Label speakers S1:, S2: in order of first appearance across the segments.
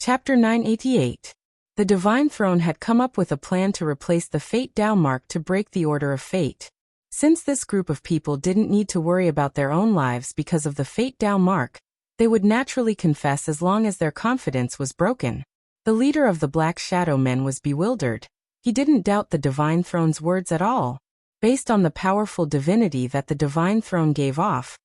S1: Chapter 988. The Divine Throne had come up with a plan to replace the Fate Tao mark to break the order of fate. Since this group of people didn't need to worry about their own lives because of the Fate Tao mark, they would naturally confess as long as their confidence was broken. The leader of the Black Shadow Men was bewildered. He didn't doubt the Divine Throne's words at all. Based on the powerful divinity that the Divine Throne gave off,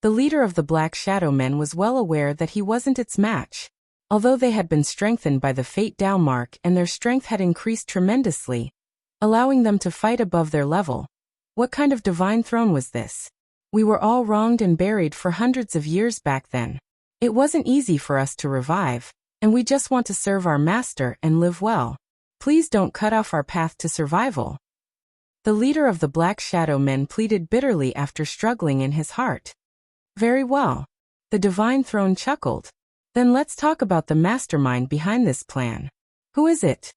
S1: the leader of the Black Shadow Men was well aware that he wasn't its match. Although they had been strengthened by the Fate Tao mark and their strength had increased tremendously, allowing them to fight above their level. What kind of divine throne was this? We were all wronged and buried for hundreds of years back then. It wasn't easy for us to revive, and we just want to serve our master and live well. Please don't cut off our path to survival. The leader of the Black Shadow Men pleaded bitterly after struggling in his heart. Very well. The Divine Throne chuckled. Then let's talk about the mastermind behind this plan. Who is it?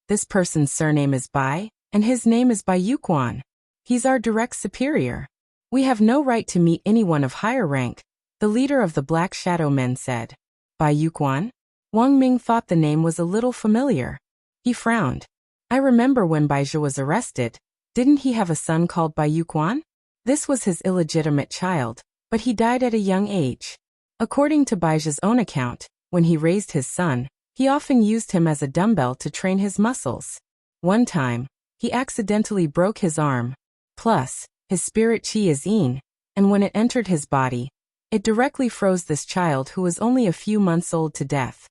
S1: This person's surname is Bai, and his name is Bai Yuquan. He's our direct superior. We have no right to meet anyone of higher rank, the leader of the Black Shadow Men said. Bai Yuquan? Wang Ming thought the name was a little familiar. He frowned. I remember when Baizhi was arrested. Didn't he have a son called Bai Yuquan? This was his illegitimate child, but he died at a young age. According to Baizhi's own account, when he raised his son, he often used him as a dumbbell to train his muscles. One time, he accidentally broke his arm. Plus, his spirit qi is yin, and when it entered his body, it directly froze this child who was only a few months old to death.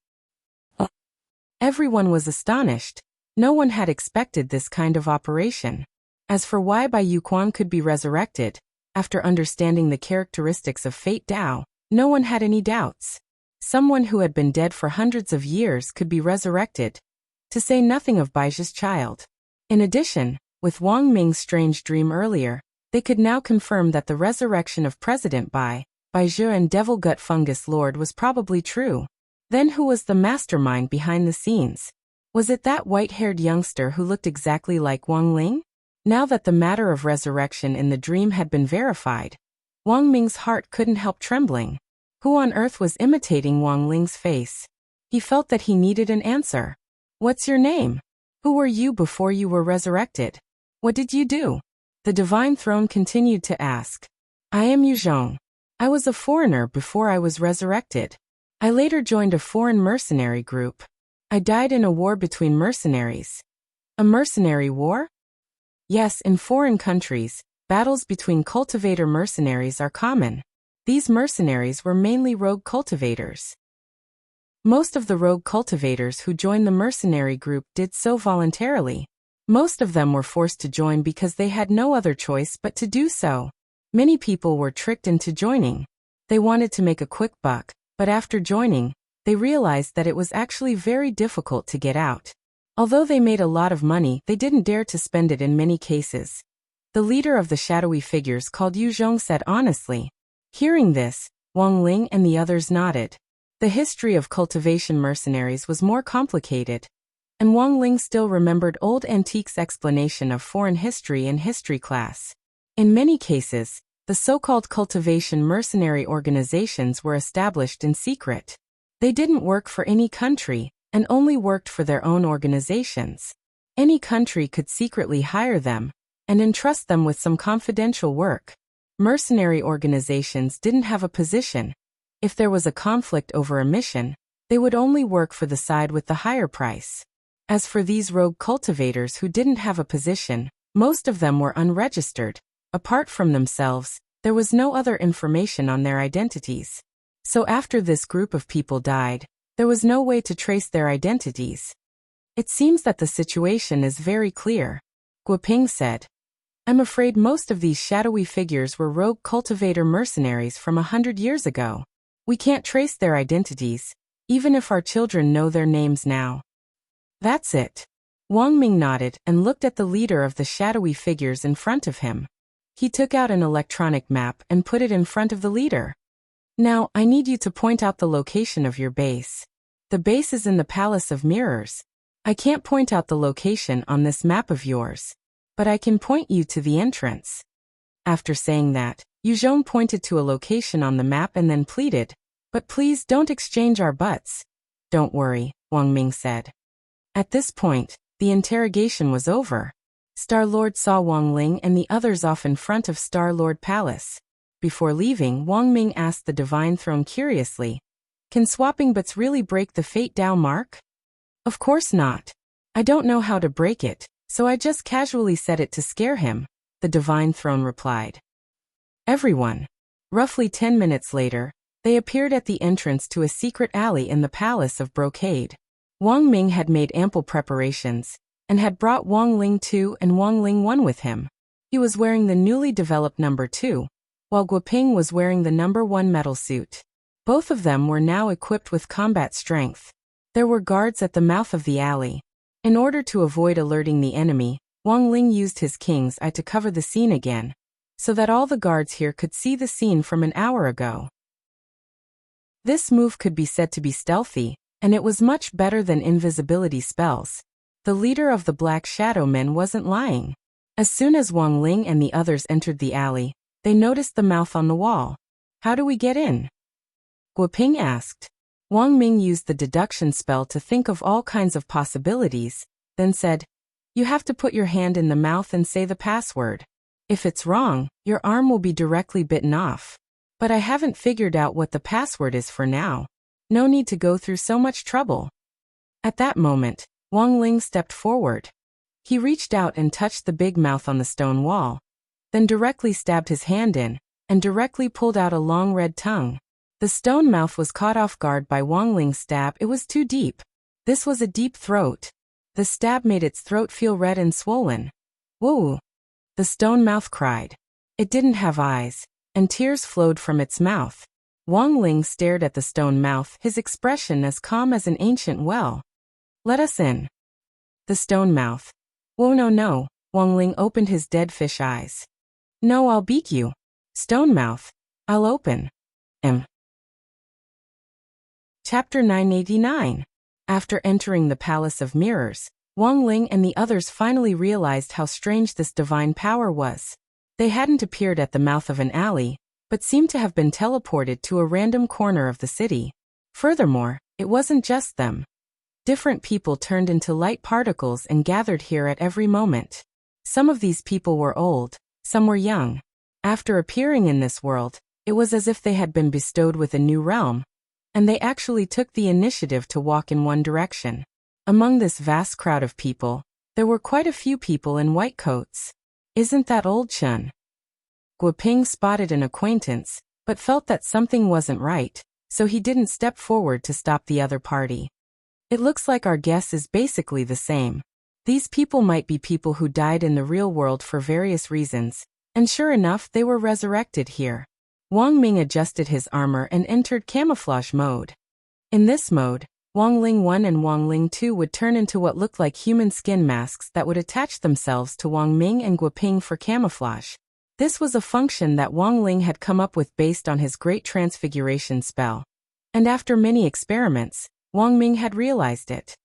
S1: Everyone was astonished. No one had expected this kind of operation. As for why Bai Yuquan could be resurrected, after understanding the characteristics of Fate Tao, no one had any doubts. Someone who had been dead for hundreds of years could be resurrected, to say nothing of Baizhi's child. In addition, with Wang Ming's strange dream earlier, they could now confirm that the resurrection of President Baizhi and Devil Gut Fungus Lord was probably true. Then who was the mastermind behind the scenes? Was it that white-haired youngster who looked exactly like Wang Ling? Now that the matter of resurrection in the dream had been verified, Wang Ming's heart couldn't help trembling. Who on earth was imitating Wang Ling's face? He felt that he needed an answer. What's your name? Who were you before you were resurrected? What did you do? The Divine Throne continued to ask. I am Yuzhong. I was a foreigner before I was resurrected. I later joined a foreign mercenary group. I died in a war between mercenaries. A mercenary war? Yes, in foreign countries, battles between cultivator mercenaries are common. These mercenaries were mainly rogue cultivators. Most of the rogue cultivators who joined the mercenary group did so voluntarily. Most of them were forced to join because they had no other choice but to do so. Many people were tricked into joining. They wanted to make a quick buck, but after joining, they realized that it was actually very difficult to get out. Although they made a lot of money, they didn't dare to spend it in many cases. The leader of the shadowy figures called Yu Zhong said honestly. Hearing this, Wang Ling and the others nodded. The history of cultivation mercenaries was more complicated, and Wang Ling still remembered Old Antique's explanation of foreign history in history class. In many cases, the so-called cultivation mercenary organizations were established in secret. They didn't work for any country, and only worked for their own organizations. Any country could secretly hire them, and entrust them with some confidential work. Mercenary organizations didn't have a position. If there was a conflict over a mission, they would only work for the side with the higher price. As for these rogue cultivators who didn't have a position, most of them were unregistered. Apart from themselves, there was no other information on their identities. So after this group of people died, there was no way to trace their identities. It seems that the situation is very clear, Guoping said. I'm afraid most of these shadowy figures were rogue cultivator mercenaries from 100 years ago. We can't trace their identities, even if our children know their names now. That's it. Wang Ming nodded and looked at the leader of the shadowy figures in front of him. He took out an electronic map and put it in front of the leader. Now, I need you to point out the location of your base. The base is in the Palace of Mirrors. I can't point out the location on this map of yours, but I can point you to the entrance. After saying that, Yuzhong pointed to a location on the map and then pleaded, but please don't exchange our butts. Don't worry, Wang Ming said. At this point, the interrogation was over. Star-Lord saw Wang Ling and the others off in front of Star-Lord Palace. Before leaving, Wang Ming asked the Divine Throne curiously, "Can swapping bits really break the Fate Tao mark?" "Of course not. I don't know how to break it, so I just casually said it to scare him," the Divine Throne replied. Everyone. Roughly 10 minutes later, they appeared at the entrance to a secret alley in the Palace of Brocade. Wang Ming had made ample preparations, and had brought Wang Ling 2 and Wang Ling 1 with him. He was wearing the newly developed number 2, while Guoping was wearing the number 1 metal suit. Both of them were now equipped with combat strength. There were guards at the mouth of the alley. In order to avoid alerting the enemy, Wang Ling used his King's Eye to cover the scene again, so that all the guards here could see the scene from an hour ago. This move could be said to be stealthy, and it was much better than invisibility spells. The leader of the Black Shadow Men wasn't lying. As soon as Wang Ling and the others entered the alley, they noticed the mouth on the wall. "How do we get in?" Guoping asked. Wang Ming used the deduction spell to think of all kinds of possibilities, then said, "You have to put your hand in the mouth and say the password. If it's wrong, your arm will be directly bitten off. But I haven't figured out what the password is for now. No need to go through so much trouble." At that moment, Wang Ling stepped forward. He reached out and touched the big mouth on the stone wall, then directly stabbed his hand in, and directly pulled out a long red tongue. The stone mouth was caught off guard by Wang Ling's stab. It was too deep. This was a deep throat. The stab made its throat feel red and swollen. "Whoa!" the stone mouth cried. It didn't have eyes, and tears flowed from its mouth. Wang Ling stared at the stone mouth, his expression as calm as an ancient well. "Let us in." The stone mouth. "Whoa, no. Wang Ling opened his dead fish eyes. "No, I'll beat you." Stone mouth. "I'll open." Chapter 989. After entering the Palace of Mirrors, Wang Ling and the others finally realized how strange this divine power was. They hadn't appeared at the mouth of an alley, but seemed to have been teleported to a random corner of the city. Furthermore, it wasn't just them. Different people turned into light particles and gathered here at every moment. Some of these people were old, some were young. After appearing in this world, it was as if they had been bestowed with a new realm, and they actually took the initiative to walk in one direction. Among this vast crowd of people, there were quite a few people in white coats. "Isn't that old Chun?" Guoping spotted an acquaintance, but felt that something wasn't right, so he didn't step forward to stop the other party. "It looks like our guess is basically the same. These people might be people who died in the real world for various reasons, and sure enough they were resurrected here." Wang Ming adjusted his armor and entered camouflage mode. In this mode, Wang Ling 1 and Wang Ling 2 would turn into what looked like human skin masks that would attach themselves to Wang Ming and Guoping for camouflage. This was a function that Wang Ling had come up with based on his Great Transfiguration spell. And after many experiments, Wang Ming had realized it.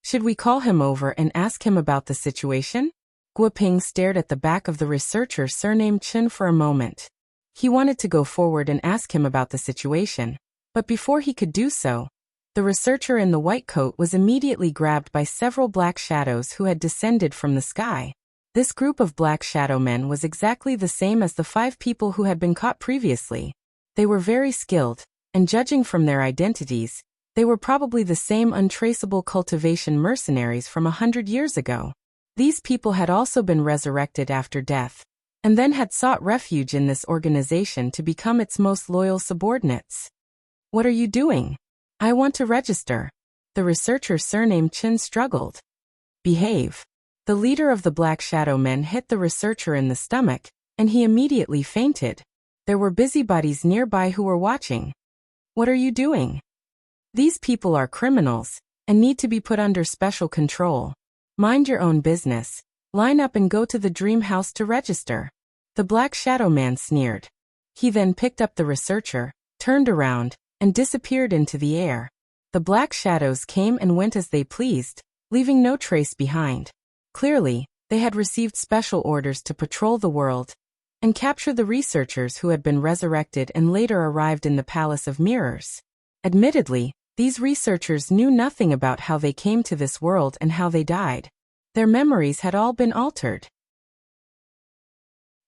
S1: "Should we call him over and ask him about the situation?" Guoping stared at the back of the researcher surnamed Chen for a moment. He wanted to go forward and ask him about the situation, but before he could do so, the researcher in the white coat was immediately grabbed by several black shadows who had descended from the sky. This group of black shadow men was exactly the same as the 5 people who had been caught previously. They were very skilled, and judging from their identities, they were probably the same untraceable cultivation mercenaries from 100 years ago. These people had also been resurrected after death, and then had sought refuge in this organization to become its most loyal subordinates. "What are you doing?" "I want to register." The researcher surnamed Chen struggled. "Behave." The leader of the Black Shadow Men hit the researcher in the stomach, and he immediately fainted. There were busybodies nearby who were watching. "What are you doing?" "These people are criminals, and need to be put under special control. Mind your own business. Line up and go to the dream house to register." The Black Shadow Man sneered. He then picked up the researcher, turned around, and disappeared into the air. The black shadows came and went as they pleased, leaving no trace behind. Clearly, they had received special orders to patrol the world and capture the researchers who had been resurrected and later arrived in the Palace of Mirrors. Admittedly, These researchers knew nothing about how they came to this world and how they died. Their memories had all been altered.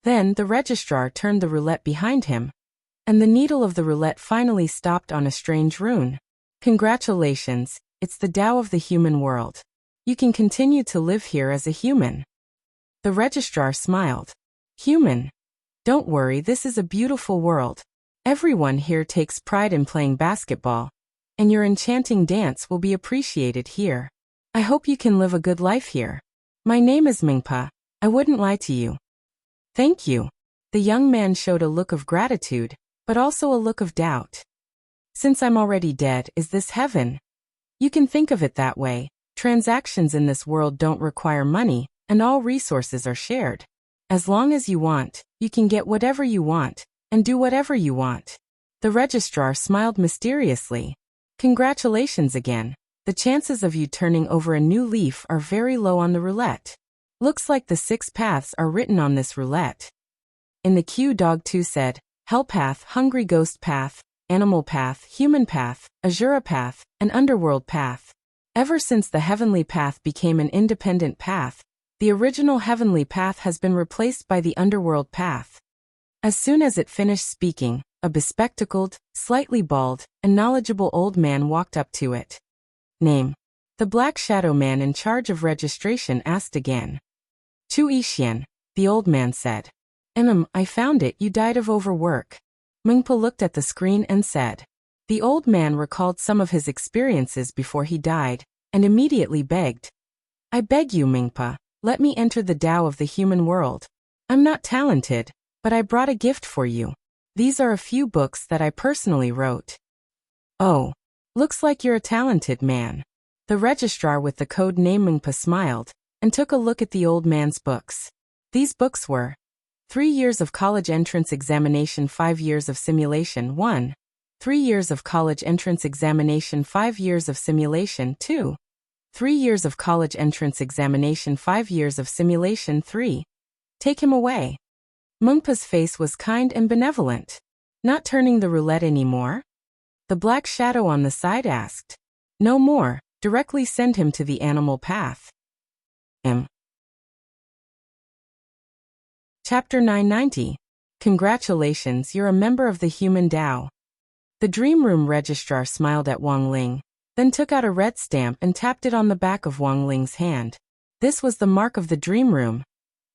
S1: Then the registrar turned the roulette behind him, and the needle of the roulette finally stopped on a strange rune. Congratulations, it's the Tao of the human world. You can continue to live here as a human. The registrar smiled. Human? Don't worry, this is a beautiful world. Everyone here takes pride in playing basketball, and your enchanting dance will be appreciated here. I hope you can live a good life here. My name is Mingpa. I wouldn't lie to you. Thank you. The young man showed a look of gratitude, but also a look of doubt. Since I'm already dead, is this heaven? You can think of it that way. Transactions in this world don't require money, and all resources are shared. As long as you want, you can get whatever you want, and do whatever you want. The registrar smiled mysteriously. Congratulations again. The chances of you turning over a new leaf are very low on the roulette. Looks like the 6 paths are written on this roulette. In the queue, Dog 2 said, Hell Path, Hungry Ghost Path, Animal Path, Human Path, Azura Path, and Underworld Path. Ever since the Heavenly Path became an independent path, the original Heavenly Path has been replaced by the Underworld Path. As soon as it finished speaking, a bespectacled, slightly bald, and knowledgeable old man walked up to it. Name. The Black Shadow Man in charge of registration asked again. Chu Yixian, the old man said. I found it, you died of overwork. Mingpa looked at the screen and said. The old man recalled some of his experiences before he died, and immediately begged. I beg you, Mingpa, let me enter the Tao of the human world. I'm not talented, but I brought a gift for you. These are a few books that I personally wrote. Oh, looks like you're a talented man. The registrar with the code name Mingpa smiled, and took a look at the old man's books. These books were 3 years of college entrance examination, 5 years of simulation 1, 3 years of college entrance examination, 5 years of simulation 2, 3 years of college entrance examination, 5 years of simulation 3. Take him away. Mungpa's face was kind and benevolent. Not turning the roulette anymore? The black shadow on the side asked. No more, directly send him to the animal path. Chapter 990. Congratulations, you're a member of the human Tao. The dream room registrar smiled at Wang Ling, then took out a red stamp and tapped it on the back of Wang Ling's hand. This was the mark of the dream room.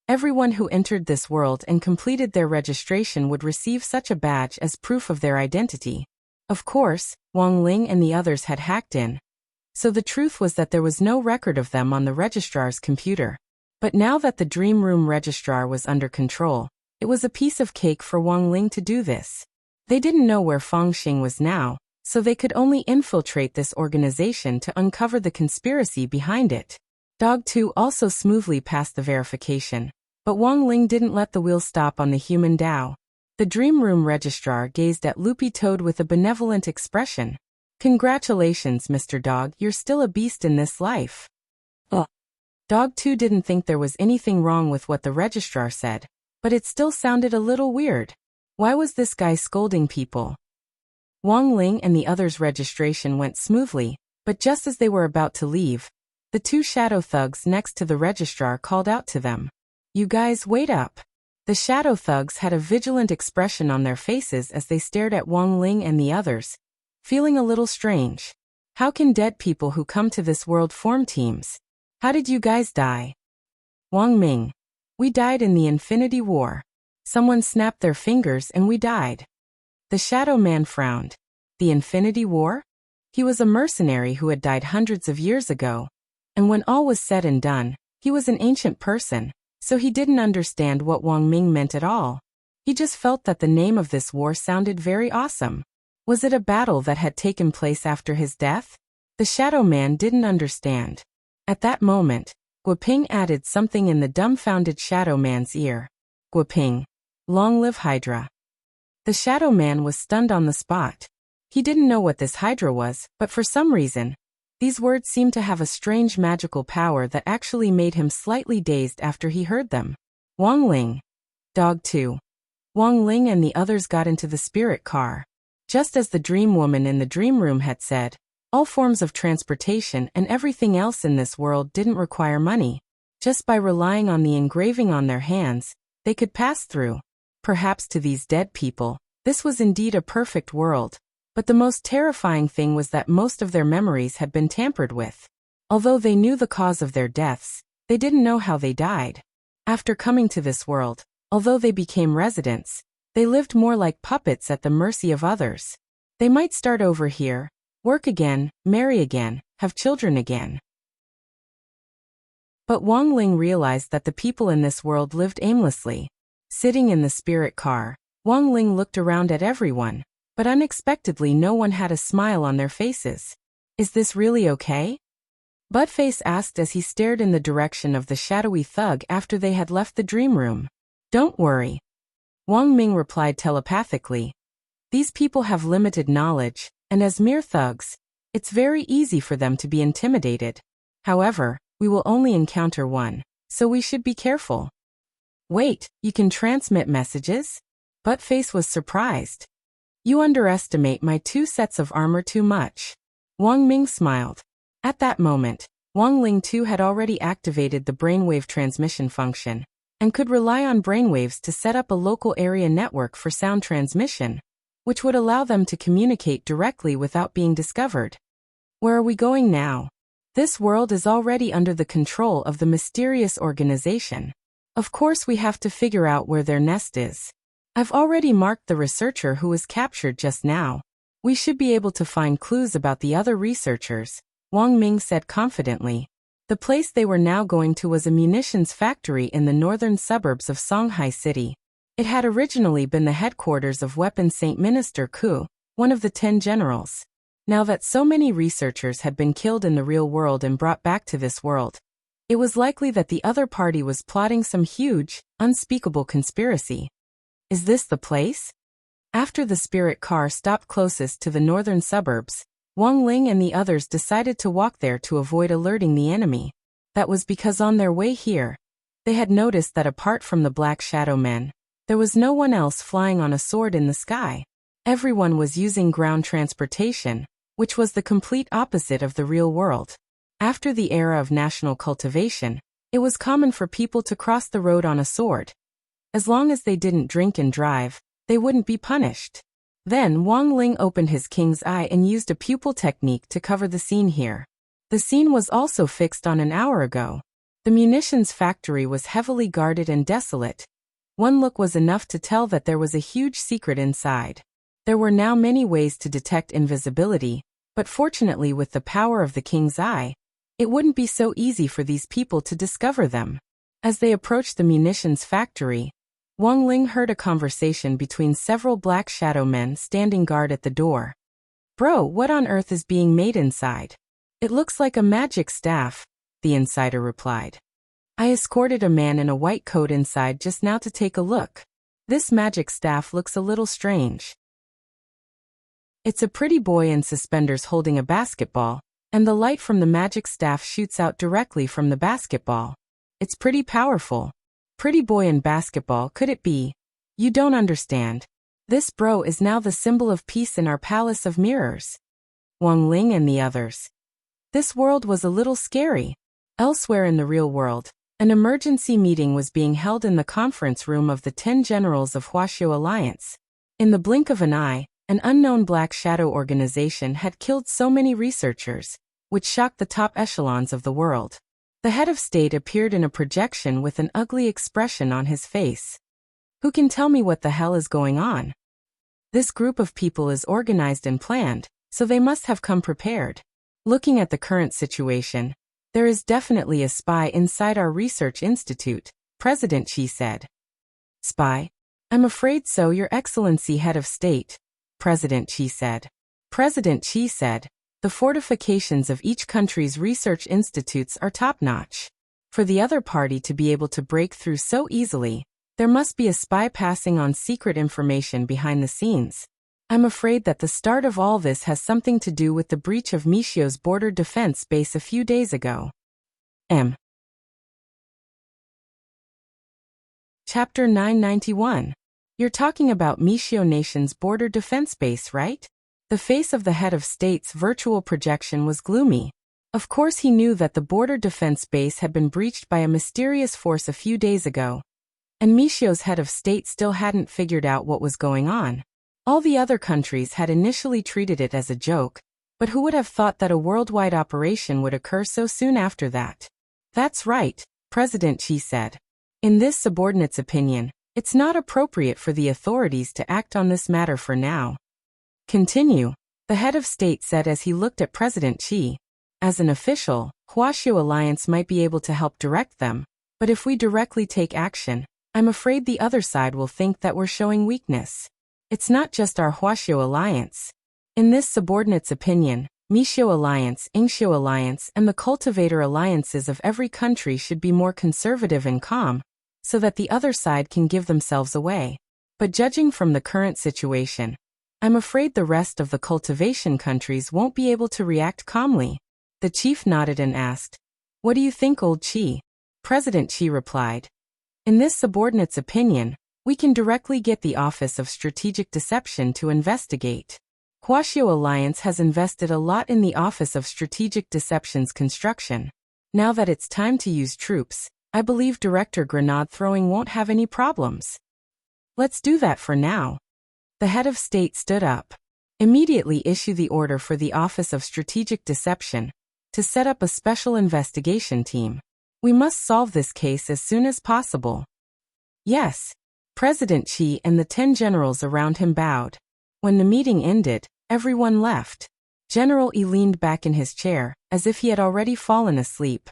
S1: Everyone who entered this world and completed their registration would receive such a badge as proof of their identity. Of course, Wang Ling and the others had hacked in, so the truth was that there was no record of them on the registrar's computer. But now that the dream room registrar was under control, it was a piece of cake for Wang Ling to do this. They didn't know where Fangxing was now, so they could only infiltrate this organization to uncover the conspiracy behind it. Dog 2 also smoothly passed the verification, but Wang Ling didn't let the wheel stop on the human Tao. The dream room registrar gazed at Loopy Toad with a benevolent expression. Congratulations, Mr. Dog, you're still a beast in this life. Dog 2 didn't think there was anything wrong with what the registrar said, but it still sounded a little weird. Why was this guy scolding people? Wang Ling and the others' registration went smoothly, but just as they were about to leave, the 2 shadow thugs next to the registrar called out to them. You guys, wait up. The shadow thugs had a vigilant expression on their faces as they stared at Wang Ling and the others, feeling a little strange. How can dead people who come to this world form teams? How did you guys die? Wang Ming. We died in the Infinity War. Someone snapped their fingers and we died. The Shadow Man frowned. The Infinity War? He was a mercenary who had died hundreds of years ago. And when all was said and done, he was an ancient person, so he didn't understand what Wang Ming meant at all. He just felt that the name of this war sounded very awesome. Was it a battle that had taken place after his death? The Shadow Man didn't understand. At that moment, Guoping added something in the dumbfounded Shadow Man's ear. Guoping. Long live Hydra. The Shadow Man was stunned on the spot. He didn't know what this Hydra was, but for some reason, these words seemed to have a strange magical power that actually made him slightly dazed after he heard them. Wang Ling. Dog 2. Wang Ling and the others got into the spirit car. Just as the dream woman in the dream room had said, All forms of transportation and everything else in this world didn't require money. Just by relying on the engraving on their hands, they could pass through. Perhaps to these dead people, this was indeed a perfect world, but the most terrifying thing was that most of their memories had been tampered with. Although they knew the cause of their deaths, they didn't know how they died. After coming to this world, although they became residents, they lived more like puppets at the mercy of others. They might start over here, work again, marry again, have children again. But Wang Ling realized that the people in this world lived aimlessly. Sitting in the spirit car, Wang Ling looked around at everyone, but unexpectedly no one had a smile on their faces. Is this really okay? Buttface asked as he stared in the direction of the shadowy thug after they had left the dream room. Don't worry. Wang Ming replied telepathically. These people have limited knowledge, and as mere thugs, it's very easy for them to be intimidated. However, we will only encounter one, so we should be careful. Wait, you can transmit messages? Buttface was surprised. You underestimate my 2 sets of armor too much. Wang Ming smiled. At that moment, Wang Ling too had already activated the brainwave transmission function, and could rely on brainwaves to set up a local area network for sound transmission, which would allow them to communicate directly without being discovered. Where are we going now? This world is already under the control of the mysterious organization. Of course we have to figure out where their nest is. I've already marked the researcher who was captured just now. We should be able to find clues about the other researchers, Wang Ming said confidently. The place they were now going to was a munitions factory in the northern suburbs of Songhai City. It had originally been the headquarters of Weapon Saint Minister Ku, one of the 10 generals. Now that so many researchers had been killed in the real world and brought back to this world, it was likely that the other party was plotting some huge, unspeakable conspiracy. Is this the place? After the spirit car stopped closest to the northern suburbs, Wang Ling and the others decided to walk there to avoid alerting the enemy. That was because on their way here, they had noticed that apart from the Black Shadow Men, there was no one else flying on a sword in the sky. Everyone was using ground transportation, which was the complete opposite of the real world. After the era of national cultivation, it was common for people to cross the road on a sword. As long as they didn't drink and drive, they wouldn't be punished. Then Wang Ling opened his king's eye and used a pupil technique to cover the scene here. The scene was also fixed on an hour ago. The munitions factory was heavily guarded and desolate. One look was enough to tell that there was a huge secret inside. There were now many ways to detect invisibility, but fortunately with the power of the king's eye, it wouldn't be so easy for these people to discover them. As they approached the munitions factory, Wang Ling heard a conversation between several Black Shadow Men standing guard at the door. Bro, what on earth is being made inside? It looks like a magic staff, the insider replied. I escorted a man in a white coat inside just now to take a look. This magic staff looks a little strange. It's a pretty boy in suspenders holding a basketball, and the light from the magic staff shoots out directly from the basketball. It's pretty powerful. Pretty boy in basketball, could it be? You don't understand. This bro is now the symbol of peace in our palace of mirrors. Wang Ling and the others. This world was a little scary. Elsewhere in the real world, an emergency meeting was being held in the conference room of the 10 generals of Huaxiu Alliance. In the blink of an eye, an unknown Black Shadow organization had killed so many researchers, which shocked the top echelons of the world. The head of state appeared in a projection with an ugly expression on his face. Who can tell me what the hell is going on? This group of people is organized and planned, so they must have come prepared. Looking at the current situation, there is definitely a spy inside our research institute, President Qi said. Spy? I'm afraid so, Your Excellency, Head of State, President Qi said. President Qi said, the fortifications of each country's research institutes are top-notch. For the other party to be able to break through so easily, there must be a spy passing on secret information behind the scenes. I'm afraid that the start of all this has something to do with the breach of Mixiu's border defense base a few days ago. Chapter 991. You're talking about Mixiu Nation's border defense base, right? The face of the head of state's virtual projection was gloomy. Of course he knew that the border defense base had been breached by a mysterious force a few days ago, and Michio's head of state still hadn't figured out what was going on. All the other countries had initially treated it as a joke, but who would have thought that a worldwide operation would occur so soon after that? That's right, President Xi said. In this subordinate's opinion, it's not appropriate for the authorities to act on this matter for now. Continue, the head of state said as he looked at President Xi. As an official, Huaxiu Alliance might be able to help direct them, but if we directly take action, I'm afraid the other side will think that we're showing weakness. It's not just our Huaxiu Alliance. In this subordinate's opinion, Mixiu Alliance, Ingxiu Alliance, and the Cultivator Alliances of every country should be more conservative and calm, so that the other side can give themselves away. But judging from the current situation, I'm afraid the rest of the cultivation countries won't be able to react calmly. The chief nodded and asked, "What do you think, old Qi?" President Xi replied, "In this subordinate's opinion, we can directly get the Office of Strategic Deception to investigate. Huaxiu Alliance has invested a lot in the Office of Strategic Deception's construction. Now that it's time to use troops, I believe Director Grenade throwing won't have any problems. Let's do that for now." The head of state stood up. "Immediately issue the order for the Office of Strategic Deception to set up a special investigation team. We must solve this case as soon as possible." "Yes." President Xi and the 10 generals around him bowed. When the meeting ended, everyone left. General Yi leaned back in his chair, as if he had already fallen asleep.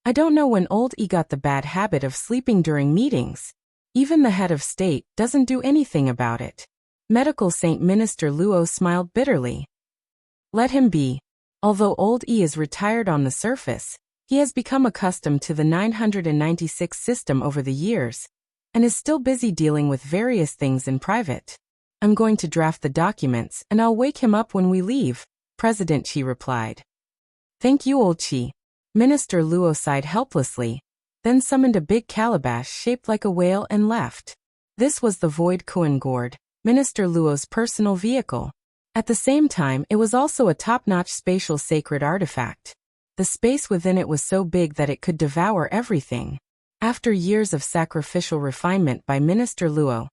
S1: I don't know when old Yi got the bad habit of sleeping during meetings. Even the head of state doesn't do anything about it. Medical Saint Minister Luo smiled bitterly. Let him be. Although old Yi is retired on the surface, he has become accustomed to the 996 system over the years, and is still busy dealing with various things in private. I'm going to draft the documents and I'll wake him up when we leave, President Xi replied. Thank you, old Xi. Minister Luo sighed helplessly, then summoned a big calabash shaped like a whale and left. This was the Void Kuan gourd, Minister Luo's personal vehicle. At the same time, it was also a top-notch spatial sacred artifact. The space within it was so big that it could devour everything. After years of sacrificial refinement by Minister Luo,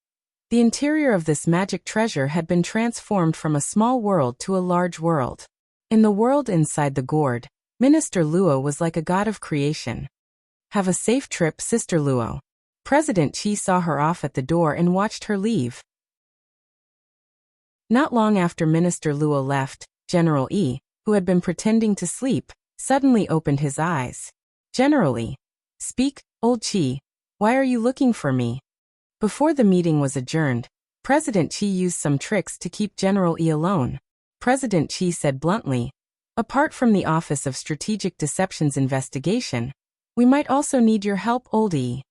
S1: the interior of this magic treasure had been transformed from a small world to a large world. In the world inside the gourd, Minister Luo was like a god of creation. Have a safe trip, Sister Luo. President Xi saw her off at the door and watched her leave. Not long after Minister Luo left, General Yi, who had been pretending to sleep, suddenly opened his eyes. General Yi. Speak, old Qi. Why are you looking for me? Before the meeting was adjourned, President Xi used some tricks to keep General Yi alone. President Xi said bluntly, apart from the Office of Strategic Deception's investigation, we might also need your help, old Yi.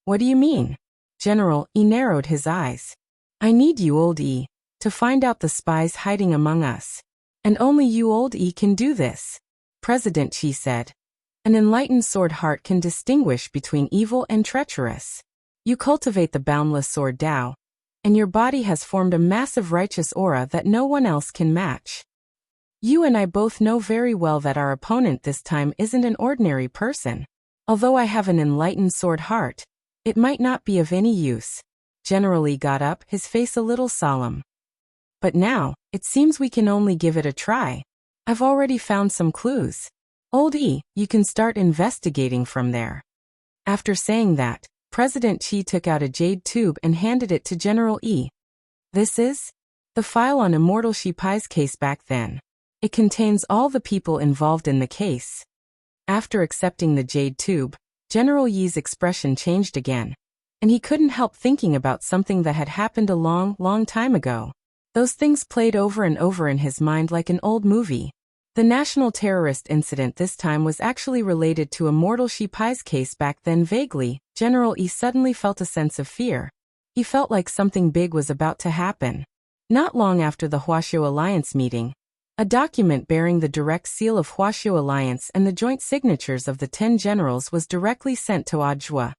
S1: What do you mean? General Yi narrowed his eyes. I need you, old Yi, to find out the spies hiding among us. And only you, old Yi, can do this. President Xi said. An enlightened sword heart can distinguish between evil and treacherous. You cultivate the boundless sword Tao, and your body has formed a massive righteous aura that no one else can match. You and I both know very well that our opponent this time isn't an ordinary person. Although I have an enlightened sword heart, it might not be of any use. General Yi got up, his face a little solemn. But now, it seems we can only give it a try. I've already found some clues. Old Yi, you can start investigating from there. After saying that, President Xi took out a jade tube and handed it to General Yi. This is the file on Immortal Shi Pai's case back then. It contains all the people involved in the case. After accepting the jade tube, General Yi's expression changed again, and he couldn't help thinking about something that had happened a long, long time ago. Those things played over and over in his mind like an old movie. The national terrorist incident this time was actually related to Immortal Shi Pai's case back then. Vaguely, General Yi suddenly felt a sense of fear. He felt like something big was about to happen. Not long after the Huaxiu Alliance meeting, a document bearing the direct seal of Huaxiu Alliance and the joint signatures of the 10 generals was directly sent to Audiobook,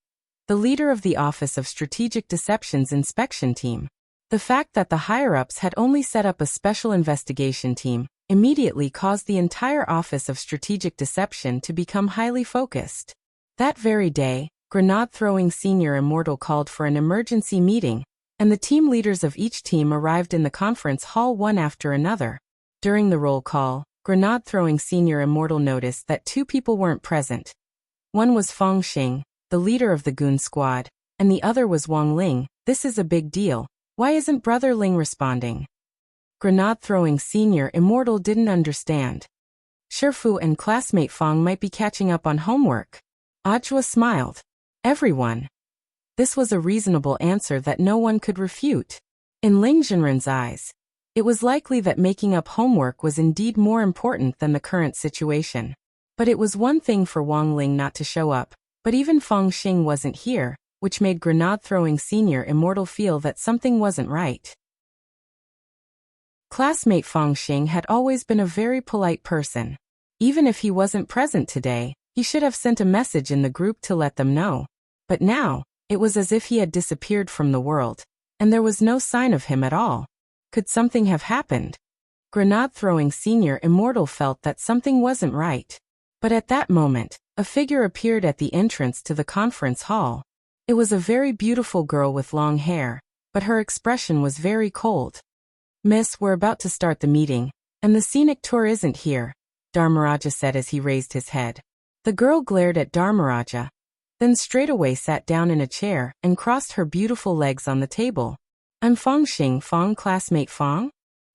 S1: the leader of the Office of Strategic Deception's inspection team. The fact that the higher-ups had only set up a special investigation team immediately caused the entire Office of Strategic Deception to become highly focused. That very day, Grenade-throwing Senior Immortal called for an emergency meeting, and the team leaders of each team arrived in the conference hall one after another. During the roll call, Grenade-throwing Senior Immortal noticed that two people weren't present. One was Feng Xing, the leader of the Goon Squad, and the other was Wang Ling. This is a big deal. Why isn't Brother Ling responding? Grenade-throwing Senior Immortal didn't understand. Shifu and classmate Feng might be catching up on homework. Ajua smiled. Everyone. This was a reasonable answer that no one could refute. In Ling Jinren's eyes, it was likely that making up homework was indeed more important than the current situation. But it was one thing for Wang Ling not to show up, but even Feng Xing wasn't here, which made Grenade-throwing Senior Immortal feel that something wasn't right. Classmate Feng Xing had always been a very polite person. Even if he wasn't present today, he should have sent a message in the group to let them know. But now, it was as if he had disappeared from the world, and there was no sign of him at all. Could something have happened? Grenade-throwing Senior Immortal felt that something wasn't right. But at that moment, a figure appeared at the entrance to the conference hall. It was a very beautiful girl with long hair, but her expression was very cold. Miss, we're about to start the meeting, and the scenic tour isn't here, Dharmaraja said as he raised his head. The girl glared at Dharmaraja, then straightaway sat down in a chair and crossed her beautiful legs on the table. I'm Feng Xing, Feng, classmate Feng?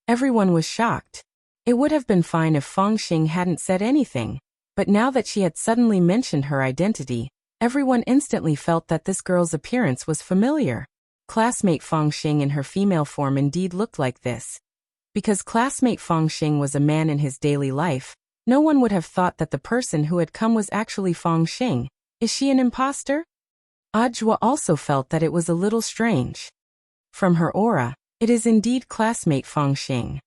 S1: Everyone was shocked. It would have been fine if Feng Xing hadn't said anything, but now that she had suddenly mentioned her identity, everyone instantly felt that this girl's appearance was familiar. Classmate Feng Xing in her female form indeed looked like this. Because classmate Feng Xing was a man in his daily life, no one would have thought that the person who had come was actually Feng Xing. Is she an imposter? Ajwa also felt that it was a little strange. From her aura, it is indeed classmate Feng Xing.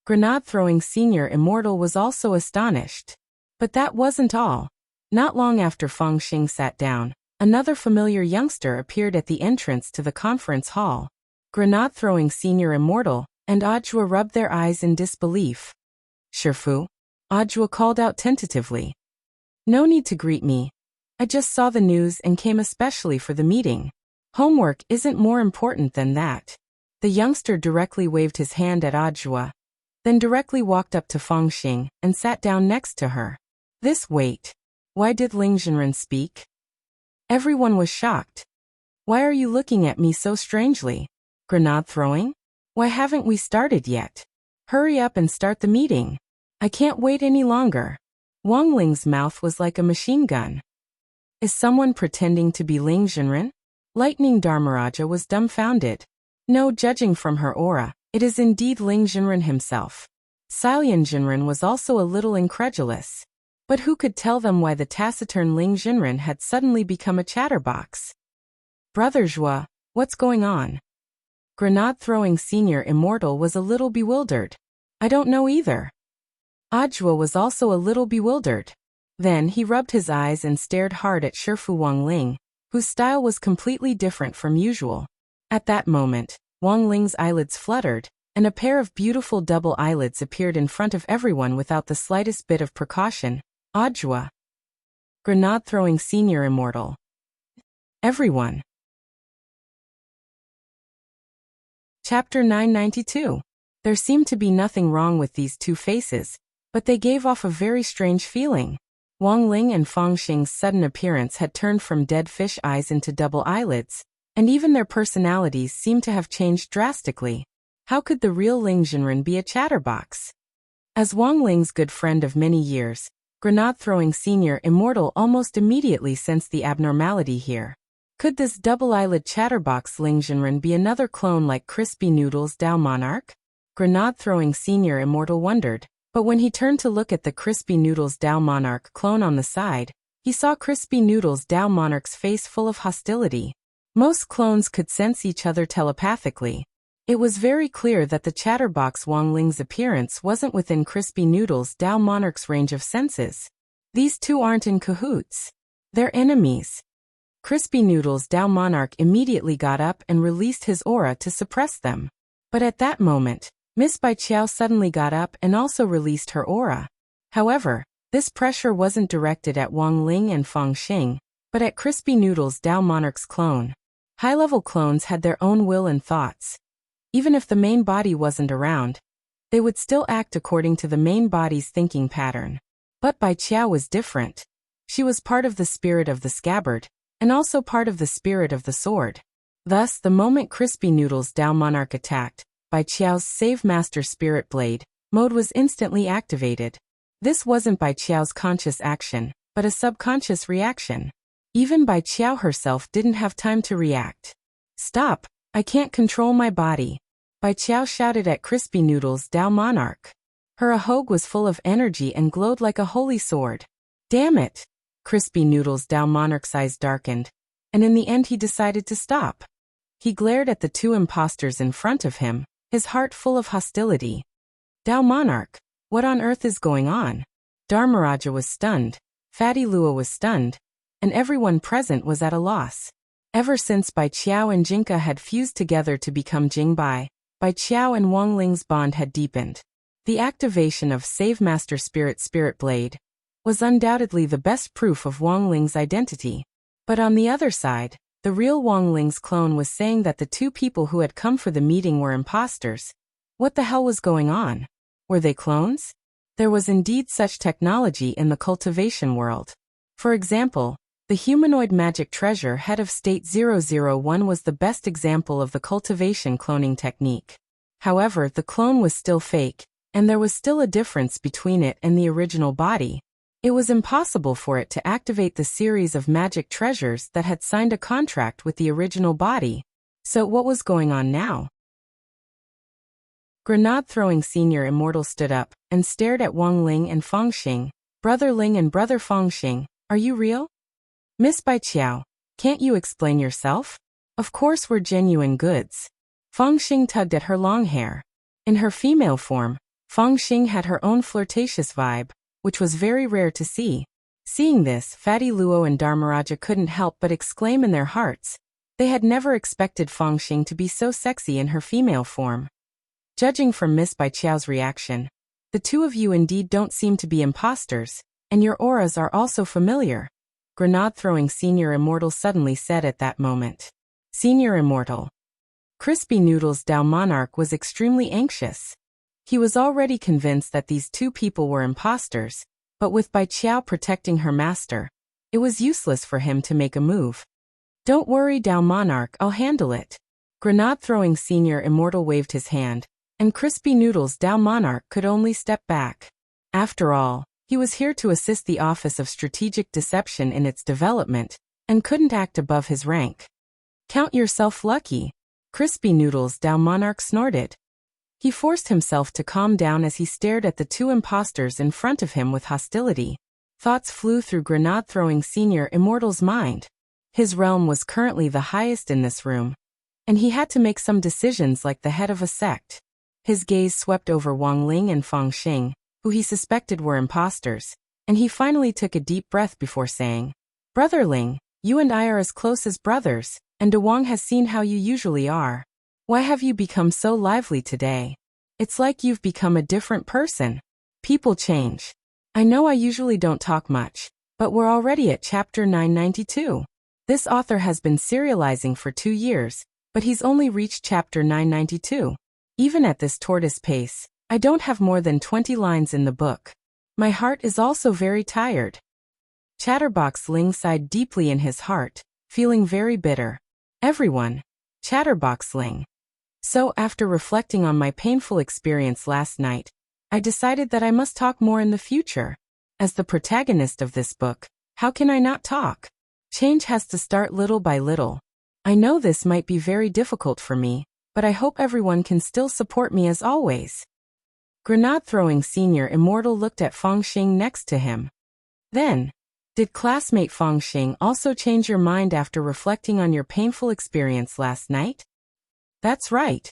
S1: Grenade-throwing Senior Immortal was also astonished. But that wasn't all. Not long after Feng Xing sat down, another familiar youngster appeared at the entrance to the conference hall. Grenade-throwing Senior Immortal and Ajwa rubbed their eyes in disbelief. Shifu? Ajwa called out tentatively. No need to greet me. I just saw the news and came especially for the meeting. Homework isn't more important than that. The youngster directly waved his hand at Ajwa, then directly walked up to Feng Xing and sat down next to her. Wait. Why did Ling Jinren speak? Everyone was shocked. Why are you looking at me so strangely? Grenade throwing? Why haven't we started yet? Hurry up and start the meeting. I can't wait any longer. Wang Ling's mouth was like a machine gun. Is someone pretending to be Ling Jinren? Lightning Dharmaraja was dumbfounded. No, judging from her aura, it is indeed Ling Jinren himself. Xilian Jinren was also a little incredulous. But who could tell them why the taciturn Ling Jinren had suddenly become a chatterbox? Brother Zhua, what's going on? Grenade-throwing Senior Immortal was a little bewildered. I don't know either. Ajwa was also a little bewildered. Then he rubbed his eyes and stared hard at Shifu Wang Ling, whose style was completely different from usual. At that moment, Wang Ling's eyelids fluttered, and a pair of beautiful double eyelids appeared in front of everyone without the slightest bit of precaution. Ajwa. Grenade-throwing Senior Immortal. Everyone. Chapter 992. There seemed to be nothing wrong with these two faces, but they gave off a very strange feeling. Wang Ling and Feng Xing's sudden appearance had turned from dead fish eyes into double eyelids, and even their personalities seemed to have changed drastically. How could the real Ling Jinren be a chatterbox? As Wang Ling's good friend of many years, Grenade-throwing Senior Immortal almost immediately sensed the abnormality here. Could this double-eyelid chatterbox Ling Jinren be another clone like Crispy Noodle's Dao Monarch? Grenade-throwing Senior Immortal wondered, but when he turned to look at the Crispy Noodle's Dao Monarch clone on the side, he saw Crispy Noodle's Dao Monarch's face full of hostility. Most clones could sense each other telepathically. It was very clear that the chatterbox Wang Ling's appearance wasn't within Crispy Noodle's Dao Monarch's range of senses. These two aren't in cahoots. They're enemies. Crispy Noodles Dao Monarch immediately got up and released his aura to suppress them. But at that moment, Miss Bai Qiao suddenly got up and also released her aura. However, this pressure wasn't directed at Wang Ling and Feng Xing, but at Crispy Noodles Dao Monarch's clone. High-level clones had their own will and thoughts. Even if the main body wasn't around, they would still act according to the main body's thinking pattern. But Bai Qiao was different. She was part of the spirit of the scabbard, and also part of the spirit of the sword. Thus, the moment Crispy Noodles Dao Monarch attacked, Bai Qiao's Save Master Spirit Blade mode was instantly activated. This wasn't Bai Qiao's conscious action, but a subconscious reaction. Even Bai Qiao herself didn't have time to react. "Stop! I can't control my body," Bai Qiao shouted at Crispy Noodles Dao Monarch. Her ahog was full of energy and glowed like a holy sword. "Damn it!" Crispy Noodles Dao Monarch's eyes darkened, and in the end he decided to stop. He glared at the two imposters in front of him, his heart full of hostility. "Dao Monarch, what on earth is going on?" Dharmaraja was stunned, Fatty Lua was stunned, and everyone present was at a loss. Ever since Bai Qiao and Jinka had fused together to become Jingbai, Bai Qiao and Wang Ling's bond had deepened. The activation of Save Master Spirit Blade was undoubtedly the best proof of Wang Ling's identity. But on the other side, the real Wang Ling's clone was saying that the two people who had come for the meeting were imposters. What the hell was going on? Were they clones? There was indeed such technology in the cultivation world. For example, the humanoid magic treasure head of State 001 was the best example of the cultivation cloning technique. However, the clone was still fake, and there was still a difference between it and the original body. It was impossible for it to activate the series of magic treasures that had signed a contract with the original body. So what was going on now? Grenade-throwing Senior Immortal stood up and stared at Wang Ling and Feng Xing. "Brother Ling and Brother Feng Xing, are you real?" "Miss Bai Qiao, can't you explain yourself? Of course we're genuine goods." Feng Xing tugged at her long hair. In her female form, Feng Xing had her own flirtatious vibe, which was very rare to see. Seeing this, Fatty Luo and Dharmaraja couldn't help but exclaim in their hearts. They had never expected Feng Xing to be so sexy in her female form. Judging from Miss Bai Qiao's reaction, the two of you indeed don't seem to be imposters, and your auras are also familiar, Grenade-throwing Senior Immortal suddenly said at that moment. Senior Immortal. Crispy Noodles Dao Monarch was extremely anxious. He was already convinced that these two people were imposters, but with Bai Qiao protecting her master, it was useless for him to make a move. "Don't worry, Dao Monarch, I'll handle it." Grenade-throwing Senior Immortal waved his hand, and Crispy Noodles Dao Monarch could only step back. After all, he was here to assist the Office of Strategic Deception in its development, and couldn't act above his rank. "Count yourself lucky," Crispy Noodles Dao Monarch snorted. He forced himself to calm down as he stared at the two imposters in front of him with hostility. Thoughts flew through Grenade-throwing Senior Immortal's mind. His realm was currently the highest in this room, and he had to make some decisions like the head of a sect. His gaze swept over Wang Ling and Feng Xing, who he suspected were imposters, and he finally took a deep breath before saying, "Brother Ling, you and I are as close as brothers, and De Wang has seen how you usually are. Why have you become so lively today? It's like you've become a different person. People change. I know I usually don't talk much, but we're already at chapter 992. This author has been serializing for 2 years, but he's only reached chapter 992. Even at this tortoise pace, I don't have more than 20 lines in the book. My heart is also very tired." Chatterbox Ling sighed deeply in his heart, feeling very bitter. "Everyone, Chatterbox Ling. So after reflecting on my painful experience last night, I decided that I must talk more in the future. As the protagonist of this book, how can I not talk? Change has to start little by little. I know this might be very difficult for me, but I hope everyone can still support me as always." Grenade-throwing Senior Immortal looked at Feng Xing next to him. Then, "Did classmate Feng Xing also change your mind after reflecting on your painful experience last night?" "That's right."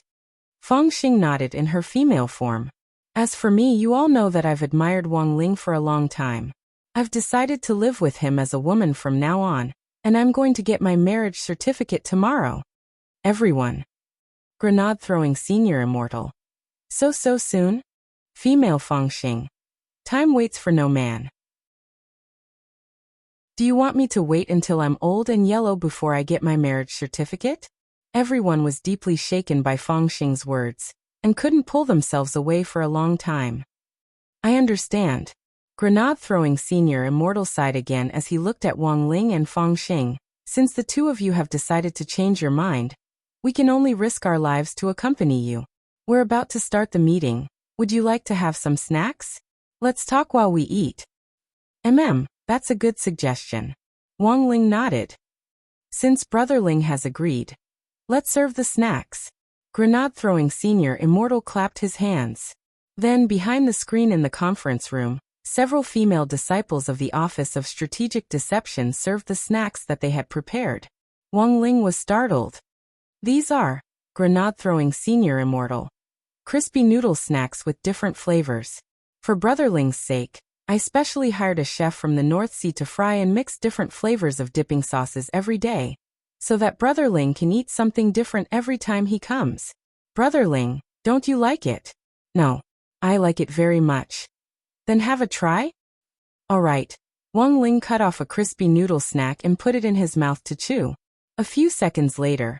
S1: Feng Xing nodded in her female form. "As for me, you all know that I've admired Wang Ling for a long time. I've decided to live with him as a woman from now on, And I'm going to get my marriage certificate tomorrow. Everyone. Grenade throwing senior immortal. So soon? Female Fengxing. Time waits for no man. Do you want me to wait until I'm old and yellow before I get my marriage certificate? Everyone was deeply shaken by Fengxing's words, and couldn't pull themselves away for a long time. I understand. Grenade throwing senior immortal sighed again as he looked at Wang Ling and Fengxing. Since the two of you have decided to change your mind, we can only risk our lives to accompany you. We're about to start the meeting. Would you like to have some snacks? Let's talk while we eat. That's a good suggestion. Wang Ling nodded. Since Brother Ling has agreed, let's serve the snacks. Grenade throwing senior immortal clapped his hands. Then behind the screen in the conference room, several female disciples of the Office of Strategic Deception served the snacks that they had prepared. Wang Ling was startled. These are Grenade throwing senior immortal. Crispy noodle snacks with different flavors. For Brother Ling's sake, I specially hired a chef from the North Sea to fry and mix different flavors of dipping sauces every day, so that Brother Ling can eat something different every time he comes. Brother Ling, don't you like it? No, I like it very much. Then have a try? Alright. Wang Ling cut off a crispy noodle snack and put it in his mouth to chew. A few seconds later,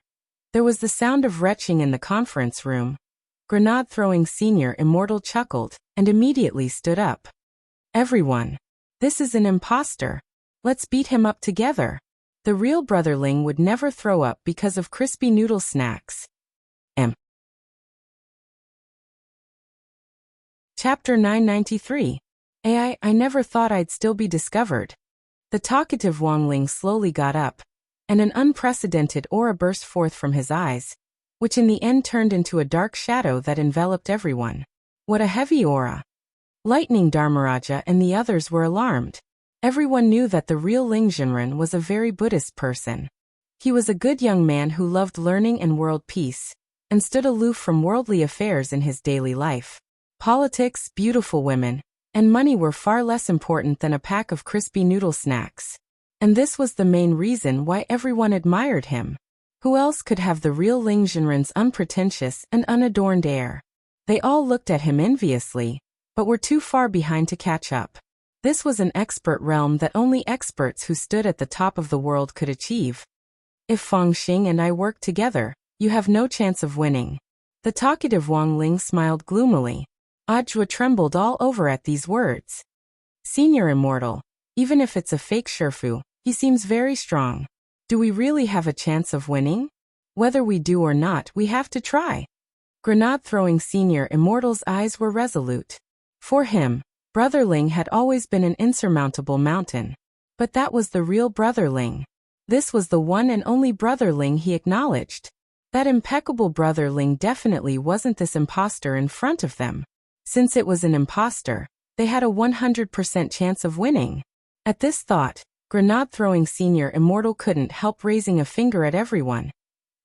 S1: there was the sound of retching in the conference room. Grenade throwing senior immortal chuckled, and immediately stood up. Everyone. This is an imposter. Let's beat him up together. The real Brother Ling would never throw up because of crispy noodle snacks. Chapter 993. I never thought I'd still be discovered. The talkative Wang Ling slowly got up, and an unprecedented aura burst forth from his eyes, which in the end turned into a dark shadow that enveloped everyone. What a heavy aura! Lightning Dharmaraja and the others were alarmed. Everyone knew that the real Ling Jinren was a very Buddhist person. He was a good young man who loved learning and world peace, and stood aloof from worldly affairs in his daily life. Politics, beautiful women, and money were far less important than a pack of crispy noodle snacks. And this was the main reason why everyone admired him. Who else could have the real Ling Jinren's unpretentious and unadorned air? They all looked at him enviously, but were too far behind to catch up. This was an expert realm that only experts who stood at the top of the world could achieve. If Fengxing and I work together, you have no chance of winning. The talkative Wang Ling smiled gloomily. Ajwa trembled all over at these words. Senior immortal, even if it's a fake Shifu, he seems very strong. Do we really have a chance of winning? Whether we do or not, we have to try. Grenade throwing senior immortal's eyes were resolute. For him, Brother Ling had always been an insurmountable mountain. But that was the real Brother Ling. This was the one and only Brother Ling he acknowledged. That impeccable Brother Ling definitely wasn't this imposter in front of them. Since it was an imposter, they had a 100% chance of winning. At this thought, Grenade throwing senior immortal couldn't help raising a finger at everyone.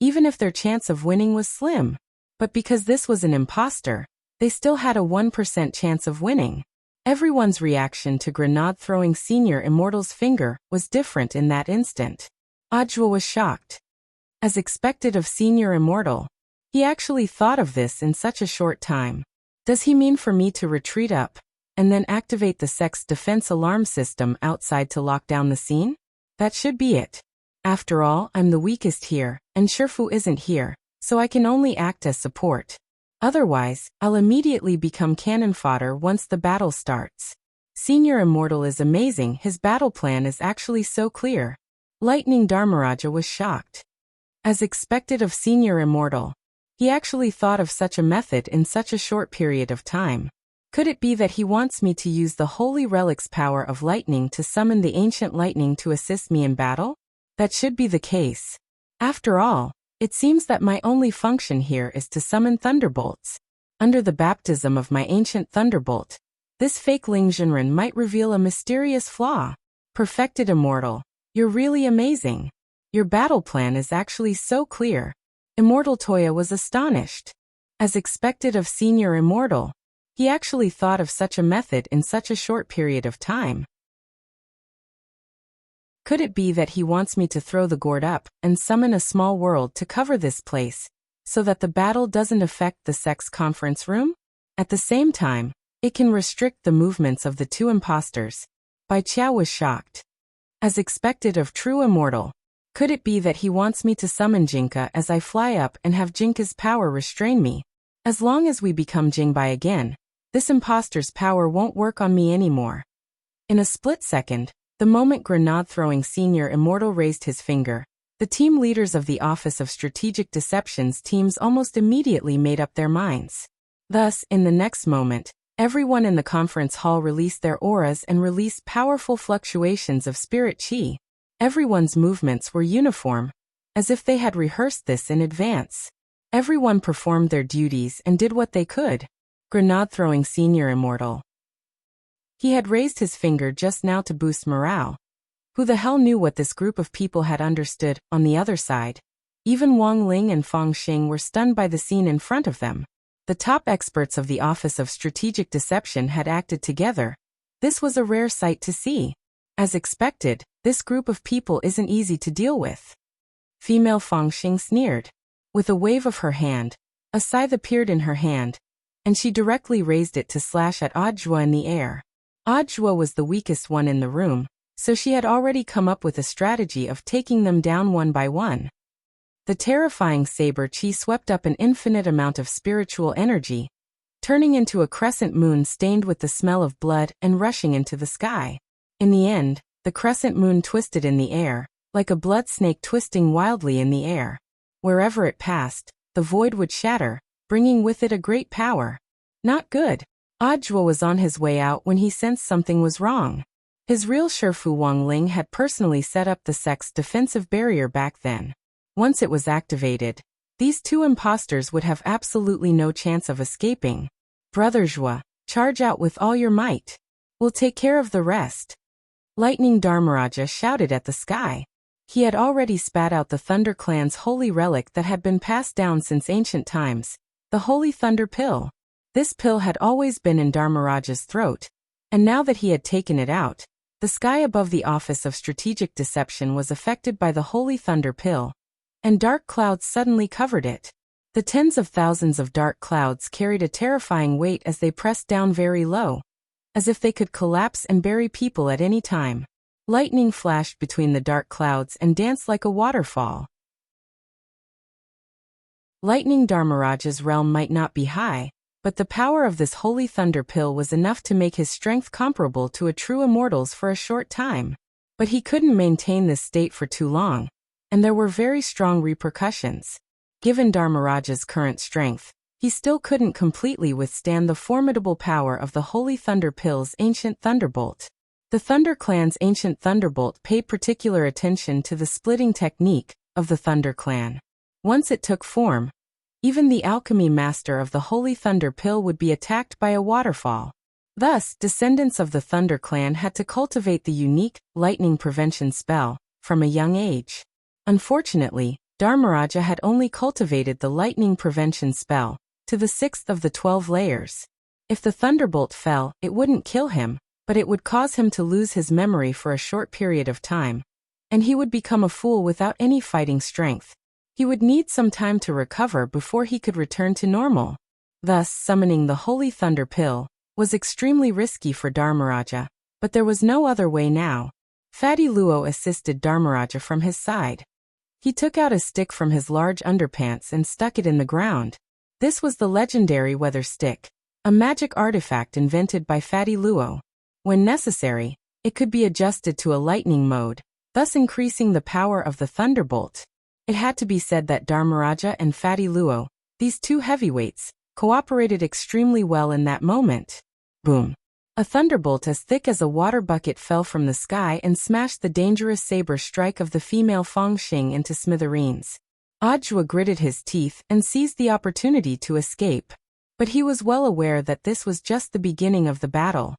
S1: Even if their chance of winning was slim. But because this was an imposter, they still had a 1% chance of winning. Everyone's reaction to Grenade throwing senior immortal's finger was different in that instant. Ajwa was shocked. As expected of senior immortal, he actually thought of this in such a short time. Does he mean for me to retreat up, and then activate the sex defense alarm system outside to lock down the scene? That should be it. After all, I'm the weakest here, and Shifu isn't here, so I can only act as support. Otherwise, I'll immediately become cannon fodder once the battle starts. Senior Immortal is amazing, his battle plan is actually so clear. Lightning Dharmaraja was shocked. As expected of Senior Immortal, he actually thought of such a method in such a short period of time. Could it be that he wants me to use the holy relic's power of lightning to summon the ancient lightning to assist me in battle? That should be the case. After all, it seems that my only function here is to summon thunderbolts. Under the baptism of my ancient thunderbolt, this fake Ling Jinren might reveal a mysterious flaw. Perfected Immortal, you're really amazing. Your battle plan is actually so clear. Immortal Toya was astonished. As expected of Senior Immortal, he actually thought of such a method in such a short period of time. Could it be that he wants me to throw the gourd up and summon a small world to cover this place, so that the battle doesn't affect the sex conference room? At the same time, it can restrict the movements of the two imposters. Bai Qiao was shocked. As expected of true immortal. Could it be that he wants me to summon Jinka as I fly up and have Jinka's power restrain me? As long as we become Jingbai again, this imposter's power won't work on me anymore. In a split second, the moment Grenade-throwing Senior Immortal raised his finger, the team leaders of the Office of Strategic Deceptions teams almost immediately made up their minds. Thus, in the next moment, everyone in the conference hall released their auras and released powerful fluctuations of spirit chi. Everyone's movements were uniform, as if they had rehearsed this in advance. Everyone performed their duties and did what they could. Grenade-throwing Senior Immortal. He had raised his finger just now to boost morale. Who the hell knew what this group of people had understood on the other side? Even Wang Ling and Fang Xing were stunned by the scene in front of them. The top experts of the Office of Strategic Deception had acted together. This was a rare sight to see. As expected, this group of people isn't easy to deal with. Female Fang Xing sneered. With a wave of her hand, a scythe appeared in her hand, and she directly raised it to slash at Audiobook in the air. Audiobook was the weakest one in the room, so she had already come up with a strategy of taking them down one by one. The terrifying saber chi swept up an infinite amount of spiritual energy, turning into a crescent moon stained with the smell of blood and rushing into the sky. In the end, the crescent moon twisted in the air, like a blood snake twisting wildly in the air. Wherever it passed, the void would shatter, bringing with it a great power. Not good. Audiobook was on his way out when he sensed something was wrong. His real Shifu Wang Ling had personally set up the sect's defensive barrier back then. Once it was activated, these two imposters would have absolutely no chance of escaping. Brother Zhua, charge out with all your might. We'll take care of the rest. Lightning Dharmaraja shouted at the sky. He had already spat out the Thunder Clan's holy relic that had been passed down since ancient times, the Holy Thunder Pill. This pill had always been in Dharmaraja's throat, and now that he had taken it out, the sky above the Office of Strategic Deception was affected by the Holy Thunder Pill, and dark clouds suddenly covered it. The tens of thousands of dark clouds carried a terrifying weight as they pressed down very low, as if they could collapse and bury people at any time. Lightning flashed between the dark clouds and danced like a waterfall. Lightning Dharmaraja's realm might not be high, but the power of this holy thunder pill was enough to make his strength comparable to a true immortal's for a short time. But he couldn't maintain this state for too long, and there were very strong repercussions. Given Dharmaraja's current strength, he still couldn't completely withstand the formidable power of the Holy Thunder Pill's ancient thunderbolt. The Thunder Clan's ancient thunderbolt paid particular attention to the splitting technique of the Thunder Clan. Once it took form, even the alchemy master of the Holy Thunder Pill would be attacked by a waterfall. Thus, descendants of the Thunder Clan had to cultivate the unique lightning prevention spell from a young age. Unfortunately, Dharmaraja had only cultivated the lightning prevention spell to the 6th of the 12 layers. If the thunderbolt fell, it wouldn't kill him, but it would cause him to lose his memory for a short period of time, and he would become a fool without any fighting strength. He would need some time to recover before he could return to normal. Thus, summoning the Holy Thunder Pill was extremely risky for Dharmaraja, but there was no other way now. Fatty Luo assisted Dharmaraja from his side. He took out a stick from his large underpants and stuck it in the ground. This was the legendary weather stick, a magic artifact invented by Fatty Luo. When necessary, it could be adjusted to a lightning mode, thus increasing the power of the thunderbolt. It had to be said that Dharmaraja and Fatty Luo, these two heavyweights, cooperated extremely well in that moment. Boom! A thunderbolt as thick as a water bucket fell from the sky and smashed the dangerous saber strike of the female Fang Xing into smithereens. Audiobook gritted his teeth and seized the opportunity to escape. But he was well aware that this was just the beginning of the battle.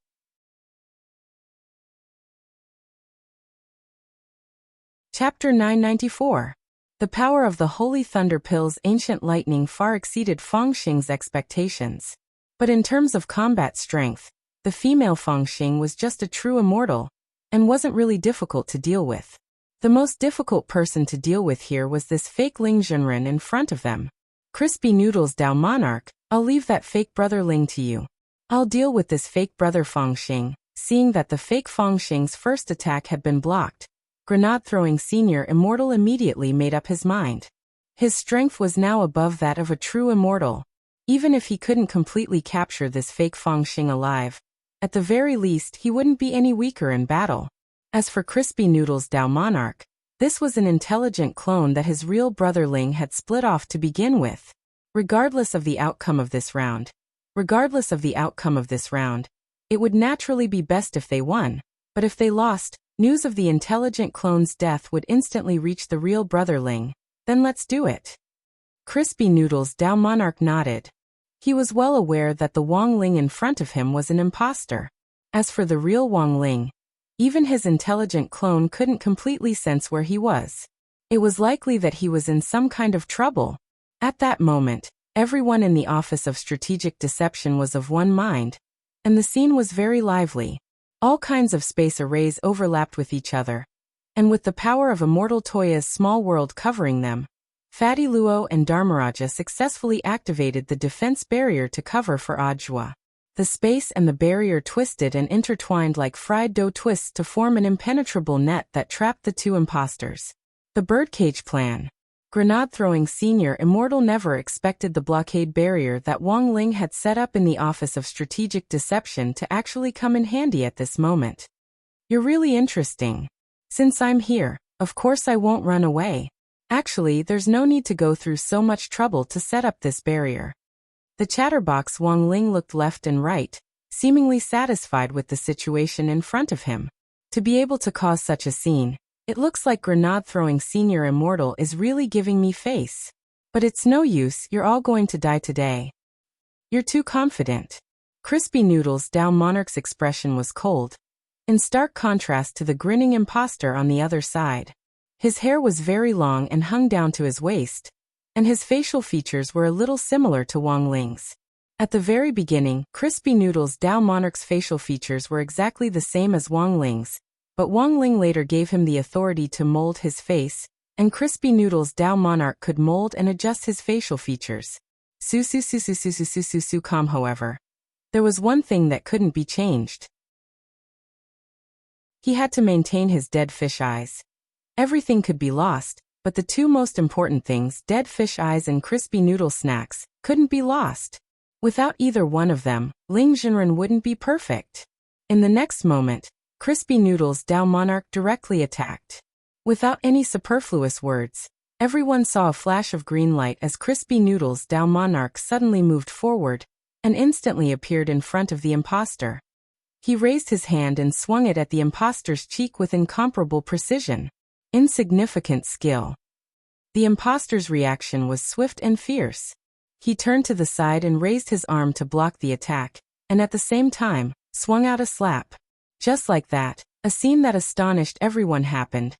S1: Chapter 994. The power of the Holy Thunder Pill's ancient lightning far exceeded Fang Xing's expectations. But in terms of combat strength, the female Fang Xing was just a true immortal, and wasn't really difficult to deal with. The most difficult person to deal with here was this fake Ling Junren in front of them. Crispy Noodles Dao Monarch, I'll leave that fake brother Ling to you. I'll deal with this fake brother Fangxing. Seeing that the fake Fangxing's first attack had been blocked, grenade-throwing senior immortal immediately made up his mind. His strength was now above that of a true immortal. Even if he couldn't completely capture this fake Fangxing alive, at the very least he wouldn't be any weaker in battle. As for Crispy Noodles Dao Monarch, this was an intelligent clone that his real brother Ling had split off to begin with. Regardless of the outcome of this round, it would naturally be best if they won, but if they lost, news of the intelligent clone's death would instantly reach the real brother Ling. Then let's do it. Crispy Noodles Dao Monarch nodded. He was well aware that the Wang Ling in front of him was an imposter. As for the real Wang Ling, even his intelligent clone couldn't completely sense where he was. It was likely that he was in some kind of trouble. At that moment, everyone in the Office of Strategic Deception was of one mind, and the scene was very lively. All kinds of space arrays overlapped with each other, and with the power of Immortal Toya's small world covering them, Fatty Luo and Dharmaraja successfully activated the defense barrier to cover for Ajwa. The space and the barrier twisted and intertwined like fried dough twists to form an impenetrable net that trapped the two imposters. The birdcage plan. Grenade-throwing senior immortal never expected the blockade barrier that Wang Ling had set up in the Office of Strategic Deception to actually come in handy at this moment. You're really interesting. Since I'm here, of course I won't run away. Actually, there's no need to go through so much trouble to set up this barrier. The chatterbox Wang Ling looked left and right, seemingly satisfied with the situation in front of him. To be able to cause such a scene, it looks like grenade-throwing senior immortal is really giving me face. But it's no use, you're all going to die today. You're too confident. Crispy Noodles Dao Monarch's expression was cold, in stark contrast to the grinning imposter on the other side. His hair was very long and hung down to his waist, and his facial features were a little similar to Wang Ling's. At the very beginning, Crispy Noodles Dao Monarch's facial features were exactly the same as Wang Ling's, but Wang Ling later gave him the authority to mold his face, and Crispy Noodles Dao Monarch could mold and adjust his facial features. However, there was one thing that couldn't be changed. He had to maintain his dead fish eyes. Everything could be lost, but the two most important things, dead fish eyes and crispy noodle snacks, couldn't be lost. Without either one of them, Ling Junren wouldn't be perfect. In the next moment, Crispy Noodles Dao Monarch directly attacked. Without any superfluous words, everyone saw a flash of green light as Crispy Noodles Dao Monarch suddenly moved forward and instantly appeared in front of the imposter. He raised his hand and swung it at the imposter's cheek with incomparable precision. Insignificant skill. The imposter's reaction was swift and fierce. He turned to the side and raised his arm to block the attack, and at the same time, swung out a slap. Just like that, a scene that astonished everyone happened.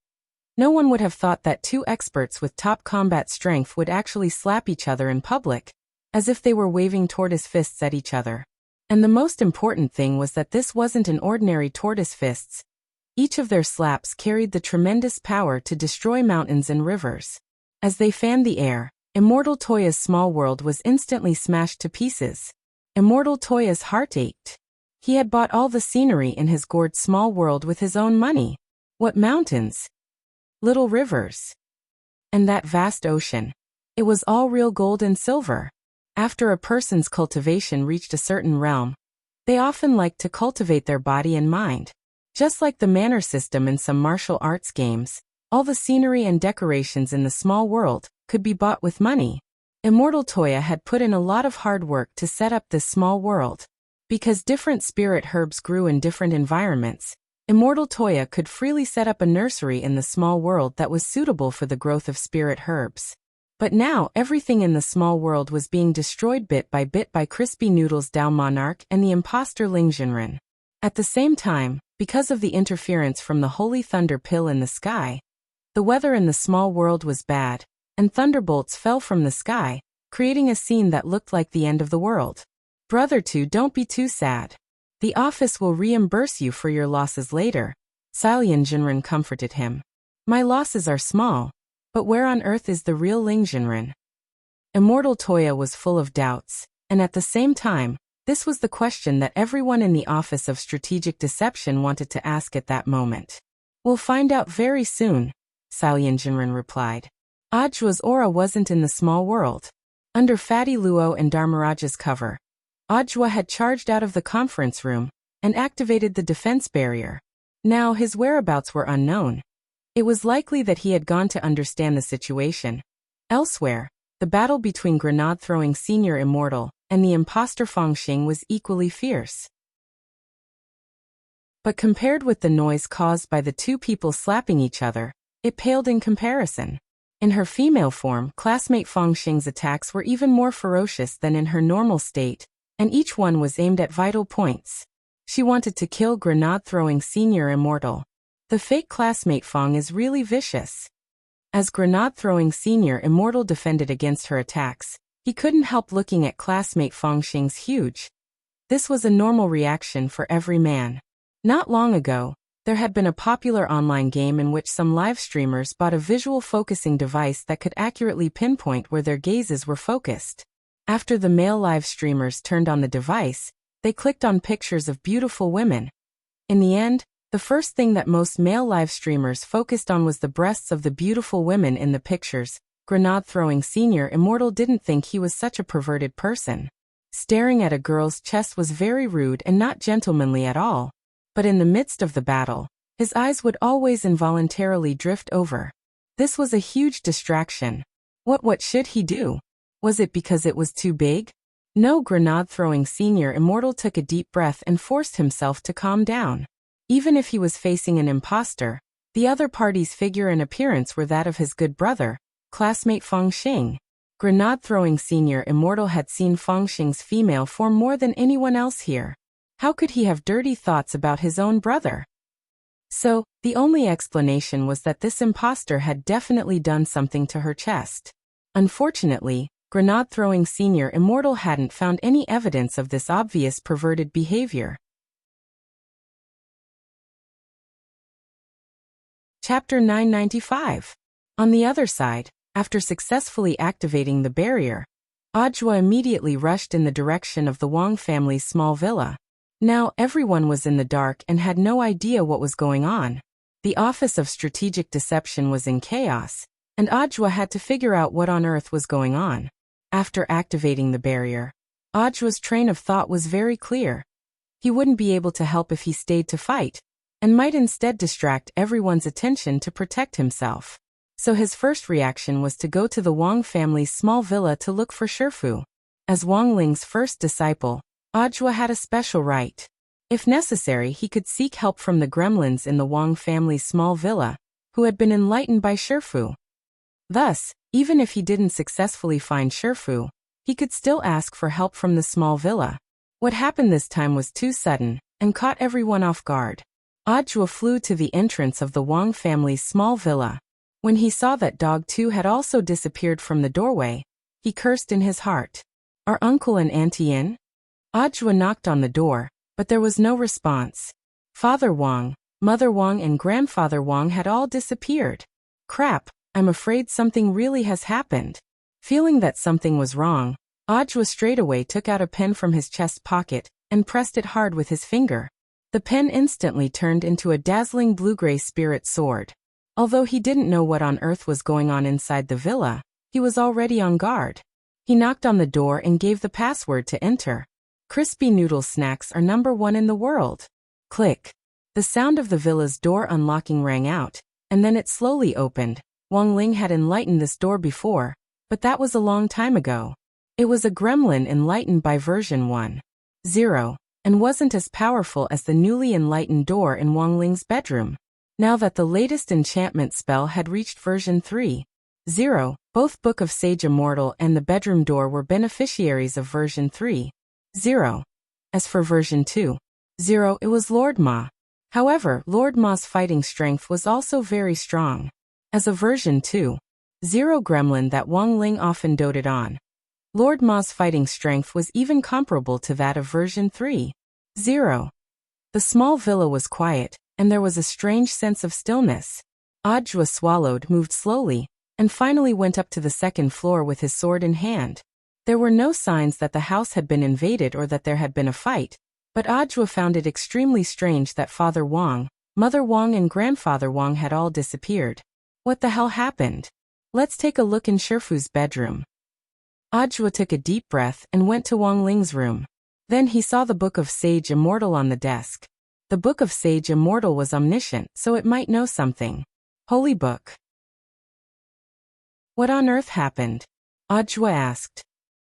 S1: No one would have thought that two experts with top combat strength would actually slap each other in public, as if they were waving tortoise fists at each other. And the most important thing was that this wasn't an ordinary tortoise fists. Each of their slaps carried the tremendous power to destroy mountains and rivers. As they fanned the air, Immortal Toya's small world was instantly smashed to pieces. Immortal Toya's heart ached. He had bought all the scenery in his gourd small world with his own money. What mountains? Little rivers. And that vast ocean. It was all real gold and silver. After a person's cultivation reached a certain realm, they often liked to cultivate their body and mind. Just like the manor system in some martial arts games, all the scenery and decorations in the small world could be bought with money. Immortal Toya had put in a lot of hard work to set up this small world. Because different spirit herbs grew in different environments, Immortal Toya could freely set up a nursery in the small world that was suitable for the growth of spirit herbs. But now everything in the small world was being destroyed bit by Crispy Noodles Dao Monarch and the imposter Ling Junren. At the same time, because of the interference from the holy thunder pill in the sky, the weather in the small world was bad, and thunderbolts fell from the sky, creating a scene that looked like the end of the world. Brother 2, don't be too sad. The office will reimburse you for your losses later. Salian Jinren comforted him. My losses are small, but where on earth is the real Ling Jinren? Immortal Toya was full of doubts, and at the same time, this was the question that everyone in the Office of Strategic Deception wanted to ask at that moment. We'll find out very soon, Salian Jinren replied. Ajwa's aura wasn't in the small world. Under Fatty Luo and Dharmaraja's cover, Ajwa had charged out of the conference room and activated the defense barrier. Now his whereabouts were unknown. It was likely that he had gone to understand the situation. Elsewhere, the battle between grenade-throwing senior immortal and the imposter Fangxing was equally fierce. But compared with the noise caused by the two people slapping each other, it paled in comparison. In her female form, classmate Fangxing's attacks were even more ferocious than in her normal state, and each one was aimed at vital points. She wanted to kill grenade-throwing senior immortal. The fake classmate Fang is really vicious. As grenade-throwing senior immortal defended against her attacks, he couldn't help looking at classmate Fangxing's huge. This was a normal reaction for every man. Not long ago, there had been a popular online game in which some live streamers bought a visual focusing device that could accurately pinpoint where their gazes were focused. After the male live streamers turned on the device, they clicked on pictures of beautiful women. In the end, the first thing that most male live streamers focused on was the breasts of the beautiful women in the pictures. Grenade-throwing senior immortal didn't think he was such a perverted person. Staring at a girl's chest was very rude and not gentlemanly at all. But in the midst of the battle, his eyes would always involuntarily drift over. This was a huge distraction. What should he do? Was it because it was too big? No, grenade-throwing senior immortal took a deep breath and forced himself to calm down. Even if he was facing an imposter, the other party's figure and appearance were that of his good brother, classmate Fangxing. Grenade-throwing senior immortal had seen Fangxing's female form more than anyone else here. How could he have dirty thoughts about his own brother? So, the only explanation was that this imposter had definitely done something to her chest. Unfortunately, grenade-throwing senior immortal hadn't found any evidence of this obvious perverted behavior. Chapter 995. On the other side, after successfully activating the barrier, Ajwa immediately rushed in the direction of the Wang family's small villa. Now everyone was in the dark and had no idea what was going on. The Office of Strategic Deception was in chaos, and Ajwa had to figure out what on earth was going on. After activating the barrier, Ajwa's train of thought was very clear. He wouldn't be able to help if he stayed to fight, and might instead distract everyone's attention to protect himself. So his first reaction was to go to the Wang family's small villa to look for Shifu. As Wang Ling's first disciple, Ajwa had a special right. If necessary, he could seek help from the gremlins in the Wang family's small villa, who had been enlightened by Shifu. Thus, even if he didn't successfully find Shifu, he could still ask for help from the small villa. What happened this time was too sudden, and caught everyone off guard. Ajwa flew to the entrance of the Wang family's small villa. When he saw that Dog 2 had also disappeared from the doorway, he cursed in his heart. Are Uncle and Auntie in? Ajwa knocked on the door, but there was no response. Father Wang, Mother Wang and Grandfather Wang had all disappeared. Crap, I'm afraid something really has happened. Feeling that something was wrong, Ajwa straightaway took out a pen from his chest pocket and pressed it hard with his finger. The pen instantly turned into a dazzling blue-gray spirit sword. Although he didn't know what on earth was going on inside the villa, he was already on guard. He knocked on the door and gave the password to enter. Crispy noodle snacks are #1 in the world. Click. The sound of the villa's door unlocking rang out, and then it slowly opened. Wang Ling had enlightened this door before, but that was a long time ago. It was a gremlin enlightened by version 1.0, and wasn't as powerful as the newly enlightened door in Wang Ling's bedroom. Now that the latest enchantment spell had reached version 3.0, both Book of Sage Immortal and the bedroom door were beneficiaries of version 3.0. As for version 2.0, it was Lord Ma. However, Lord Ma's fighting strength was also very strong. As a version 2.0 gremlin that Wang Ling often doted on, Lord Ma's fighting strength was even comparable to that of version 3.0. The small villa was quiet, and there was a strange sense of stillness. Ajwa swallowed, moved slowly, and finally went up to the second floor with his sword in hand. There were no signs that the house had been invaded or that there had been a fight, but Ajwa found it extremely strange that Father Wang, Mother Wang and Grandfather Wang had all disappeared. What the hell happened? Let's take a look in Shifu's bedroom. Ajwa took a deep breath and went to Wang Ling's room. Then he saw the Book of Sage Immortal on the desk. The Book of Sage Immortal was omniscient, so it might know something. Holy book. What on earth happened? Ajwa asked.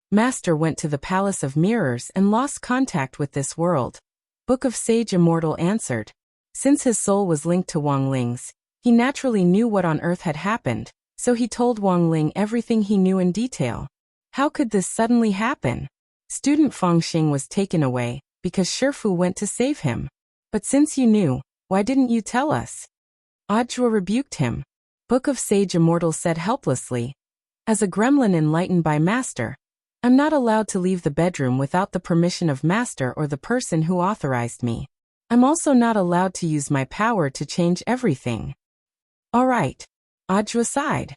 S1: Master went to the Palace of Mirrors and lost contact with this world. Book of Sage Immortal answered. Since his soul was linked to Wang Ling's, he naturally knew what on earth had happened, so he told Wang Ling everything he knew in detail. How could this suddenly happen? Student Feng Xing was taken away, because Shifu went to save him. But since you knew, why didn't you tell us? Ajwa rebuked him. Book of Sage Immortal said helplessly. As a gremlin enlightened by Master, I'm not allowed to leave the bedroom without the permission of Master or the person who authorized me. I'm also not allowed to use my power to change everything. All right. Ajwa sighed.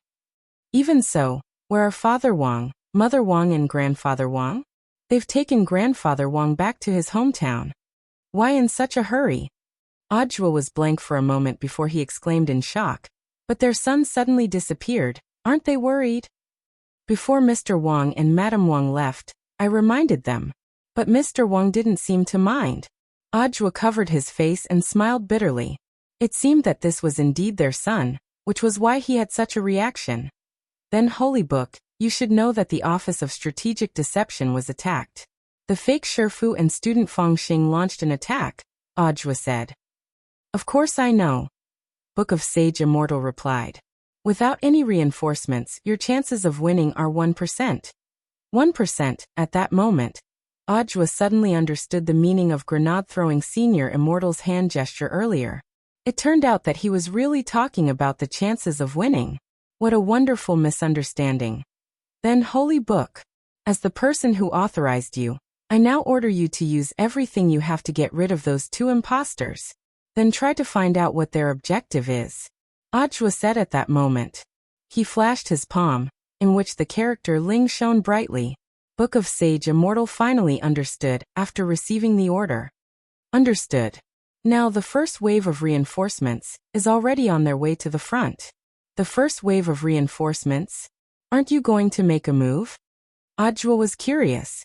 S1: Even so, where are Father Wang, Mother Wang and Grandfather Wang? They've taken Grandfather Wang back to his hometown. Why in such a hurry? Ajwa was blank for a moment before he exclaimed in shock. But their son suddenly disappeared. Aren't they worried? Before Mr. Wang and Madame Wang left, I reminded them. But Mr. Wang didn't seem to mind. Ajwa covered his face and smiled bitterly. It seemed that this was indeed their son, which was why he had such a reaction. Then Holy Book, you should know that the Office of Strategic Deception was attacked. The fake Shifu and student Feng Xing launched an attack, Ajwa said. Of course I know. Book of Sage Immortal replied. Without any reinforcements, your chances of winning are 1%. 1%, at that moment. Ajwa suddenly understood the meaning of grenade-throwing Senior Immortal's hand gesture earlier. It turned out that he was really talking about the chances of winning. What a wonderful misunderstanding. Then Holy Book. As the person who authorized you, I now order you to use everything you have to get rid of those two imposters. Then try to find out what their objective is. Ajwa said at that moment. He flashed his palm, in which the character Ling shone brightly. Book of Sage Immortal finally understood after receiving the order. Understood. Now the first wave of reinforcements is already on their way to the front. The first wave of reinforcements? Aren't you going to make a move? Ajwa was curious.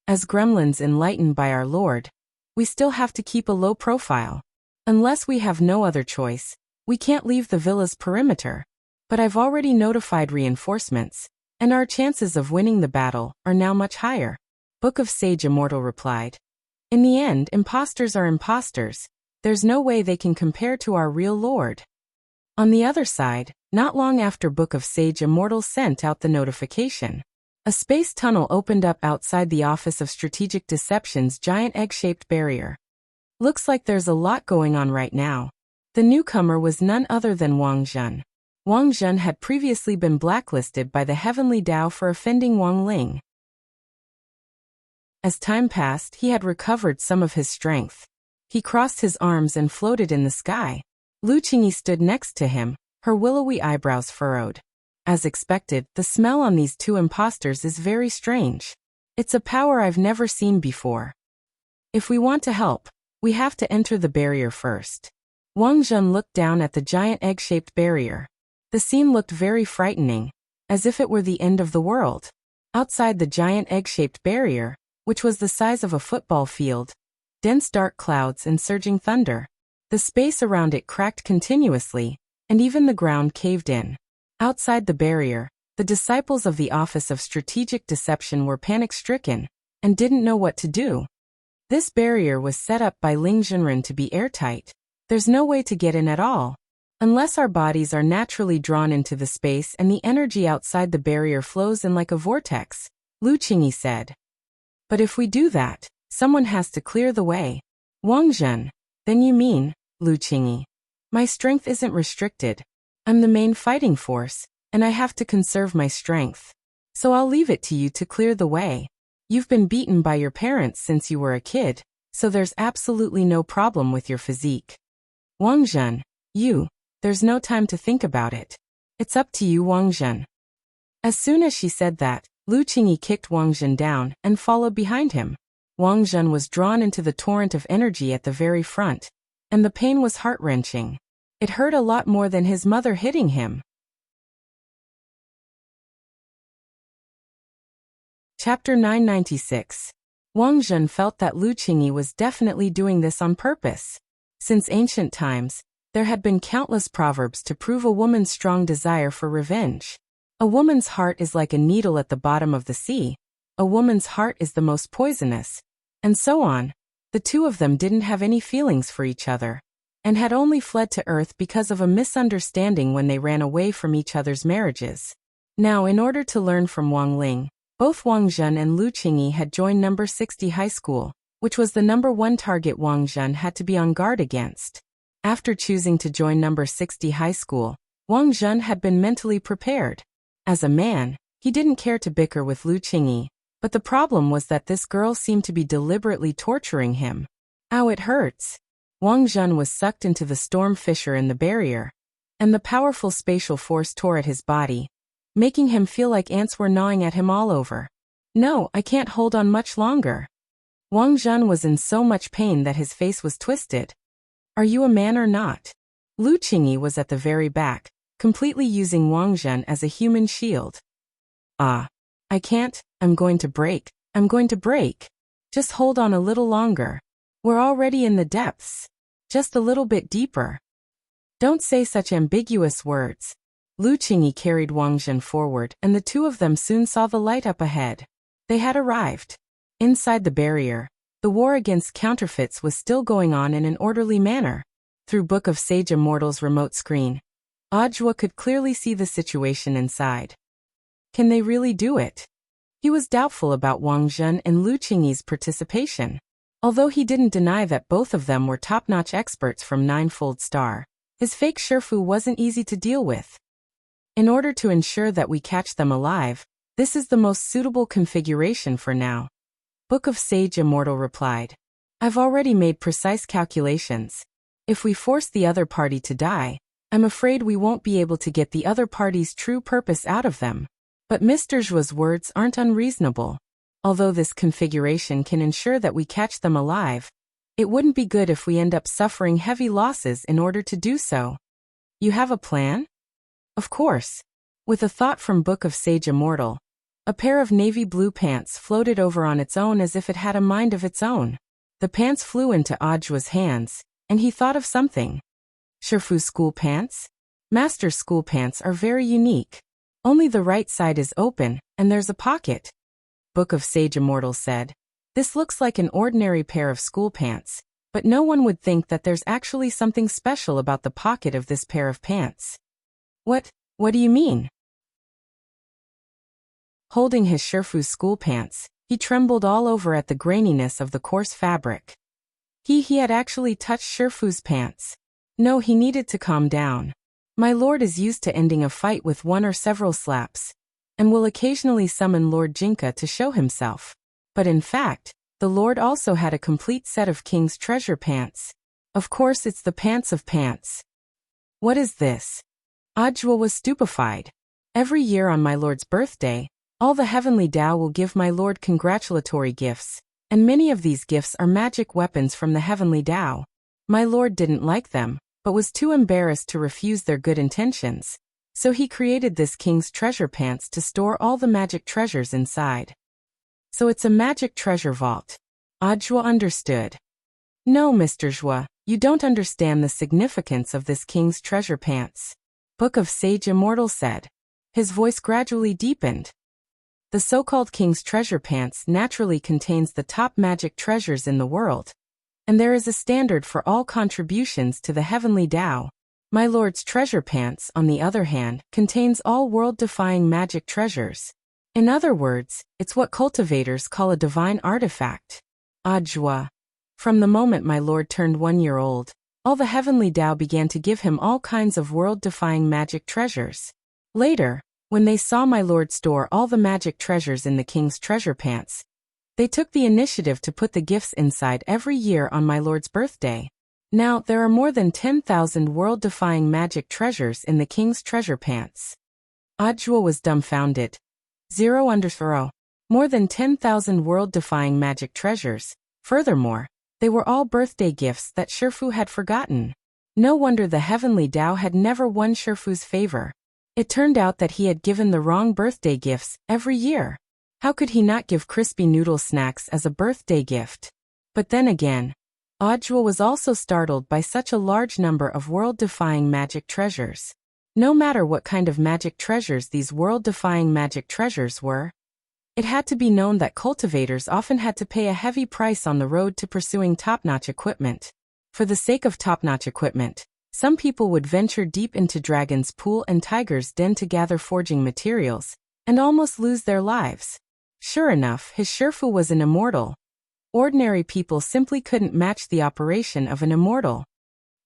S1: As gremlins enlightened by our Lord, we still have to keep a low profile. Unless we have no other choice, we can't leave the villa's perimeter. But I've already notified reinforcements, and our chances of winning the battle are now much higher. Book of Sage Immortal replied. In the end, imposters are imposters. There's no way they can compare to our real Lord. On the other side, not long after Book of Sage Immortal sent out the notification, a space tunnel opened up outside the Office of Strategic Deception's giant egg-shaped barrier. Looks like there's a lot going on right now. The newcomer was none other than Wang Zhen. Wang Zhen had previously been blacklisted by the Heavenly Tao for offending Wang Ling. As time passed, he had recovered some of his strength. He crossed his arms and floated in the sky. Lu Qingyi stood next to him, her willowy eyebrows furrowed. As expected, the smell on these two imposters is very strange. It's a power I've never seen before. If we want to help, we have to enter the barrier first. Wang Zhen looked down at the giant egg-shaped barrier. The scene looked very frightening, as if it were the end of the world. Outside the giant egg-shaped barrier, which was the size of a football field, dense dark clouds and surging thunder. The space around it cracked continuously, and even the ground caved in. Outside the barrier, the disciples of the Office of Strategic Deception were panic-stricken, and didn't know what to do. This barrier was set up by Ling Zhenren to be airtight. There's no way to get in at all. Unless our bodies are naturally drawn into the space and the energy outside the barrier flows in like a vortex, Lu Qingyi said. But if we do that, someone has to clear the way. Wang Zhen, then you mean, Lu Qingyi. My strength isn't restricted. I'm the main fighting force, and I have to conserve my strength. So I'll leave it to you to clear the way. You've been beaten by your parents since you were a kid, so there's absolutely no problem with your physique. Wang Zhen, there's no time to think about it. It's up to you, Wang Zhen. As soon as she said that, Lu Qingyi kicked Wang Zhen down and followed behind him. Wang Zhen was drawn into the torrent of energy at the very front, and the pain was heart-wrenching. It hurt a lot more than his mother hitting him. Chapter 996. Wang Zhen felt that Lu Qingyi was definitely doing this on purpose. Since ancient times, there had been countless proverbs to prove a woman's strong desire for revenge. A woman's heart is like a needle at the bottom of the sea. A woman's heart is the most poisonous. And so on. The two of them didn't have any feelings for each other, and had only fled to Earth because of a misunderstanding when they ran away from each other's marriages. Now, in order to learn from Wang Ling, both Wang Zhen and Lu Qingyi had joined number 60 high school, which was the number one target Wang Zhen had to be on guard against. After choosing to join number 60 high school, Wang Zhen had been mentally prepared. As a man, he didn't care to bicker with Lu Qingyi, but the problem was that this girl seemed to be deliberately torturing him. Ow, it hurts. Wang Zhen was sucked into the storm fissure in the barrier, and the powerful spatial force tore at his body, making him feel like ants were gnawing at him all over. No, I can't hold on much longer. Wang Zhen was in so much pain that his face was twisted. Are you a man or not? Lu Qingyi was at the very back, completely using Wang Zhen as a human shield. I can't, I'm going to break. Just hold on a little longer. We're already in the depths. Just a little bit deeper. Don't say such ambiguous words. Lu Qingyi carried Wang Zhen forward, and the two of them soon saw the light up ahead. They had arrived. Inside the barrier, the war against counterfeits was still going on in an orderly manner. Through Book of Sage Immortal's remote screen, Audiobook could clearly see the situation inside. Can they really do it? He was doubtful about Wang Zhen and Lu Qingyi's participation. Although he didn't deny that both of them were top-notch experts from Ninefold Star, his fake Shifu wasn't easy to deal with. In order to ensure that we catch them alive, this is the most suitable configuration for now. Book of Sage Immortal replied. I've already made precise calculations. If we force the other party to die, I'm afraid we won't be able to get the other party's true purpose out of them. But Mr. Zhuo's words aren't unreasonable. Although this configuration can ensure that we catch them alive, it wouldn't be good if we end up suffering heavy losses in order to do so. You have a plan? Of course. With a thought from Book of Sage Immortal, a pair of navy blue pants floated over on its own as if it had a mind of its own. The pants flew into Audio's hands, and he thought of something. Shifu school pants? Master school pants are very unique. Only the right side is open, and there's a pocket. Book of Sage Immortal said. This looks like an ordinary pair of school pants, but no one would think that there's actually something special about the pocket of this pair of pants. What do you mean? Holding his Shifu school pants, he trembled all over at the graininess of the coarse fabric. He had actually touched Shifu's pants. No, he needed to calm down. My lord is used to ending a fight with one or several slaps, and will occasionally summon Lord Jinka to show himself. But in fact, the lord also had a complete set of King's Treasure pants. Of course, it's the pants of pants. What is this? Audiobook was stupefied. Every year on my lord's birthday, all the heavenly Tao will give my lord congratulatory gifts, and many of these gifts are magic weapons from the heavenly Tao. My lord didn't like them, but was too embarrassed to refuse their good intentions. So he created this King's Treasure pants to store all the magic treasures inside. So it's a magic treasure vault. Audiobook understood. No, Mr. Zhuo, you don't understand the significance of this King's Treasure pants. Book of Sage Immortal said. His voice gradually deepened. The so-called King's Treasure pants naturally contains the top magic treasures in the world, and there is a standard for all contributions to the heavenly Tao. My lord's treasure pants, on the other hand, contains all world-defying magic treasures. In other words, it's what cultivators call a divine artifact. Audiobook. From the moment my lord turned 1 year old, all the heavenly Tao began to give him all kinds of world-defying magic treasures. Later, when they saw my lord store all the magic treasures in the King's Treasure pants, they took the initiative to put the gifts inside every year on my lord's birthday. Now, there are more than 10,000 world-defying magic treasures in the king's treasure pants. Audiobook was dumbfounded. 0 More than 10,000 world-defying magic treasures. Furthermore, they were all birthday gifts that Shifu had forgotten. No wonder the heavenly Tao had never won Shifu's favor. It turned out that he had given the wrong birthday gifts every year. How could he not give crispy noodle snacks as a birthday gift? But then again, Audiobook was also startled by such a large number of world-defying magic treasures. No matter what kind of magic treasures these world-defying magic treasures were, it had to be known that cultivators often had to pay a heavy price on the road to pursuing top-notch equipment. For the sake of top-notch equipment, some people would venture deep into Dragon's Pool and Tiger's Den to gather forging materials, and almost lose their lives. Sure enough, his Shifu was an immortal. Ordinary people simply couldn't match the operation of an immortal.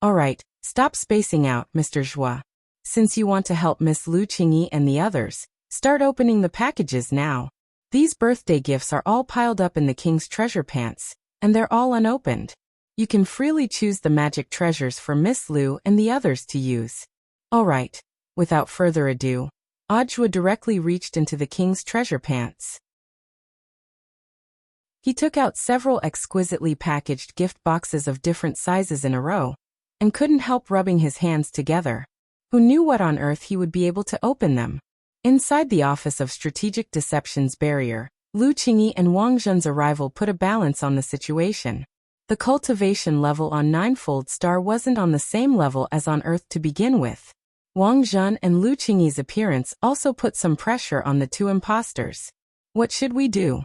S1: Alright, stop spacing out, Mr. Zhua. Since you want to help Miss Lu Qingyi and the others, start opening the packages now. These birthday gifts are all piled up in the king's treasure pants, and they're all unopened. You can freely choose the magic treasures for Miss Lu and the others to use. Alright, without further ado, Audiobook directly reached into the king's treasure pants. He took out several exquisitely packaged gift boxes of different sizes in a row, and couldn't help rubbing his hands together. Who knew what on earth he would be able to open them? Inside the Office of Strategic Deception's barrier, Lu Qingyi and Wang Zhen's arrival put a balance on the situation. The cultivation level on Ninefold Star wasn't on the same level as on Earth to begin with. Wang Zhen and Lu Qingyi's appearance also put some pressure on the two imposters. What should we do?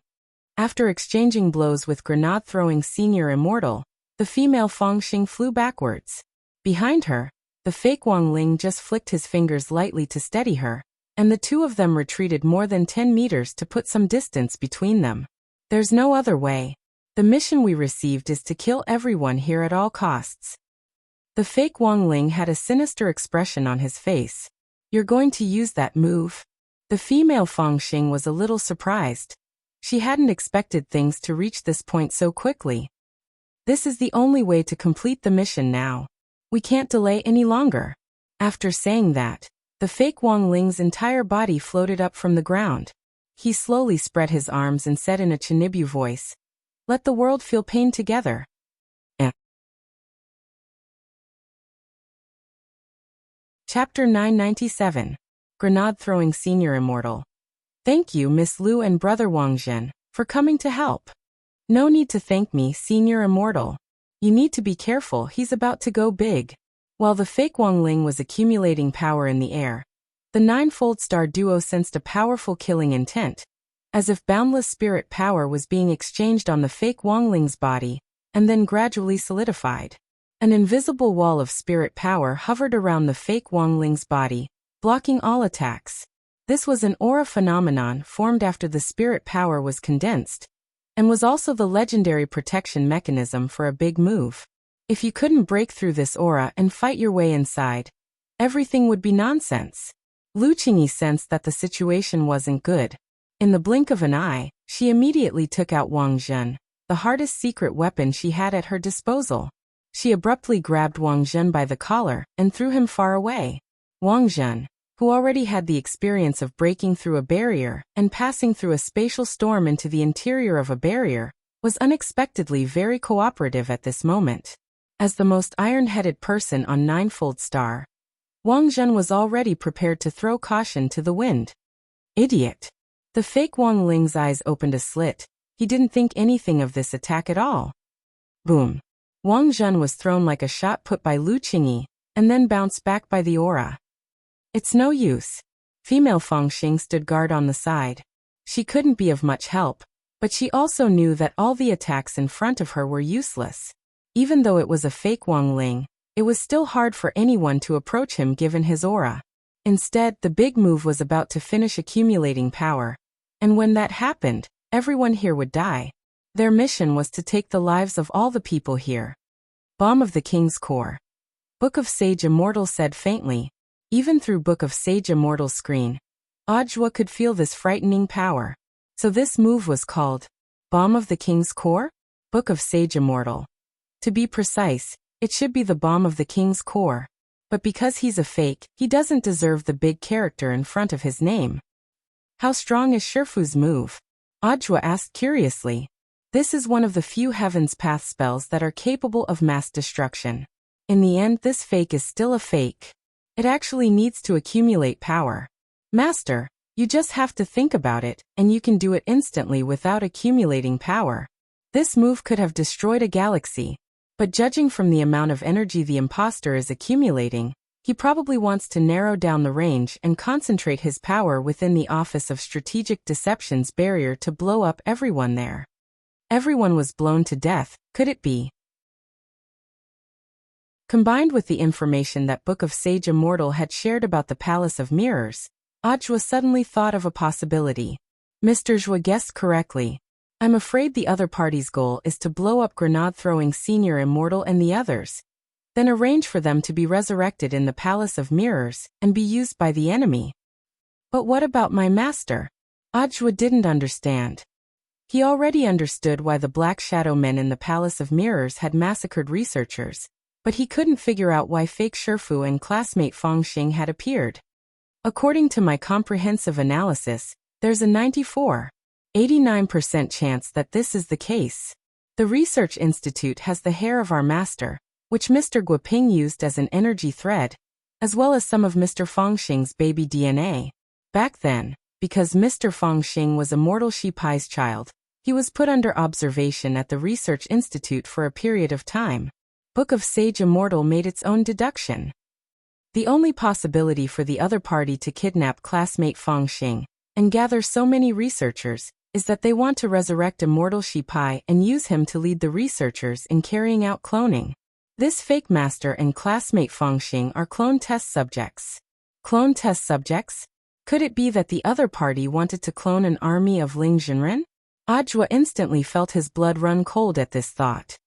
S1: After exchanging blows with grenade-throwing senior immortal, the female Feng Xing flew backwards. Behind her, the fake Wang Ling just flicked his fingers lightly to steady her, and the two of them retreated more than 10 meters to put some distance between them. There's no other way. The mission we received is to kill everyone here at all costs. The fake Wang Ling had a sinister expression on his face. You're going to use that move? The female Feng Xing was a little surprised. She hadn't expected things to reach this point so quickly. This is the only way to complete the mission now. We can't delay any longer. After saying that, the fake Wang Ling's entire body floated up from the ground. He slowly spread his arms and said in a Chinibyu voice, "Let the world feel pain together." Chapter 997. Grenade-throwing senior immortal. Thank you, Miss Lu and Brother Wang Zhen, for coming to help. No need to thank me, senior immortal. You need to be careful, he's about to go big. While the fake Wang Ling was accumulating power in the air, the Ninefold Star duo sensed a powerful killing intent, as if boundless spirit power was being exchanged on the fake Wang Ling's body, and then gradually solidified. An invisible wall of spirit power hovered around the fake Wang Ling's body, blocking all attacks. This was an aura phenomenon formed after the spirit power was condensed, and was also the legendary protection mechanism for a big move. If you couldn't break through this aura and fight your way inside, everything would be nonsense. Lu Qingyi sensed that the situation wasn't good. In the blink of an eye, she immediately took out Wang Zhen, the hardest secret weapon she had at her disposal. She abruptly grabbed Wang Zhen by the collar and threw him far away. Wang Zhen, who already had the experience of breaking through a barrier and passing through a spatial storm into the interior of a barrier, was unexpectedly very cooperative at this moment. As the most iron-headed person on Ninefold Star, Wang Zhen was already prepared to throw caution to the wind. Idiot! The fake Wang Ling's eyes opened a slit. He didn't think anything of this attack at all. Boom! Wang Zhen was thrown like a shot put by Lu Qingyi, and then bounced back by the aura. It's no use. Female Feng Xing stood guard on the side. She couldn't be of much help, but she also knew that all the attacks in front of her were useless. Even though it was a fake Wang Ling, it was still hard for anyone to approach him given his aura. Instead, the big move was about to finish accumulating power, and when that happened, everyone here would die. Their mission was to take the lives of all the people here. Bomb of the King's Core. Book of Sage Immortal said faintly. Even through Book of Sage Immortal's screen, Audiobook could feel this frightening power. So this move was called Bomb of the King's Core? Book of Sage Immortal. To be precise, It should be the bomb of the king's core. But because he's a fake, he doesn't deserve the big character in front of his name. How strong is Shifu's move? Ajwa asked curiously. This is one of the few Heaven's Path spells that are capable of mass destruction. In the end, this fake is still a fake. It actually needs to accumulate power. Master, you just have to think about it, and you can do it instantly without accumulating power. This move could have destroyed a galaxy. But judging from the amount of energy the imposter is accumulating, he probably wants to narrow down the range and concentrate his power within the Office of Strategic Deception's barrier to blow up everyone there. Everyone was blown to death, could it be? Combined with the information that Book of Sage Immortal had shared about the Palace of Mirrors, Ajwa suddenly thought of a possibility. Mr. Zhua guessed correctly. I'm afraid the other party's goal is to blow up grenade-throwing Senior Immortal and the others, then arrange for them to be resurrected in the Palace of Mirrors and be used by the enemy. But what about my master? Ajwa didn't understand. He already understood why the Black Shadow men in the Palace of Mirrors had massacred researchers, but he couldn't figure out why fake Shifu and classmate Feng Xing had appeared. According to my comprehensive analysis, there's a 89% chance that this is the case. The Research Institute has the hair of our master, which Mr. Guoping used as an energy thread, as well as some of Mr. Feng Xing's baby DNA. Back then, because Mr. Feng Xing was Immortal Shi Pai's child, he was put under observation at the Research Institute for a period of time. Book of Sage Immortal made its own deduction. The only possibility for the other party to kidnap classmate Feng Xing and gather so many researchers is that they want to resurrect Immortal Shi Pai and use him to lead the researchers in carrying out cloning. This fake master and classmate Feng Xing are clone test subjects. Clone test subjects? Could it be that the other party wanted to clone an army of Ling Jinren? Ajwa instantly felt his blood run cold at this thought.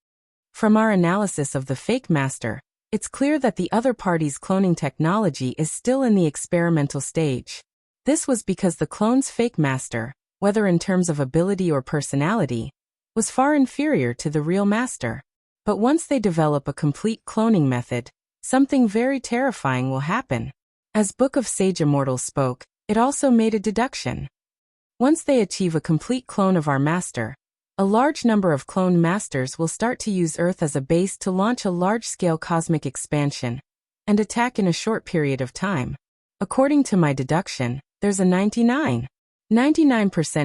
S1: From our analysis of the fake master, it's clear that the other party's cloning technology is still in the experimental stage. This was because the clone's fake master, whether in terms of ability or personality, was far inferior to the real master. But once they develop a complete cloning method, something very terrifying will happen. As Book of Sage Immortal spoke, it also made a deduction. Once they achieve a complete clone of our master, a large number of clone masters will start to use Earth as a base to launch a large-scale cosmic expansion and attack in a short period of time. According to my deduction, there's a 99%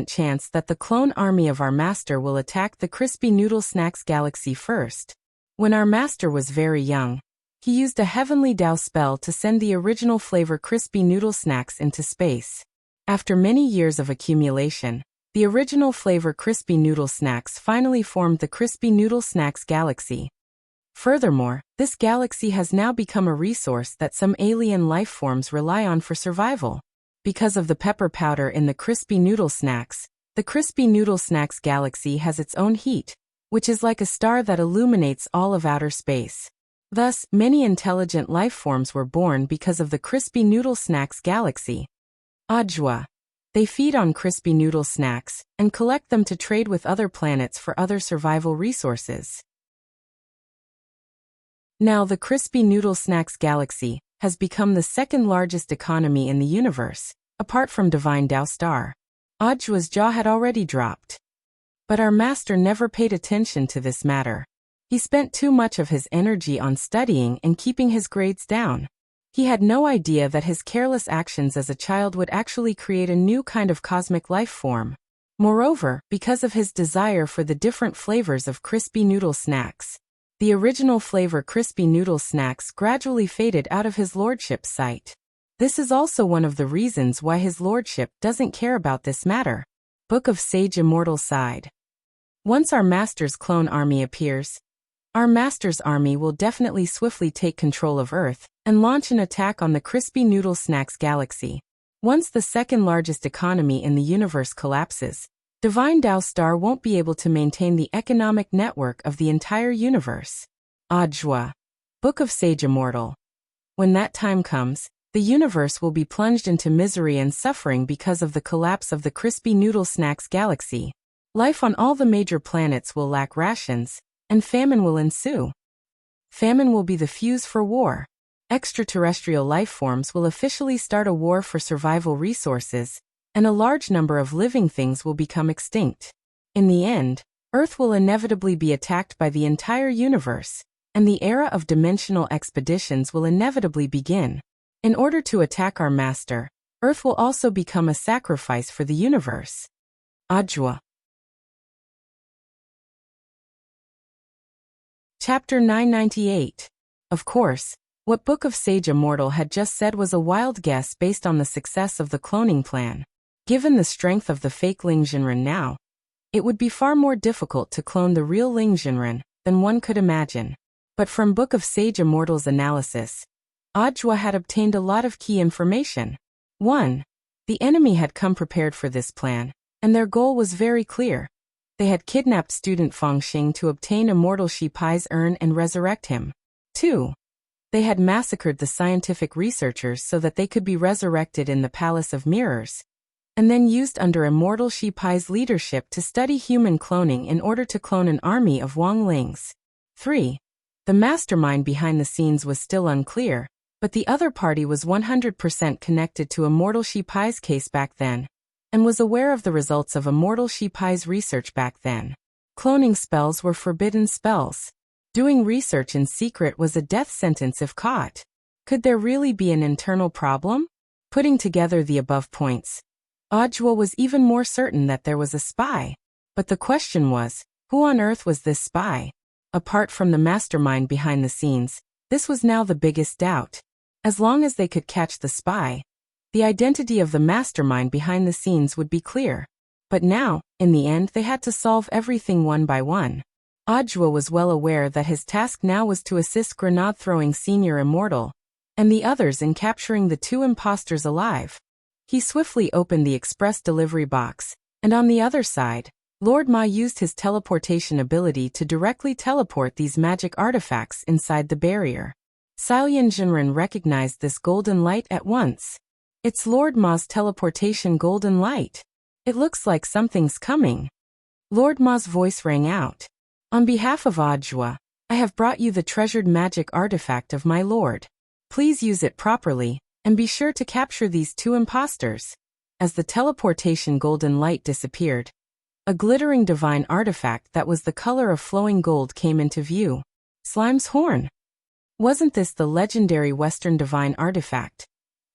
S1: chance that the clone army of our master will attack the Crispy Noodle Snacks galaxy first. When our master was very young, he used a Heavenly Dao spell to send the original flavor Crispy Noodle Snacks into space. After many years of accumulation, the original flavor Crispy Noodle Snacks finally formed the Crispy Noodle Snacks galaxy. Furthermore, this galaxy has now become a resource that some alien life forms rely on for survival. Because of the pepper powder in the Crispy Noodle Snacks, the Crispy Noodle Snacks galaxy has its own heat, which is like a star that illuminates all of outer space. Thus, many intelligent life forms were born because of the Crispy Noodle Snacks galaxy. Ajwa. They feed on Crispy Noodle Snacks and collect them to trade with other planets for other survival resources. Now the Crispy Noodle Snacks galaxy has become the second largest economy in the universe, apart from Divine Dao Star. Ajwa's jaw had already dropped. But our master never paid attention to this matter. He spent too much of his energy on studying and keeping his grades down. He had no idea that his careless actions as a child would actually create a new kind of cosmic life form. Moreover, because of his desire for the different flavors of Crispy Noodle Snacks, the original flavor Crispy Noodle Snacks gradually faded out of his lordship's sight. This is also one of the reasons why his lordship doesn't care about this matter. Book of Sage Immortal sighed. Once our master's clone army appears, our master's army will definitely swiftly take control of Earth and launch an attack on the Crispy Noodle Snacks galaxy. Once the second largest economy in the universe collapses, Divine Dao Star won't be able to maintain the economic network of the entire universe. Ajwa. Book of Sage Immortal. When that time comes, the universe will be plunged into misery and suffering because of the collapse of the Crispy Noodle Snacks galaxy. Life on all the major planets will lack rations, and famine will ensue. Famine will be the fuse for war. Extraterrestrial life forms will officially start a war for survival resources, and a large number of living things will become extinct. In the end, Earth will inevitably be attacked by the entire universe, and the era of dimensional expeditions will inevitably begin. In order to attack our master, Earth will also become a sacrifice for the universe. Ajwa. Chapter 998. Of course, what Book of Sage Immortal had just said was a wild guess based on the success of the cloning plan. Given the strength of the fake Ling Jinren now, it would be far more difficult to clone the real Ling Jinren than one could imagine. But from Book of Sage Immortal's analysis, Ajwa had obtained a lot of key information. 1. The enemy had come prepared for this plan, and their goal was very clear. They had kidnapped student Fengxing to obtain immortal Shi Pai's urn and resurrect him. 2. They had massacred the scientific researchers so that they could be resurrected in the Palace of Mirrors, and then used under immortal Shi Pai's leadership to study human cloning in order to clone an army of Wang Lings. 3. The mastermind behind the scenes was still unclear, but the other party was 100% connected to immortal Shi Pai's case back then, and was aware of the results of immortal Shi Pai's research back then. Cloning spells were forbidden spells. Doing research in secret was a death sentence if caught. Could there really be an internal problem? Putting together the above points, Ajwa was even more certain that there was a spy. But the question was, who on earth was this spy? Apart from the mastermind behind the scenes, this was now the biggest doubt. As long as they could catch the spy, the identity of the mastermind behind the scenes would be clear. But now, in the end, they had to solve everything one by one. Ajwa was well aware that his task now was to assist grenade-throwing Senior Immortal, and the others in capturing the two imposters alive. He swiftly opened the express delivery box, and on the other side, Lord Ma used his teleportation ability to directly teleport these magic artifacts inside the barrier. Silyan Jinren recognized this golden light at once. It's Lord Ma's teleportation golden light. It looks like something's coming. Lord Ma's voice rang out. On behalf of Ajwa, I have brought you the treasured magic artifact of my lord. Please use it properly, and be sure to capture these two imposters. As the teleportation golden light disappeared, a glittering divine artifact that was the color of flowing gold came into view. Slime's horn. Wasn't this the legendary Western divine artifact?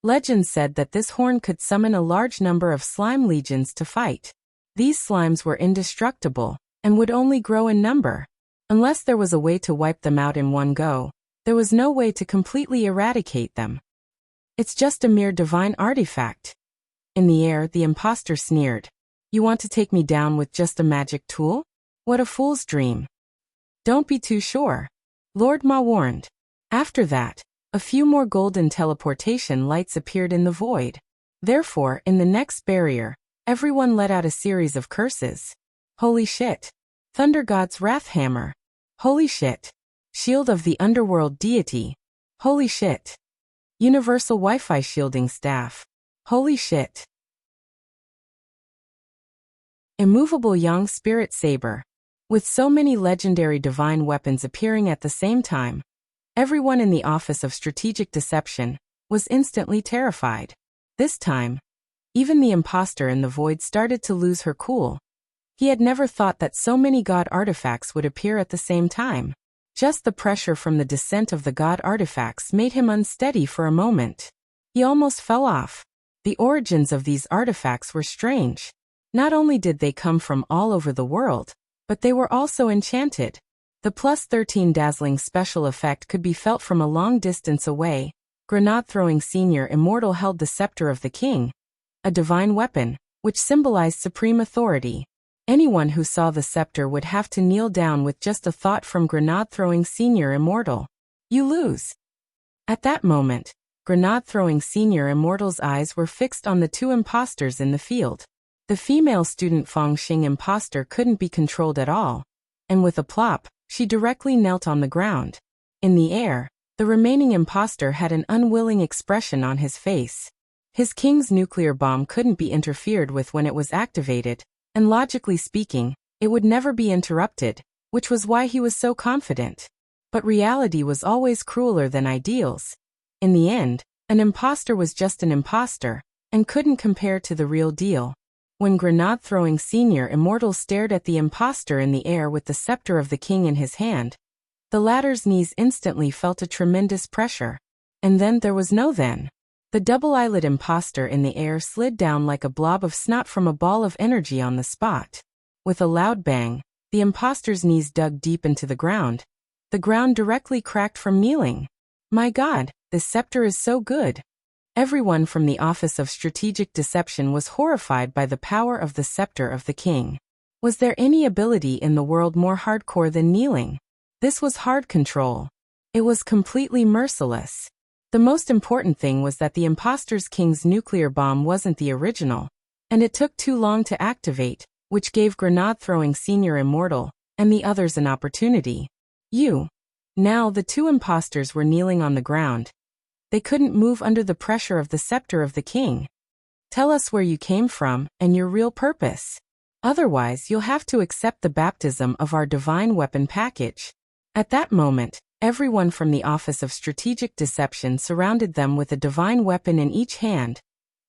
S1: Legend said that this horn could summon a large number of slime legions to fight. These slimes were indestructible, and would only grow in number. Unless there was a way to wipe them out in one go, there was no way to completely eradicate them. It's just a mere divine artifact. In the air, the imposter sneered. You want to take me down with just a magic tool? What a fool's dream. Don't be too sure. Lord Ma warned. After that, a few more golden teleportation lights appeared in the void. Therefore, in the next barrier, everyone let out a series of curses. Holy shit. Thunder God's Wrath Hammer. Holy shit. Shield of the Underworld Deity. Holy shit. Universal Wi-Fi Shielding Staff. Holy shit. Immovable Yang Spirit Saber. With so many legendary divine weapons appearing at the same time, everyone in the Office of Strategic Deception was instantly terrified. This time, even the imposter in the void started to lose her cool. He had never thought that so many god artifacts would appear at the same time. Just the pressure from the descent of the god artifacts made him unsteady for a moment. He almost fell off. The origins of these artifacts were strange. Not only did they come from all over the world, but they were also enchanted. The +13 dazzling special effect could be felt from a long distance away. Grenade-throwing Senior Immortal held the Scepter of the King, a divine weapon, which symbolized supreme authority. Anyone who saw the scepter would have to kneel down with just a thought from grenade-throwing Senior Immortal. You lose. At that moment, grenade-throwing Senior Immortal's eyes were fixed on the two imposters in the field. The female student Fengxing imposter couldn't be controlled at all, and with a plop, she directly knelt on the ground. In the air, the remaining imposter had an unwilling expression on his face. His king's nuclear bomb couldn't be interfered with when it was activated, and logically speaking, it would never be interrupted, which was why he was so confident. But reality was always crueler than ideals. In the end, an imposter was just an imposter, and couldn't compare to the real deal. When grenade-throwing senior immortal stared at the imposter in the air with the scepter of the king in his hand, the latter's knees instantly felt a tremendous pressure. And then there was no then. The double-eyelid imposter in the air slid down like a blob of snot from a ball of energy on the spot. With a loud bang, the imposter's knees dug deep into the ground. The ground directly cracked from kneeling. My God, this scepter is so good. Everyone from the Office of Strategic Deception was horrified by the power of the scepter of the king. Was there any ability in the world more hardcore than kneeling? This was hard control. It was completely merciless. The most important thing was that the imposter's king's nuclear bomb wasn't the original, and it took too long to activate, which gave grenade-throwing senior immortal and the others an opportunity. Now the two imposters were kneeling on the ground. They couldn't move under the pressure of the scepter of the king. Tell us where you came from and your real purpose. Otherwise, you'll have to accept the baptism of our divine weapon package. At that moment, everyone from the Office of Strategic Deception surrounded them with a divine weapon in each hand,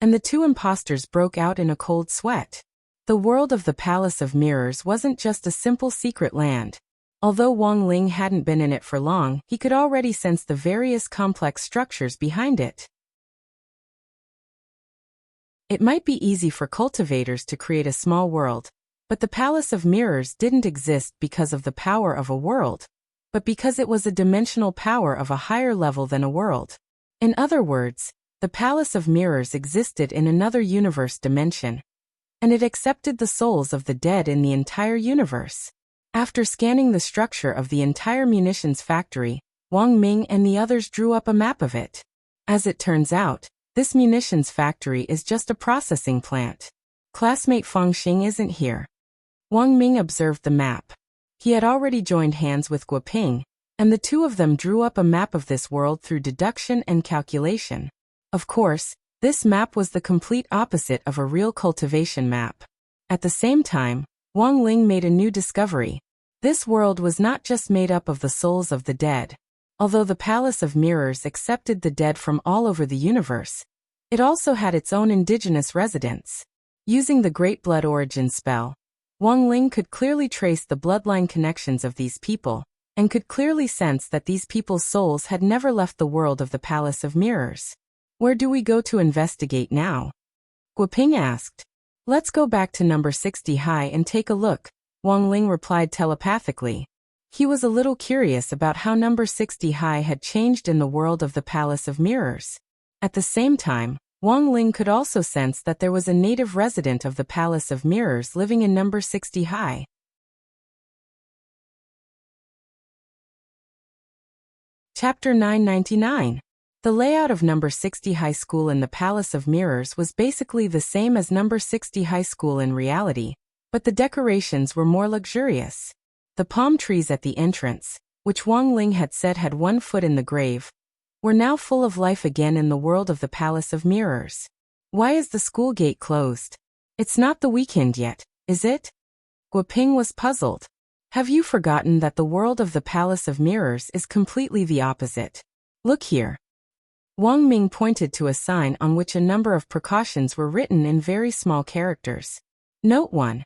S1: and the two imposters broke out in a cold sweat. The world of the Palace of Mirrors wasn't just a simple secret land. Although Wang Ling hadn't been in it for long, he could already sense the various complex structures behind it. It might be easy for cultivators to create a small world, but the Palace of Mirrors didn't exist because of the power of a world, but because it was a dimensional power of a higher level than a world. In other words, the Palace of Mirrors existed in another universe dimension, and it accepted the souls of the dead in the entire universe. After scanning the structure of the entire munitions factory, Wang Ming and the others drew up a map of it. As it turns out, this munitions factory is just a processing plant. Classmate Feng Xing isn't here. Wang Ming observed the map. He had already joined hands with Guoping, and the two of them drew up a map of this world through deduction and calculation. Of course, this map was the complete opposite of a real cultivation map. At the same time, Wang Ling made a new discovery. This world was not just made up of the souls of the dead. Although the Palace of Mirrors accepted the dead from all over the universe, it also had its own indigenous residents. Using the Great Blood Origin spell, Wang Ling could clearly trace the bloodline connections of these people, and could clearly sense that these people's souls had never left the world of the Palace of Mirrors. Where do we go to investigate now? Guoping asked. Let's go back to number 60 high and take a look, Wang Ling replied telepathically. He was a little curious about how number 60 high had changed in the world of the Palace of Mirrors. At the same time, Wang Ling could also sense that there was a native resident of the Palace of Mirrors living in number 60 high. Chapter 999. The layout of number 60 high school in the Palace of Mirrors was basically the same as number 60 high school in reality, but the decorations were more luxurious. The palm trees at the entrance, which Wang Ling had said had one foot in the grave, were now full of life again in the world of the Palace of Mirrors. Why is the school gate closed? It's not the weekend yet, is it? Guoping was puzzled. Have you forgotten that the world of the Palace of Mirrors is completely the opposite? Look here. Wang Ming pointed to a sign on which a number of precautions were written in very small characters. Note 1.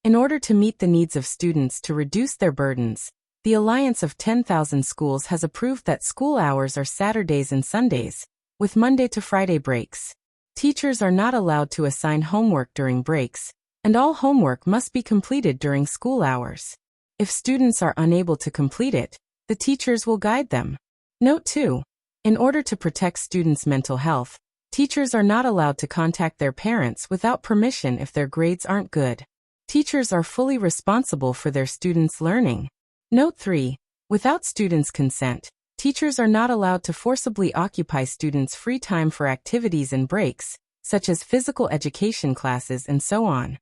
S1: In order to meet the needs of students to reduce their burdens, the Alliance of 10,000 Schools has approved that school hours are Saturdays and Sundays, with Monday to Friday breaks. Teachers are not allowed to assign homework during breaks, and all homework must be completed during school hours. If students are unable to complete it, the teachers will guide them. Note 2. In order to protect students' mental health, teachers are not allowed to contact their parents without permission if their grades aren't good. Teachers are fully responsible for their students' learning. Note 3. Without students' consent, teachers are not allowed to forcibly occupy students' free time for activities and breaks, such as physical education classes and so on.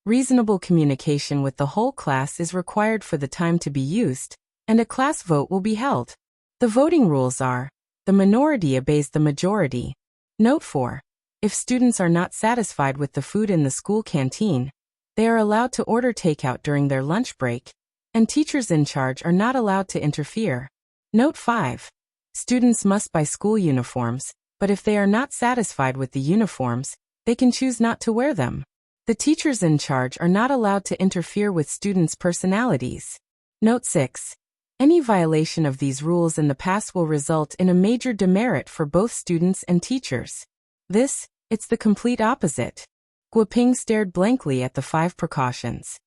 S1: Reasonable communication with the whole class is required for the time to be used, and a class vote will be held. The voting rules are: the minority obeys the majority. Note 4. If students are not satisfied with the food in the school canteen, they are allowed to order takeout during their lunch break, and teachers in charge are not allowed to interfere. Note 5. Students must buy school uniforms, but if they are not satisfied with the uniforms, they can choose not to wear them. The teachers in charge are not allowed to interfere with students' personalities. Note 6. Any violation of these rules in the past will result in a major demerit for both students and teachers. It's the complete opposite. Guoping stared blankly at the 5 precautions.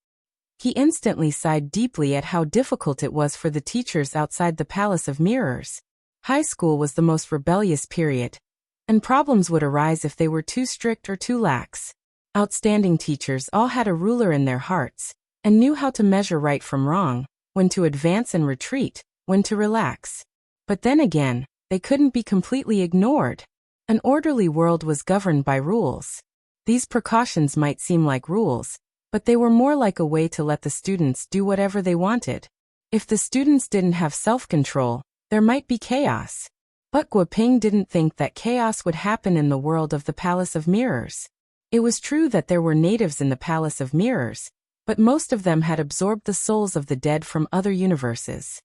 S1: He instantly sighed deeply at how difficult it was for the teachers outside the Palace of Mirrors. High school was the most rebellious period, and problems would arise if they were too strict or too lax. Outstanding teachers all had a ruler in their hearts, and knew how to measure right from wrong, when to advance and retreat, when to relax. But then again, they couldn't be completely ignored. An orderly world was governed by rules. These precautions might seem like rules, but they were more like a way to let the students do whatever they wanted. If the students didn't have self-control, there might be chaos. But Guoping didn't think that chaos would happen in the world of the Palace of Mirrors. It was true that there were natives in the Palace of Mirrors, but most of them had absorbed the souls of the dead from other universes.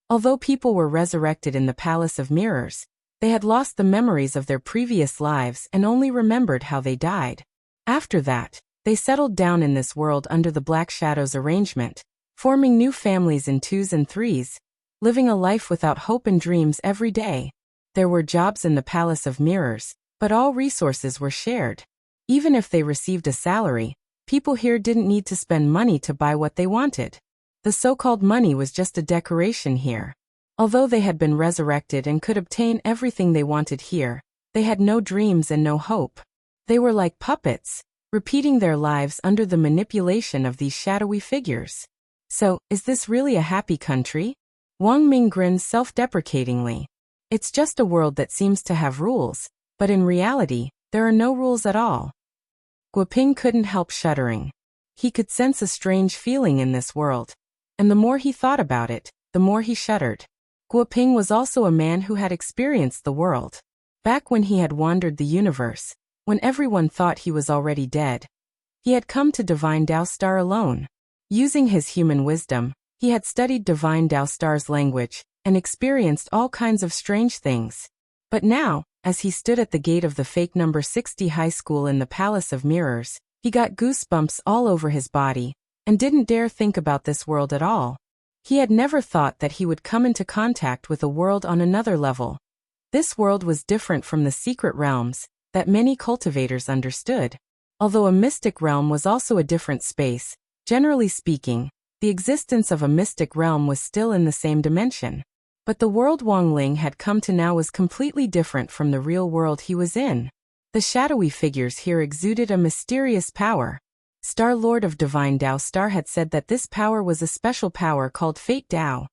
S1: Although people were resurrected in the Palace of Mirrors, they had lost the memories of their previous lives and only remembered how they died. After that, they settled down in this world under the Black Shadows arrangement, forming new families in 2s and 3s, living a life without hope and dreams every day. There were jobs in the Palace of Mirrors, but all resources were shared. Even if they received a salary, people here didn't need to spend money to buy what they wanted. The so-called money was just a decoration here. Although they had been resurrected and could obtain everything they wanted here, they had no dreams and no hope. They were like puppets, repeating their lives under the manipulation of these shadowy figures. So, is this really a happy country? Wang Ming grinned self-deprecatingly. It's just a world that seems to have rules, but in reality, there are no rules at all. Guoping couldn't help shuddering. He could sense a strange feeling in this world, and the more he thought about it, the more he shuddered. Guoping was also a man who had experienced the world. Back when he had wandered the universe, when everyone thought he was already dead, he had come to Divine Dao Star alone. Using his human wisdom, he had studied Divine Dao Star's language and experienced all kinds of strange things. But now, as he stood at the gate of the fake number 60 high school in the Palace of Mirrors, he got goosebumps all over his body and didn't dare think about this world at all. He had never thought that he would come into contact with a world on another level. This world was different from the secret realms that many cultivators understood. Although a mystic realm was also a different space, generally speaking, the existence of a mystic realm was still in the same dimension. But the world Wang Ling had come to now was completely different from the real world he was in. The shadowy figures here exuded a mysterious power. Star Lord of Divine Dao Star had said that this power was a special power called Fate Dao.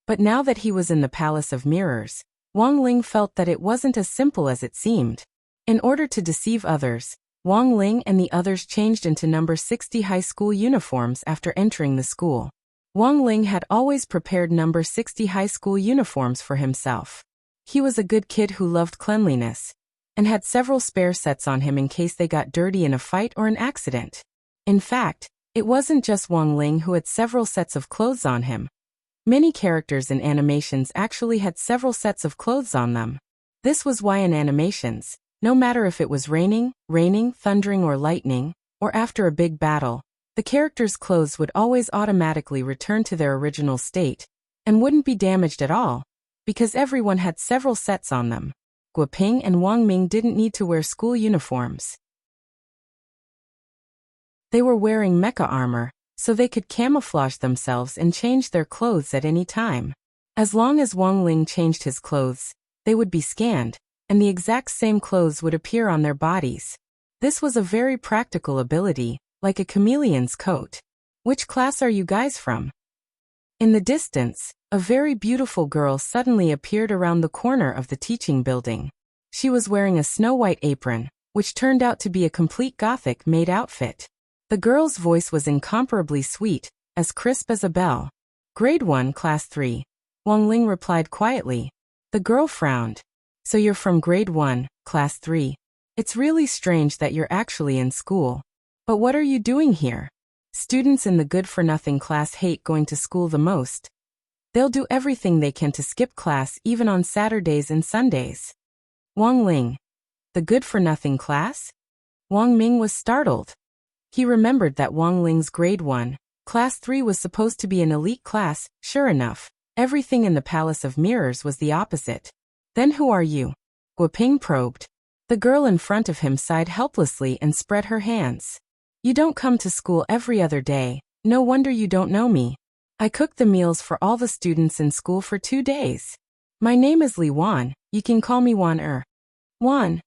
S1: But now that he was in the Palace of Mirrors, Wang Ling felt that it wasn't as simple as it seemed. In order to deceive others, Wang Ling and the others changed into number 60 high school uniforms after entering the school. Wang Ling had always prepared number 60 high school uniforms for himself. He was a good kid who loved cleanliness, and had several spare sets on him in case they got dirty in a fight or an accident. In fact, it wasn't just Wang Ling who had several sets of clothes on him. Many characters in animations actually had several sets of clothes on them. This was why in animations, no matter if it was raining, thundering or lightning, or after a big battle, the characters' clothes would always automatically return to their original state, and wouldn't be damaged at all, because everyone had several sets on them. Guoping and Wang Ming didn't need to wear school uniforms. They were wearing mecha armor, so they could camouflage themselves and change their clothes at any time. As long as Wang Ling changed his clothes, they would be scanned, and the exact same clothes would appear on their bodies. This was a very practical ability, like a chameleon's coat. Which class are you guys from? In the distance, a very beautiful girl suddenly appeared around the corner of the teaching building. She was wearing a snow-white apron, which turned out to be a complete gothic-made outfit. The girl's voice was incomparably sweet, as crisp as a bell. Grade 1, Class 3. Wang Ling replied quietly. The girl frowned. So you're from Grade 1, Class 3. It's really strange that you're actually in school. But what are you doing here? Students in the good-for-nothing class hate going to school the most. They'll do everything they can to skip class even on Saturdays and Sundays. Wang Ling. The good-for-nothing class? Wang Ming was startled. He remembered that Wang Ling's grade 1, class 3 was supposed to be an elite class. Sure enough, everything in the Palace of Mirrors was the opposite. Then who are you? Guoping probed. The girl in front of him sighed helplessly and spread her hands. You don't come to school every other day, no wonder you don't know me. I cooked the meals for all the students in school for 2 days. My name is Li Wan, you can call me Wan. Wan.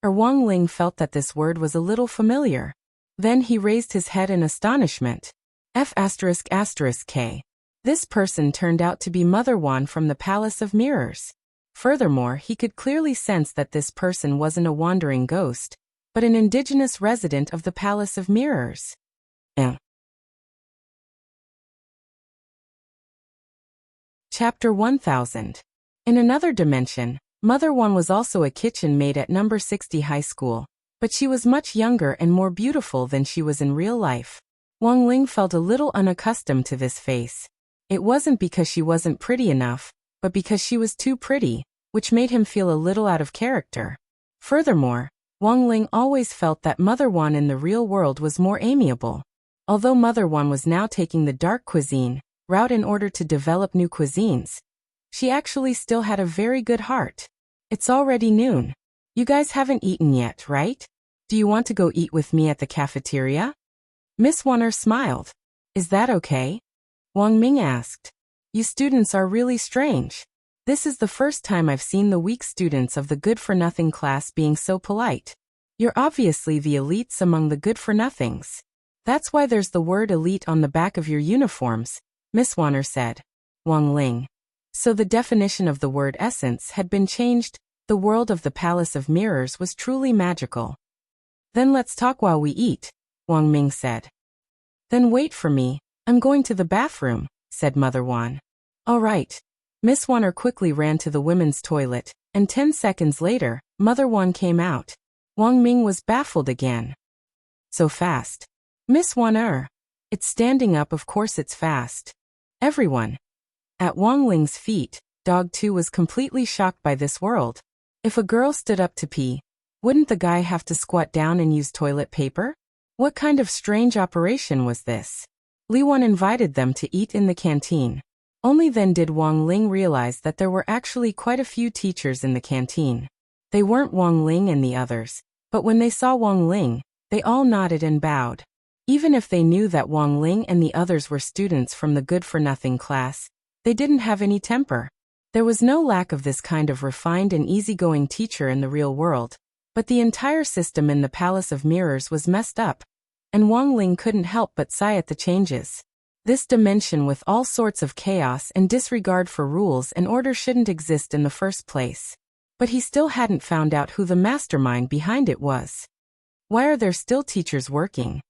S1: Wang Ling felt that this word was a little familiar. Then he raised his head in astonishment. F***K. This person turned out to be Mother Wan from the Palace of Mirrors. Furthermore, he could clearly sense that this person wasn't a wandering ghost, but an indigenous resident of the Palace of Mirrors. Chapter 1000. In another dimension, Mother Wan was also a kitchen maid at number 60 high school, but she was much younger and more beautiful than she was in real life. Wang Ling felt a little unaccustomed to this face. It wasn't because she wasn't pretty enough, but because she was too pretty, which made him feel a little out of character. Furthermore, Wang Ling always felt that Mother Wan in the real world was more amiable. Although Mother Wan was now taking the dark cuisine route in order to develop new cuisines, she actually still had a very good heart. It's already noon. You guys haven't eaten yet, right? Do you want to go eat with me at the cafeteria? Miss Wanner smiled. Is that okay? Wang Ming asked. You students are really strange. This is the first time I've seen the weak students of the good-for-nothing class being so polite. You're obviously the elites among the good-for-nothings. That's why there's the word elite on the back of your uniforms, Miss Wanner said. Wang Ling. So the definition of the word essence had been changed. The world of the Palace of Mirrors was truly magical. Then let's talk while we eat, Wang Ming said. Then wait for me, I'm going to the bathroom, said Mother Wan. All right. Miss Wanner quickly ran to the women's toilet, and 10 seconds later, Mother Wan came out. Wang Ming was baffled again. So fast. Miss Wanner. It's standing up, of course it's fast. Everyone. At Wang Ling's feet, Dog 2 was completely shocked by this world. If a girl stood up to pee, wouldn't the guy have to squat down and use toilet paper? What kind of strange operation was this? Li Wan invited them to eat in the canteen. Only then did Wang Ling realize that there were actually quite a few teachers in the canteen. They weren't Wang Ling and the others, but when they saw Wang Ling, they all nodded and bowed. Even if they knew that Wang Ling and the others were students from the good-for-nothing class, they didn't have any temper. There was no lack of this kind of refined and easygoing teacher in the real world, but the entire system in the Palace of Mirrors was messed up, and Wang Ling couldn't help but sigh at the changes. This dimension with all sorts of chaos and disregard for rules and order shouldn't exist in the first place. But he still hadn't found out who the mastermind behind it was. Why are there still teachers working?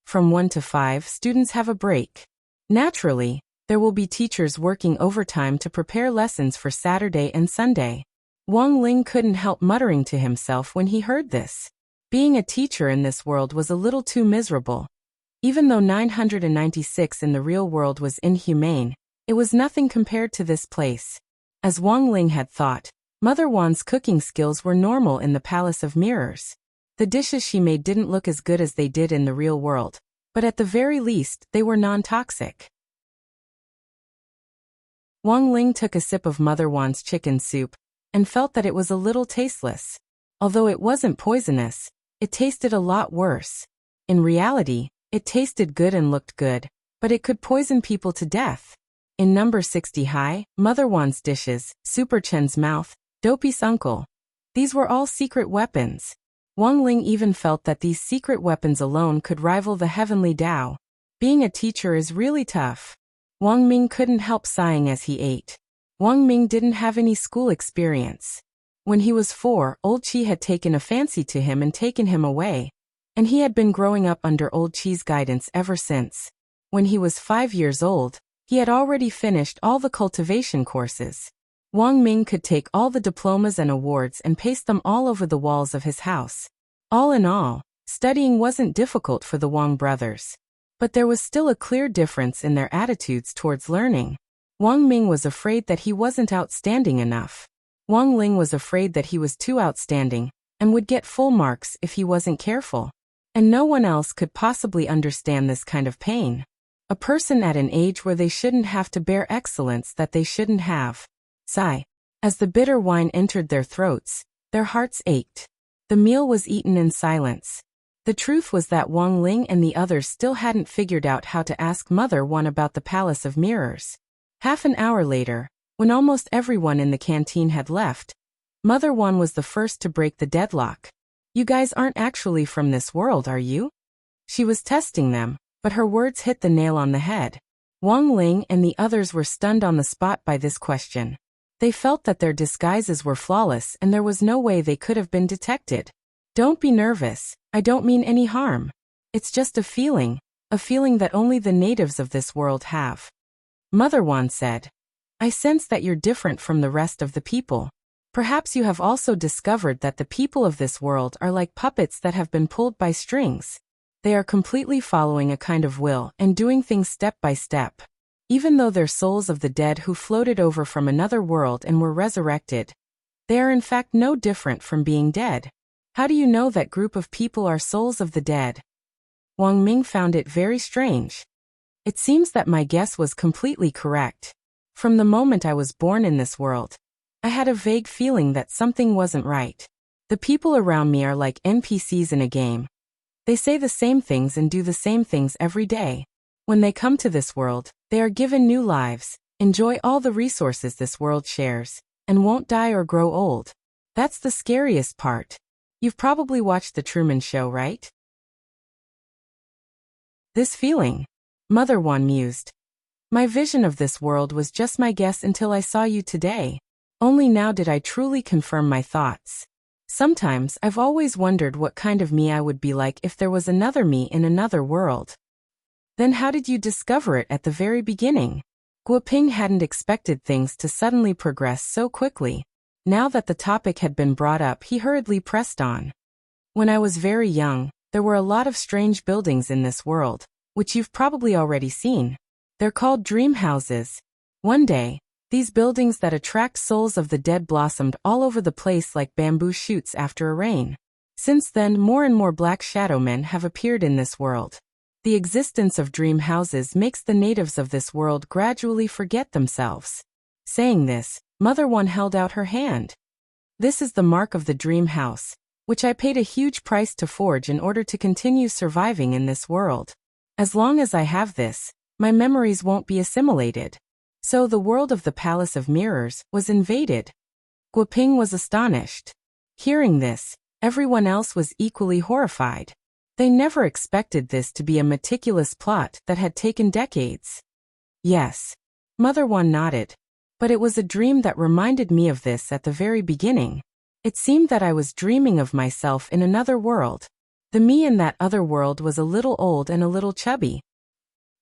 S1: From 1 to 5, students have a break. Naturally, there will be teachers working overtime to prepare lessons for Saturday and Sunday. Wang Ling couldn't help muttering to himself when he heard this. Being a teacher in this world was a little too miserable. Even though 996 in the real world was inhumane, it was nothing compared to this place. As Wang Ling had thought, Mother Wan's cooking skills were normal in the Palace of Mirrors. The dishes she made didn't look as good as they did in the real world, but at the very least, they were non-toxic. Wang Ling took a sip of Mother Wan's chicken soup and felt that it was a little tasteless. Although it wasn't poisonous, it tasted a lot worse. In reality, it tasted good and looked good, but it could poison people to death. In number 60 high, Mother Wan's dishes, Super Chen's mouth, Dopey's uncle. These were all secret weapons. Wang Ling even felt that these secret weapons alone could rival the heavenly Tao. Being a teacher is really tough. Wang Ming couldn't help sighing as he ate. Wang Ming didn't have any school experience. When he was 4, Old Chi had taken a fancy to him and taken him away, and he had been growing up under Old Chi's guidance ever since. When he was 5 years old, he had already finished all the cultivation courses. Wang Ming could take all the diplomas and awards and paste them all over the walls of his house. All in all, studying wasn't difficult for the Wang brothers. But there was still a clear difference in their attitudes towards learning. Wang Ming was afraid that he wasn't outstanding enough. Wang Ling was afraid that he was too outstanding and would get full marks if he wasn't careful. And no one else could possibly understand this kind of pain. A person at an age where they shouldn't have to bear excellence that they shouldn't have. Sigh. As the bitter wine entered their throats, their hearts ached. The meal was eaten in silence. The truth was that Wang Ling and the others still hadn't figured out how to ask Mother Wan about the Palace of Mirrors. Half an hour later, when almost everyone in the canteen had left, Mother Wan was the first to break the deadlock. You guys aren't actually from this world, are you? She was testing them, but her words hit the nail on the head. Wang Ling and the others were stunned on the spot by this question. They felt that their disguises were flawless and there was no way they could have been detected. Don't be nervous, I don't mean any harm. It's just a feeling that only the natives of this world have. Mother Wan said, I sense that you're different from the rest of the people. Perhaps you have also discovered that the people of this world are like puppets that have been pulled by strings. They are completely following a kind of will and doing things step by step. Even though they're souls of the dead who floated over from another world and were resurrected, they are in fact no different from being dead. How do you know that group of people are souls of the dead? Wang Ming found it very strange. It seems that my guess was completely correct. From the moment I was born in this world, I had a vague feeling that something wasn't right. The people around me are like NPCs in a game. They say the same things and do the same things every day. When they come to this world, they are given new lives, enjoy all the resources this world shares, and won't die or grow old. That's the scariest part. You've probably watched The Truman Show, right? This feeling, Mother Wan mused. My vision of this world was just my guess until I saw you today. Only now did I truly confirm my thoughts. Sometimes I've always wondered what kind of me I would be like if there was another me in another world. Then how did you discover it at the very beginning? Guoping hadn't expected things to suddenly progress so quickly. Now that the topic had been brought up, he hurriedly pressed on. When I was very young, there were a lot of strange buildings in this world, which you've probably already seen. They're called dream houses. One day, these buildings that attract souls of the dead blossomed all over the place like bamboo shoots after a rain. Since then, more and more black shadow men have appeared in this world. The existence of dream houses makes the natives of this world gradually forget themselves. Saying this, Mother Wan held out her hand. This is the mark of the dream house, which I paid a huge price to forge in order to continue surviving in this world. As long as I have this, my memories won't be assimilated. So the world of the Palace of Mirrors was invaded. Guoping was astonished. Hearing this, everyone else was equally horrified. They never expected this to be a meticulous plot that had taken decades. Yes. Mother Wan nodded. But it was a dream that reminded me of this at the very beginning. It seemed that I was dreaming of myself in another world. The me in that other world was a little old and a little chubby.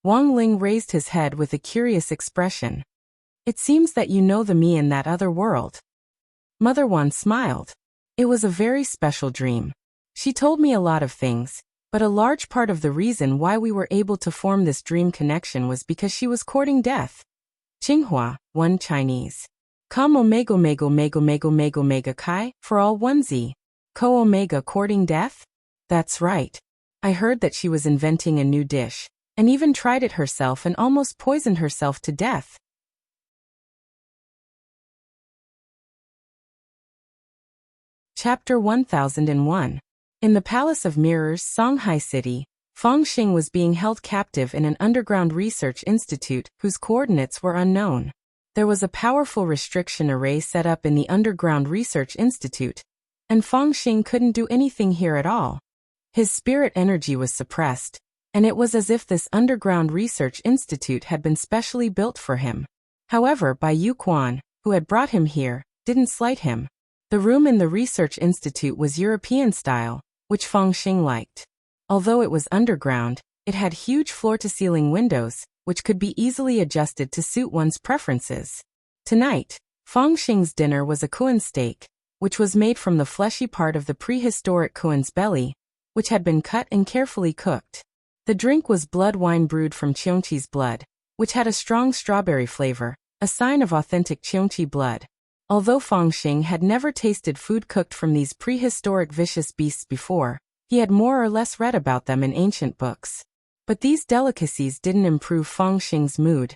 S1: Wang Ling raised his head with a curious expression. It seems that you know the me in that other world. Mother Wan smiled. It was a very special dream. She told me a lot of things, but a large part of the reason why we were able to form this dream connection was because she was courting death. Tsinghua, 1 Chinese. Com omega omega omega omega omega omega kai, for all 1z. Co omega courting death? That's right. I heard that she was inventing a new dish, and even tried it herself and almost poisoned herself to death. Chapter 1001. In the Palace of Mirrors, Songhai City, Feng Xing was being held captive in an underground research institute whose coordinates were unknown. There was a powerful restriction array set up in the underground research institute, and Feng Xing couldn't do anything here at all. His spirit energy was suppressed, and it was as if this underground research institute had been specially built for him. However, Bai Yuquan, who had brought him here, didn't slight him. The room in the research institute was European style, which Feng Xing liked. Although it was underground, it had huge floor-to-ceiling windows, which could be easily adjusted to suit one's preferences. Tonight, Feng Xing's dinner was a kuan steak, which was made from the fleshy part of the prehistoric kuan's belly, which had been cut and carefully cooked. The drink was blood wine brewed from Cheongchi's blood, which had a strong strawberry flavor, a sign of authentic Cheongchi blood. Although Fangxing had never tasted food cooked from these prehistoric vicious beasts before, he had more or less read about them in ancient books. But these delicacies didn't improve Fangxing's mood.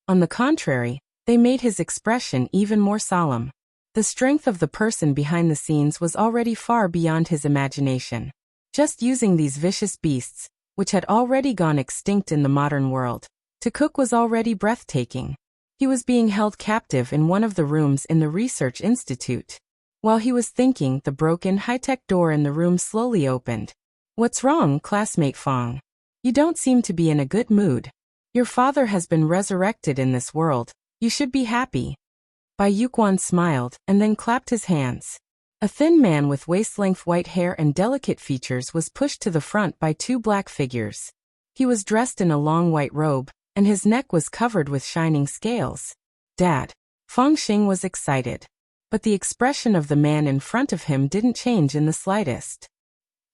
S1: On the contrary, they made his expression even more solemn. The strength of the person behind the scenes was already far beyond his imagination. Just using these vicious beasts, which had already gone extinct in the modern world, to cook was already breathtaking. He was being held captive in one of the rooms in the research institute. While he was thinking, the broken high-tech door in the room slowly opened. "What's wrong, classmate Fang? You don't seem to be in a good mood. Your father has been resurrected in this world. You should be happy." Bai Yuquan smiled and then clapped his hands. A thin man with waist-length white hair and delicate features was pushed to the front by two black figures. He was dressed in a long white robe, and his neck was covered with shining scales. "Dad." Fangxing was excited. But the expression of the man in front of him didn't change in the slightest.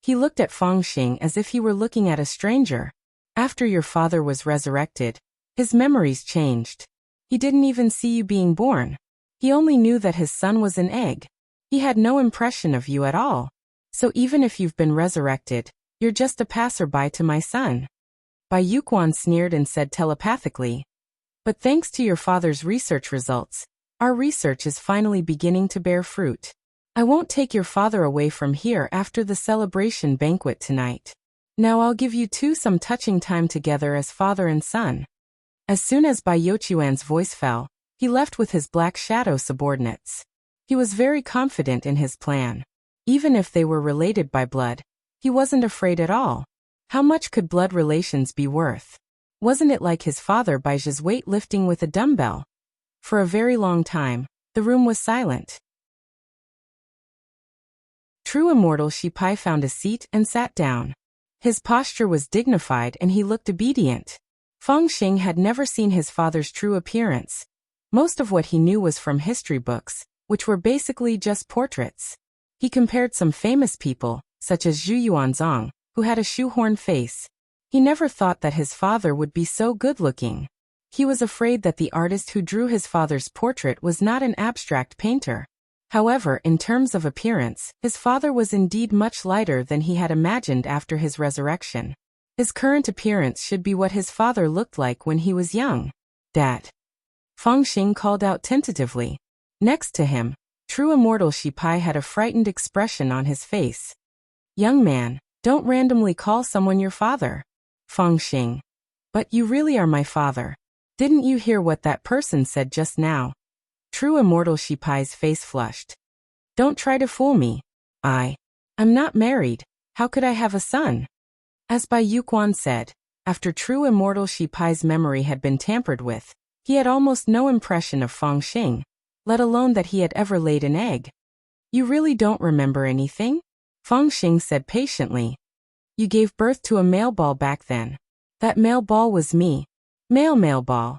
S1: He looked at Fangxing as if he were looking at a stranger. "After your father was resurrected, his memories changed. He didn't even see you being born. He only knew that his son was an egg. He had no impression of you at all. So even if you've been resurrected, you're just a passerby to my son." Bai Yuquan sneered and said telepathically, "But thanks to your father's research results, our research is finally beginning to bear fruit. I won't take your father away from here after the celebration banquet tonight. Now I'll give you two some touching time together as father and son." As soon as Bai Yochuan's voice fell, he left with his black shadow subordinates. He was very confident in his plan. Even if they were related by blood, he wasn't afraid at all. How much could blood relations be worth? Wasn't it like his father Baiji's weight lifting with a dumbbell? For a very long time, the room was silent. True Immortal Shipai found a seat and sat down. His posture was dignified and he looked obedient. Fangxing had never seen his father's true appearance. Most of what he knew was from history books, which were basically just portraits. He compared some famous people, such as Zhu Yuanzong, who had a shoehorn face. He never thought that his father would be so good-looking. He was afraid that the artist who drew his father's portrait was not an abstract painter. However, in terms of appearance, his father was indeed much lighter than he had imagined after his resurrection. His current appearance should be what his father looked like when he was young. "Dad." Fangxing called out tentatively. Next to him, True Immortal Shipai had a frightened expression on his face. "Young man, don't randomly call someone your father." Fangxing. "But you really are my father. Didn't you hear what that person said just now?" True Immortal Shipai's face flushed. "Don't try to fool me. I'm not married. How could I have a son?" As Bai Yuquan said, after True Immortal Shipai's memory had been tampered with, he had almost no impression of Fangxing, let alone that he had ever laid an egg. "You really don't remember anything?" Fangxing said patiently. "You gave birth to a male ball back then. That male ball was me. Male ball.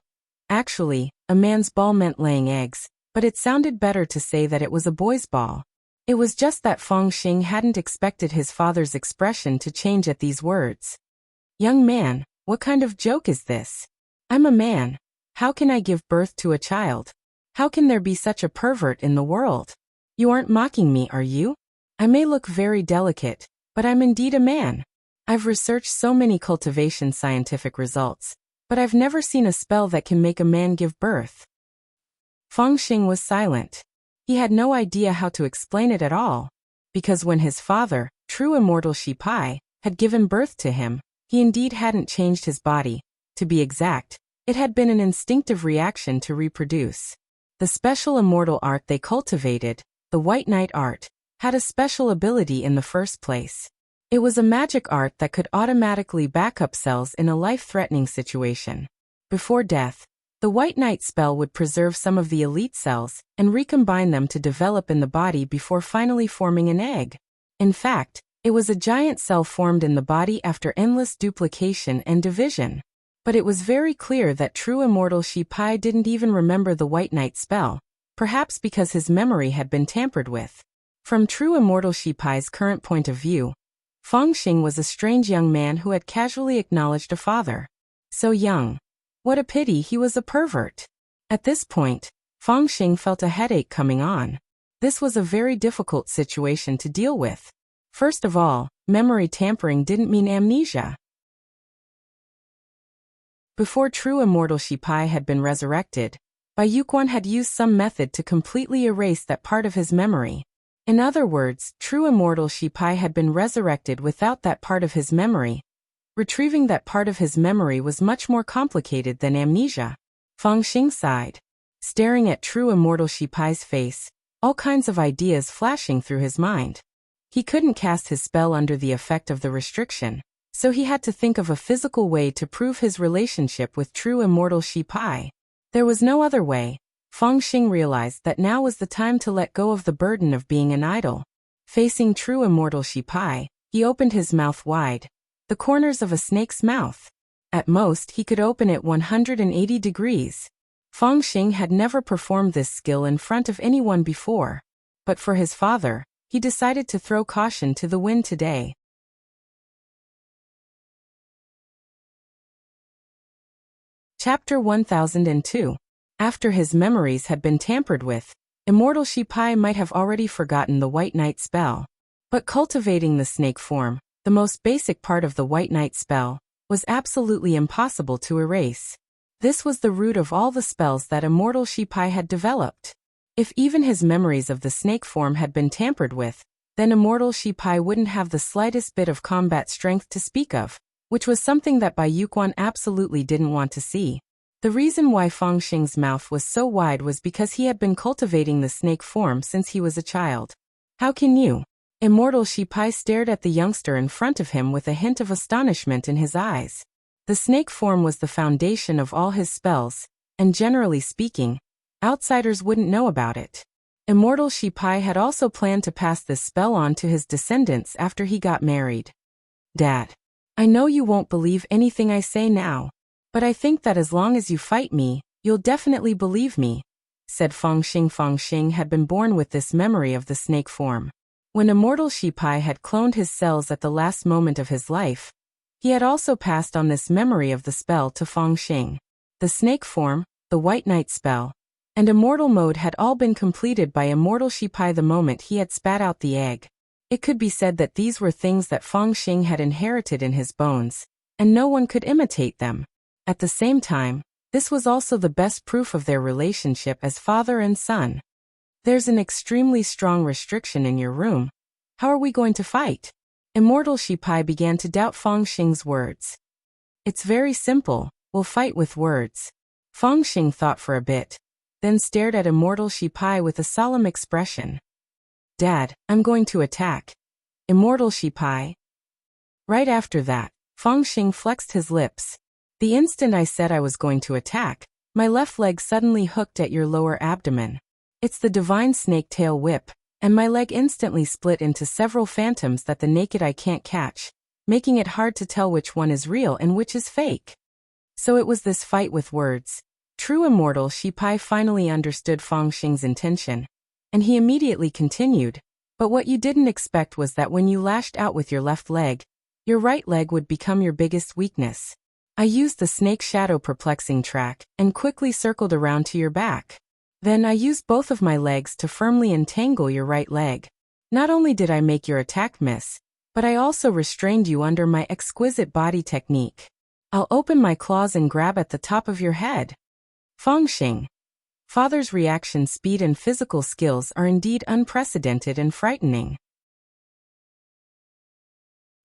S1: Actually, a man's ball meant laying eggs, but it sounded better to say that it was a boy's ball." It was just that Fangxing hadn't expected his father's expression to change at these words. "Young man, what kind of joke is this? I'm a man. How can I give birth to a child? How can there be such a pervert in the world? You aren't mocking me, are you? I may look very delicate, but I'm indeed a man. I've researched so many cultivation scientific results, but I've never seen a spell that can make a man give birth." Fangxing was silent. He had no idea how to explain it at all, because when his father, True Immortal Shipai, had given birth to him, he indeed hadn't changed his body. To be exact, it had been an instinctive reaction to reproduce. The special immortal art they cultivated, the White Knight art, had a special ability in the first place. It was a magic art that could automatically back up cells in a life-threatening situation. Before death, the White Knight spell would preserve some of the elite cells and recombine them to develop in the body before finally forming an egg. In fact, it was a giant cell formed in the body after endless duplication and division. But it was very clear that True Immortal Shipai didn't even remember the White Knight spell, perhaps because his memory had been tampered with. From True Immortal Shipai's current point of view, Feng Xing was a strange young man who had casually acknowledged a father. So young. What a pity he was a pervert. At this point, Feng Xing felt a headache coming on. This was a very difficult situation to deal with. First of all, memory tampering didn't mean amnesia. Before true immortal Shipai had been resurrected, Bai Yuquan had used some method to completely erase that part of his memory. In other words, true immortal Shipai had been resurrected without that part of his memory. Retrieving that part of his memory was much more complicated than amnesia. Feng Xing sighed, staring at true immortal Shipai's face, all kinds of ideas flashing through his mind. He couldn't cast his spell under the effect of the restriction, so he had to think of a physical way to prove his relationship with true immortal Shipai. There was no other way. Feng Xing realized that now was the time to let go of the burden of being an idol. Facing true immortal Shipai, he opened his mouth wide, the corners of a snake's mouth. At most, he could open it 180 degrees. Feng Xing had never performed this skill in front of anyone before. But for his father, he decided to throw caution to the wind today. Chapter 1002. After his memories had been tampered with, immortal Shipai might have already forgotten the White Knight spell. But cultivating the snake form, the most basic part of the White Knight spell, was absolutely impossible to erase. This was the root of all the spells that immortal Shipai had developed. If even his memories of the snake form had been tampered with, then immortal Shipai wouldn't have the slightest bit of combat strength to speak of, which was something that Bai Yuquan absolutely didn't want to see. The reason why Feng Xing's mouth was so wide was because he had been cultivating the snake form since he was a child. How can you? Immortal Shipai stared at the youngster in front of him with a hint of astonishment in his eyes. The snake form was the foundation of all his spells, and generally speaking, outsiders wouldn't know about it. Immortal Shipai had also planned to pass this spell on to his descendants after he got married. Dad, I know you won't believe anything I say now, but I think that as long as you fight me, you'll definitely believe me, said Feng Xing. Feng Xing had been born with this memory of the snake form. When immortal Shipai had cloned his cells at the last moment of his life, he had also passed on this memory of the spell to Feng Xing. The snake form, the White Knight spell, and immortal mode had all been completed by immortal Shipai the moment he had spat out the egg. It could be said that these were things that Feng Xing had inherited in his bones, and no one could imitate them. At the same time, this was also the best proof of their relationship as father and son. There's an extremely strong restriction in your room. How are we going to fight? Immortal Shipai began to doubt Feng Xing's words. It's very simple, we'll fight with words. Feng Xing thought for a bit, then stared at immortal Shipai with a solemn expression. Dad, I'm going to attack. Immortal Shipai. Right after that, Feng Xing flexed his lips. The instant I said I was going to attack, my left leg suddenly hooked at your lower abdomen. It's the divine snake tail whip, and my leg instantly split into several phantoms that the naked eye can't catch, making it hard to tell which one is real and which is fake. So it was this fight with words. True immortal Shipai finally understood Feng Xing's intention, and he immediately continued, but what you didn't expect was that when you lashed out with your left leg, your right leg would become your biggest weakness. I used the snake shadow perplexing track and quickly circled around to your back. Then I used both of my legs to firmly entangle your right leg. Not only did I make your attack miss, but I also restrained you under my exquisite body technique. I'll open my claws and grab at the top of your head. Feng Xing. Father's reaction speed and physical skills are indeed unprecedented and frightening.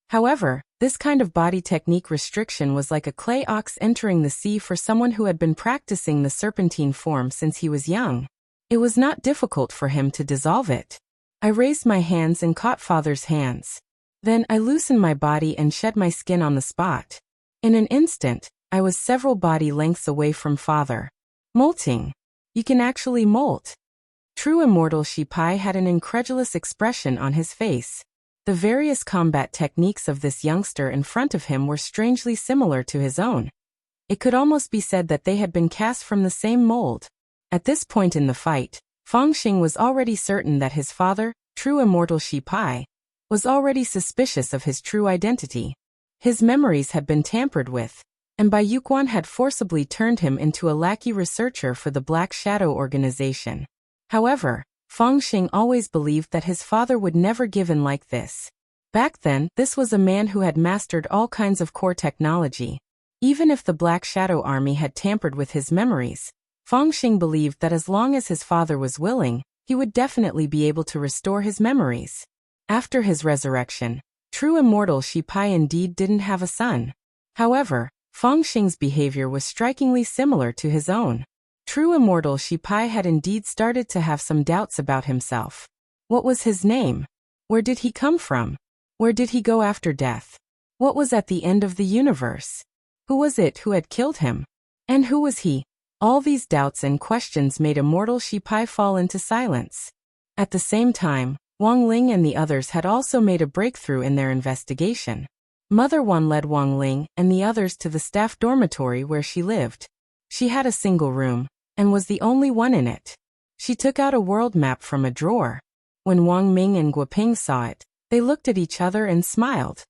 S1: However, this kind of body technique restriction was like a clay ox entering the sea for someone who had been practicing the serpentine form since he was young. It was not difficult for him to dissolve it. I raised my hands and caught father's hands. Then I loosened my body and shed my skin on the spot. In an instant, I was several body lengths away from father. Molting. You can actually molt. True immortal Shipai had an incredulous expression on his face. The various combat techniques of this youngster in front of him were strangely similar to his own. It could almost be said that they had been cast from the same mold. At this point in the fight, Feng Xing was already certain that his father, true immortal Shipai, was already suspicious of his true identity. His memories had been tampered with, and Bai Yuquan had forcibly turned him into a lackey researcher for the Black Shadow organization. However, Feng Xing always believed that his father would never give in like this. Back then, this was a man who had mastered all kinds of core technology. Even if the Black Shadow Army had tampered with his memories, Feng Xing believed that as long as his father was willing, he would definitely be able to restore his memories. After his resurrection, true immortal Shi Pai indeed didn't have a son. However, Feng Xing's behavior was strikingly similar to his own. True immortal Shi Pai had indeed started to have some doubts about himself. What was his name? Where did he come from? Where did he go after death? What was at the end of the universe? Who was it who had killed him? And who was he? All these doubts and questions made immortal Shi Pai fall into silence. At the same time, Wang Ling and the others had also made a breakthrough in their investigation. Mother Wan led Wang Ling and the others to the staff dormitory where she lived. She had a single room, and was the only one in it. She took out a world map from a drawer. When Wang Ming and Guoping saw it, they looked at each other and smiled.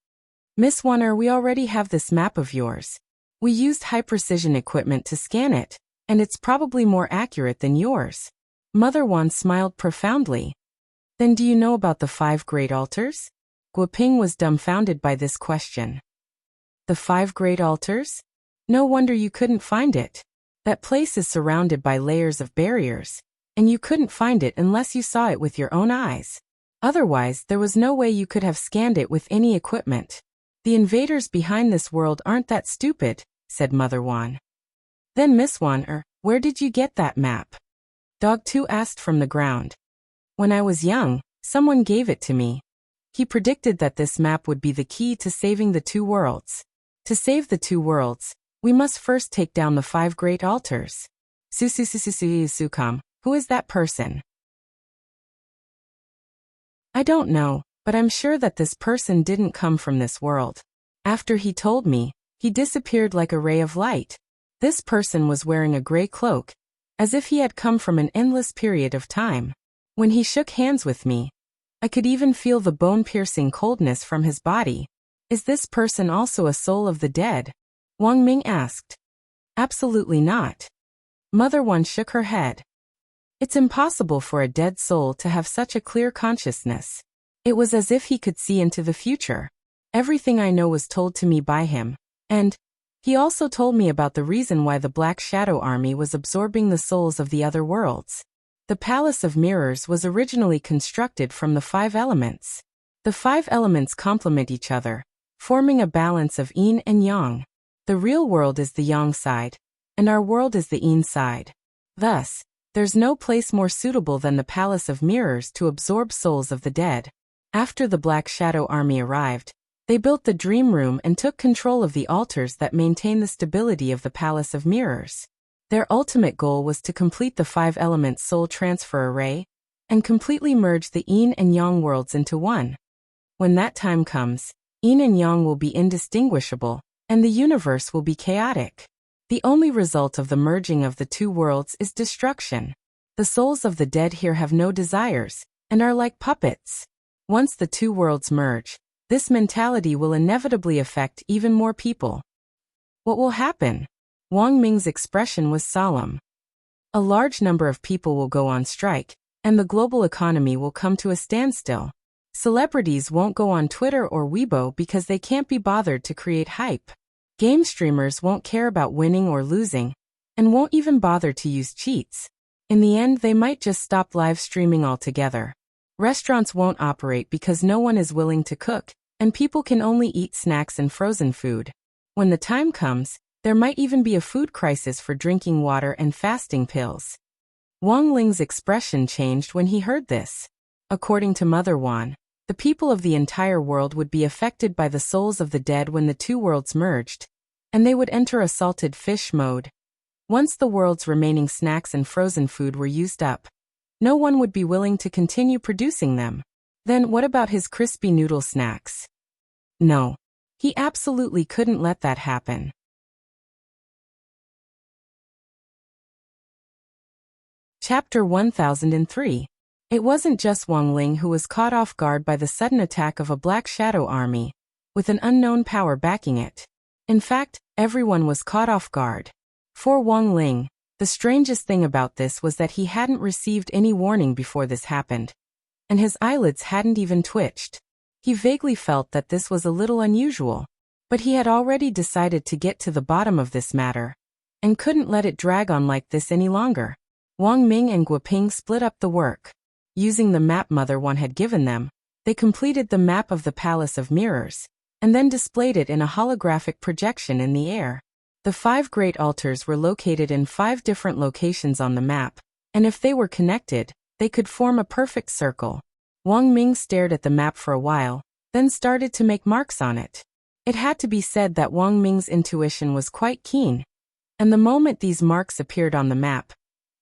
S1: Miss Wan, we already have this map of yours. We used high-precision equipment to scan it, and it's probably more accurate than yours. Mother Wan smiled profoundly. Then do you know about the 5 great altars? Guoping was dumbfounded by this question. The 5 great altars? No wonder you couldn't find it. That place is surrounded by layers of barriers, and you couldn't find it unless you saw it with your own eyes. Otherwise, there was no way you could have scanned it with any equipment. The invaders behind this world aren't that stupid, said Mother Wan. Then Miss Wan, where did you get that map? Dog 2 asked from the ground. When I was young, someone gave it to me. He predicted that this map would be the key to saving the 2 worlds. To save the 2 worlds, we must first take down the 5 great altars. Sukam, who is that person? I don't know, but I'm sure that this person didn't come from this world. After he told me, he disappeared like a ray of light. This person was wearing a gray cloak, as if he had come from an endless period of time. When he shook hands with me, I could even feel the bone-piercing coldness from his body. Is this person also a soul of the dead? Wang Ming asked. Absolutely not. Mother Wan shook her head. It's impossible for a dead soul to have such a clear consciousness. It was as if he could see into the future. Everything I know was told to me by him, and he also told me about the reason why the Black Shadow Army was absorbing the souls of the other worlds. The Palace of Mirrors was originally constructed from the 5 elements. The 5 elements complement each other, forming a balance of yin and yang. The real world is the yang side, and our world is the yin side. Thus, there's no place more suitable than the Palace of Mirrors to absorb souls of the dead. After the Black Shadow Army arrived, they built the Dream Room and took control of the altars that maintain the stability of the Palace of Mirrors. Their ultimate goal was to complete the 5-element soul transfer array and completely merge the yin and yang worlds into one. When that time comes, yin and yang will be indistinguishable, and the universe will be chaotic. The only result of the merging of the 2 worlds is destruction. The souls of the dead here have no desires, and are like puppets. Once the 2 worlds merge, this mentality will inevitably affect even more people. What will happen? Wang Ming's expression was solemn. A large number of people will go on strike, and the global economy will come to a standstill. Celebrities won't go on Twitter or Weibo because they can't be bothered to create hype. Game streamers won't care about winning or losing, and won't even bother to use cheats. In the end, they might just stop live streaming altogether. Restaurants won't operate because no one is willing to cook, and people can only eat snacks and frozen food. When the time comes, there might even be a food crisis for drinking water and fasting pills. Wang Ling's expression changed when he heard this. According to Mother Wan, the people of the entire world would be affected by the souls of the dead when the 2 worlds merged, and they would enter a salted fish mode. Once the world's remaining snacks and frozen food were used up, no one would be willing to continue producing them. Then what about his crispy noodle snacks? No. He absolutely couldn't let that happen. Chapter 1003. It wasn't just Wang Ling who was caught off guard by the sudden attack of a Black Shadow army, with an unknown power backing it. In fact, everyone was caught off guard. For Wang Ling, the strangest thing about this was that he hadn't received any warning before this happened, and his eyelids hadn't even twitched. He vaguely felt that this was a little unusual, but he had already decided to get to the bottom of this matter, and couldn't let it drag on like this any longer. Wang Ming and Guoping split up the work. Using the map Mother Wan had given them, they completed the map of the Palace of Mirrors, and then displayed it in a holographic projection in the air. The 5 great altars were located in 5 different locations on the map, and if they were connected, they could form a perfect circle. Wang Ming stared at the map for a while, then started to make marks on it. It had to be said that Wang Ming's intuition was quite keen, and the moment these marks appeared on the map,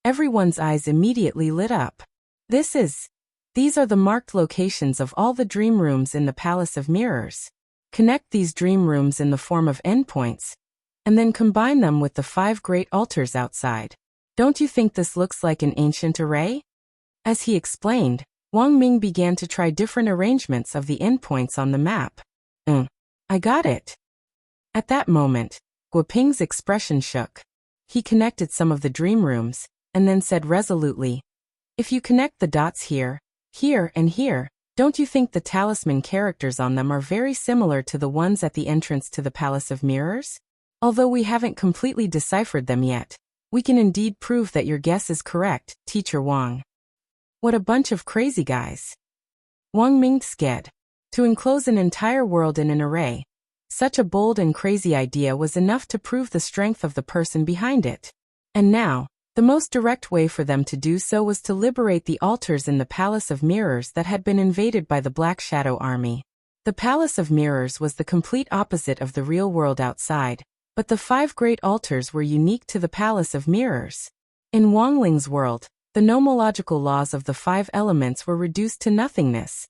S1: everyone's eyes immediately lit up. These are the marked locations of all the dream rooms in the Palace of Mirrors. Connect these dream rooms in the form of endpoints, and then combine them with the 5 great altars outside. Don't you think this looks like an ancient array? As he explained, Wang Ming began to try different arrangements of the endpoints on the map. I got it. At that moment, Guoping's expression shook. He connected some of the dream rooms, and then said resolutely, "If you connect the dots here, here, and here, don't you think the talisman characters on them are very similar to the ones at the entrance to the Palace of Mirrors? Although we haven't completely deciphered them yet, we can indeed prove that your guess is correct, Teacher Wang." What a bunch of crazy guys. Wang Ming sked. To enclose an entire world in an array, such a bold and crazy idea was enough to prove the strength of the person behind it. And now, the most direct way for them to do so was to liberate the altars in the Palace of Mirrors that had been invaded by the Black Shadow army. The Palace of Mirrors was the complete opposite of the real world outside, but the 5 great altars were unique to the Palace of Mirrors. In Wang Ling's world, the nomological laws of the 5 elements were reduced to nothingness.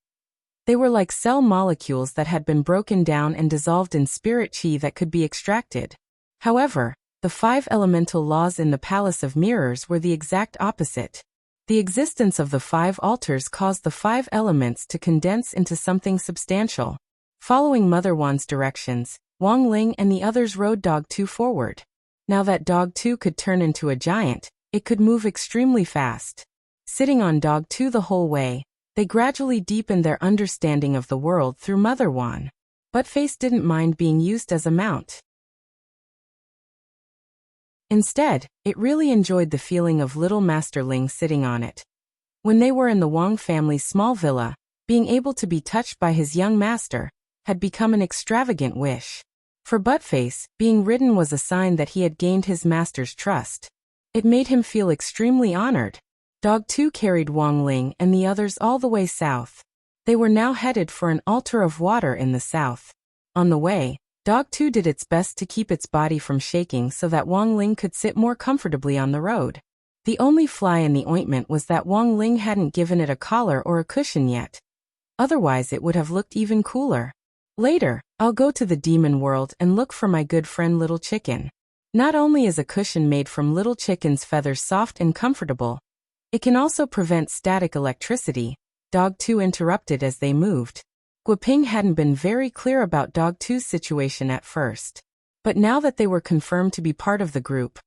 S1: They were like cell molecules that had been broken down and dissolved in spirit chi that could be extracted. However, the 5 elemental laws in the Palace of Mirrors were the exact opposite. The existence of the 5 altars caused the 5 elements to condense into something substantial. Following Mother Wan's directions, Wang Ling and the others rode Dog 2 forward. Now that Dog 2 could turn into a giant, it could move extremely fast. Sitting on Dog 2 the whole way, they gradually deepened their understanding of the world through Mother Wan. Buttface didn't mind being used as a mount. Instead, it really enjoyed the feeling of little Master Ling sitting on it. When they were in the Wang family's small villa, being able to be touched by his young master had become an extravagant wish. For Buttface, being ridden was a sign that he had gained his master's trust. It made him feel extremely honored. Dog 2 carried Wang Ling and the others all the way south. They were now headed for an altar of water in the south. On the way, Dog 2 did its best to keep its body from shaking so that Wang Ling could sit more comfortably on the road. The only fly in the ointment was that Wang Ling hadn't given it a collar or a cushion yet. Otherwise it would have looked even cooler. Later, I'll go to the demon world and look for my good friend Little Chicken. Not only is a cushion made from Little Chicken's feathers soft and comfortable, it can also prevent static electricity, Dog 2 interrupted as they moved. Guoping hadn't been very clear about Dog 2's situation at first. But now that they were confirmed to be part of the group,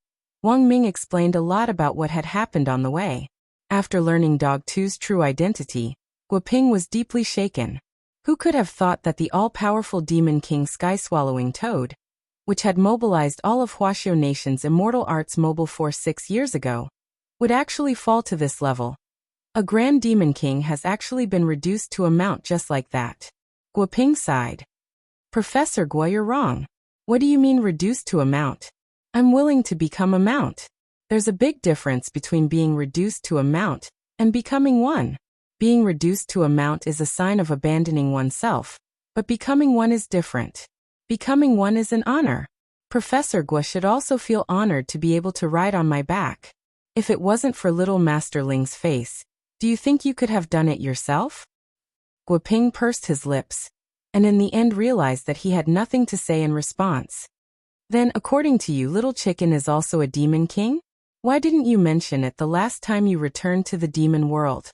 S1: Wang Ming explained a lot about what had happened on the way. After learning Dog 2's true identity, Guoping was deeply shaken. Who could have thought that the all-powerful Demon King Sky-Swallowing Toad, which had mobilized all of Huaxiao Nation's immortal arts mobile force 6 years ago, would actually fall to this level? A Grand Demon King has actually been reduced to a mount just like that. Guoping sighed. Professor Guo, you're wrong. What do you mean reduced to a mount? I'm willing to become a mount. There's a big difference between being reduced to a mount and becoming one. Being reduced to a mount is a sign of abandoning oneself, but becoming one is different. Becoming one is an honor. Professor Guo should also feel honored to be able to ride on my back. If it wasn't for little Master Ling's face, do you think you could have done it yourself? Guoping pursed his lips, and in the end realized that he had nothing to say in response. Then, according to you, Little Chicken is also a demon king? Why didn't you mention it the last time you returned to the demon world?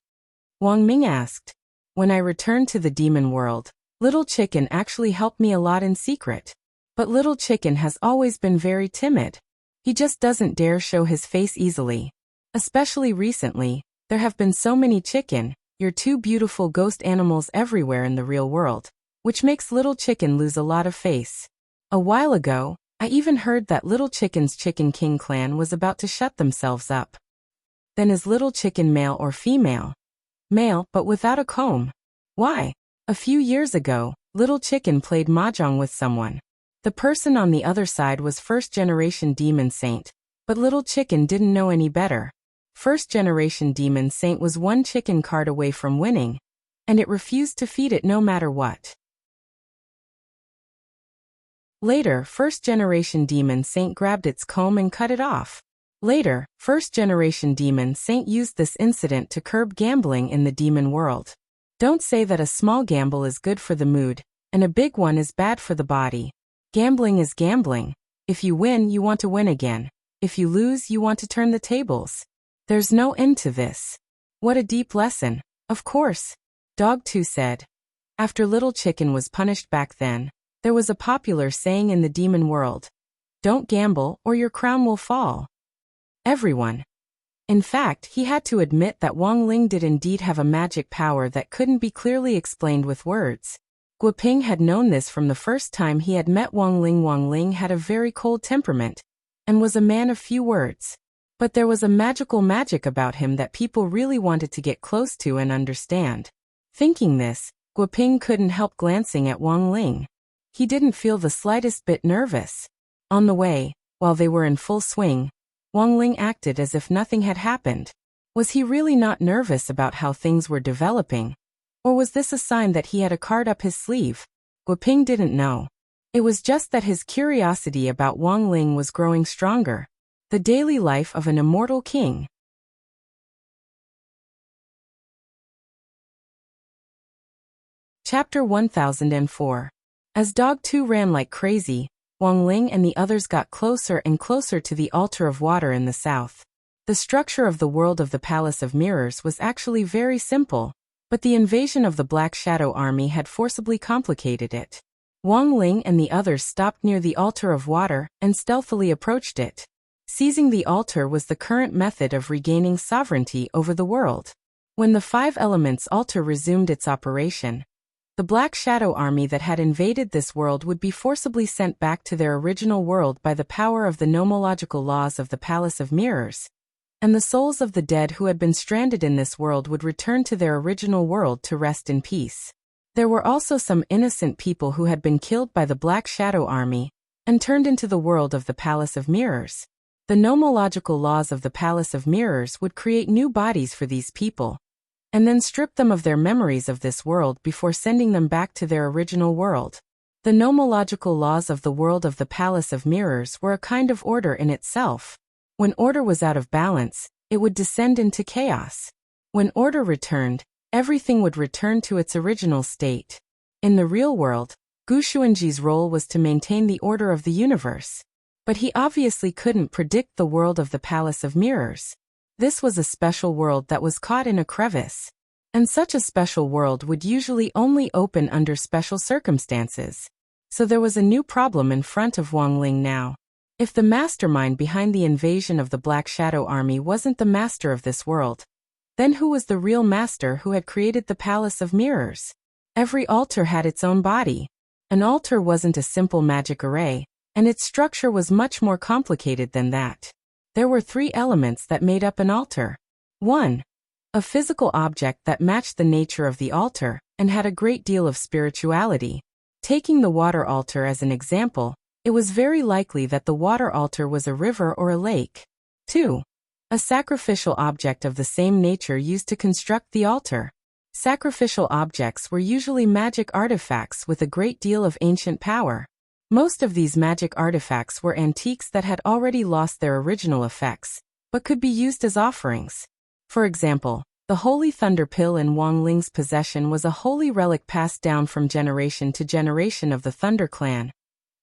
S1: Wang Ming asked. When I returned to the demon world, Little Chicken actually helped me a lot in secret. But Little Chicken has always been very timid. He just doesn't dare show his face easily. Especially recently, there have been so many chicken, your two beautiful ghost animals everywhere in the real world, which makes Little Chicken lose a lot of face. A while ago, I even heard that Little Chicken's Chicken King clan was about to shut themselves up. Then is Little Chicken male or female? Male, but without a comb. Why? A few years ago, Little Chicken played mahjong with someone. The person on the other side was first-generation Demon Saint, but Little Chicken didn't know any better. First-generation Demon Saint was one chicken card away from winning, and it refused to feed it no matter what. Later, first-generation Demon Saint grabbed its comb and cut it off. Later, first-generation Demon Saint used this incident to curb gambling in the demon world. Don't say that a small gamble is good for the mood, and a big one is bad for the body. Gambling is gambling. If you win, you want to win again. If you lose, you want to turn the tables. There's no end to this. What a deep lesson. Of course. Dog 2 said. After Little Chicken was punished back then, there was a popular saying in the demon world. Don't gamble or your crown will fall. Everyone. In fact, he had to admit that Wang Ling did indeed have a magic power that couldn't be clearly explained with words. Guoping had known this from the first time he had met Wang Ling. Wang Ling had a very cold temperament, and was a man of few words. But there was a magic about him that people really wanted to get close to and understand. Thinking this, Guoping couldn't help glancing at Wang Ling. He didn't feel the slightest bit nervous. On the way, while they were in full swing, Wang Ling acted as if nothing had happened. Was he really not nervous about how things were developing? Or was this a sign that he had a card up his sleeve? Guoping didn't know. It was just that his curiosity about Wang Ling was growing stronger. The daily life of an immortal king. Chapter 1004. As Dog 2 ran like crazy, Wang Ling and the others got closer and closer to the altar of water in the south. The structure of the world of the Palace of Mirrors was actually very simple, but the invasion of the Black Shadow Army had forcibly complicated it. Wang Ling and the others stopped near the altar of water and stealthily approached it. Seizing the altar was the current method of regaining sovereignty over the world. When the Five Elements altar resumed its operation, the Black Shadow Army that had invaded this world would be forcibly sent back to their original world by the power of the nomological laws of the Palace of Mirrors, and the souls of the dead who had been stranded in this world would return to their original world to rest in peace. There were also some innocent people who had been killed by the Black Shadow Army and turned into the world of the Palace of Mirrors. The nomological laws of the Palace of Mirrors would create new bodies for these people, and then strip them of their memories of this world before sending them back to their original world. The nomological laws of the world of the Palace of Mirrors were a kind of order in itself. When order was out of balance, it would descend into chaos. When order returned, everything would return to its original state. In the real world, Gu Xuanji's role was to maintain the order of the universe. But he obviously couldn't predict the world of the Palace of Mirrors. This was a special world that was caught in a crevice. And such a special world would usually only open under special circumstances. So there was a new problem in front of Wang Ling now. If the mastermind behind the invasion of the Black Shadow Army wasn't the master of this world, then who was the real master who had created the Palace of Mirrors? Every altar had its own body. An altar wasn't a simple magic array, and its structure was much more complicated than that. There were 3 elements that made up an altar. 1. A physical object that matched the nature of the altar and had a great deal of spirituality. Taking the water altar as an example, it was very likely that the water altar was a river or a lake. 2. A sacrificial object of the same nature used to construct the altar. Sacrificial objects were usually magic artifacts with a great deal of ancient power. Most of these magic artifacts were antiques that had already lost their original effects, but could be used as offerings. For example, the Holy Thunder Pill in Wang Ling's possession was a holy relic passed down from generation to generation of the Thunder Clan,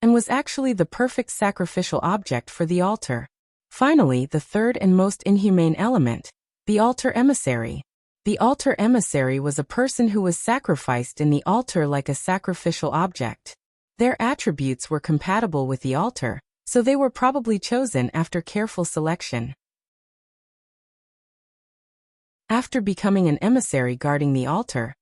S1: and was actually the perfect sacrificial object for the altar. Finally, the third and most inhumane element, the altar emissary. The altar emissary was a person who was sacrificed in the altar like a sacrificial object. Their attributes were compatible with the altar, so they were probably chosen after careful selection. After becoming an emissary guarding the altar,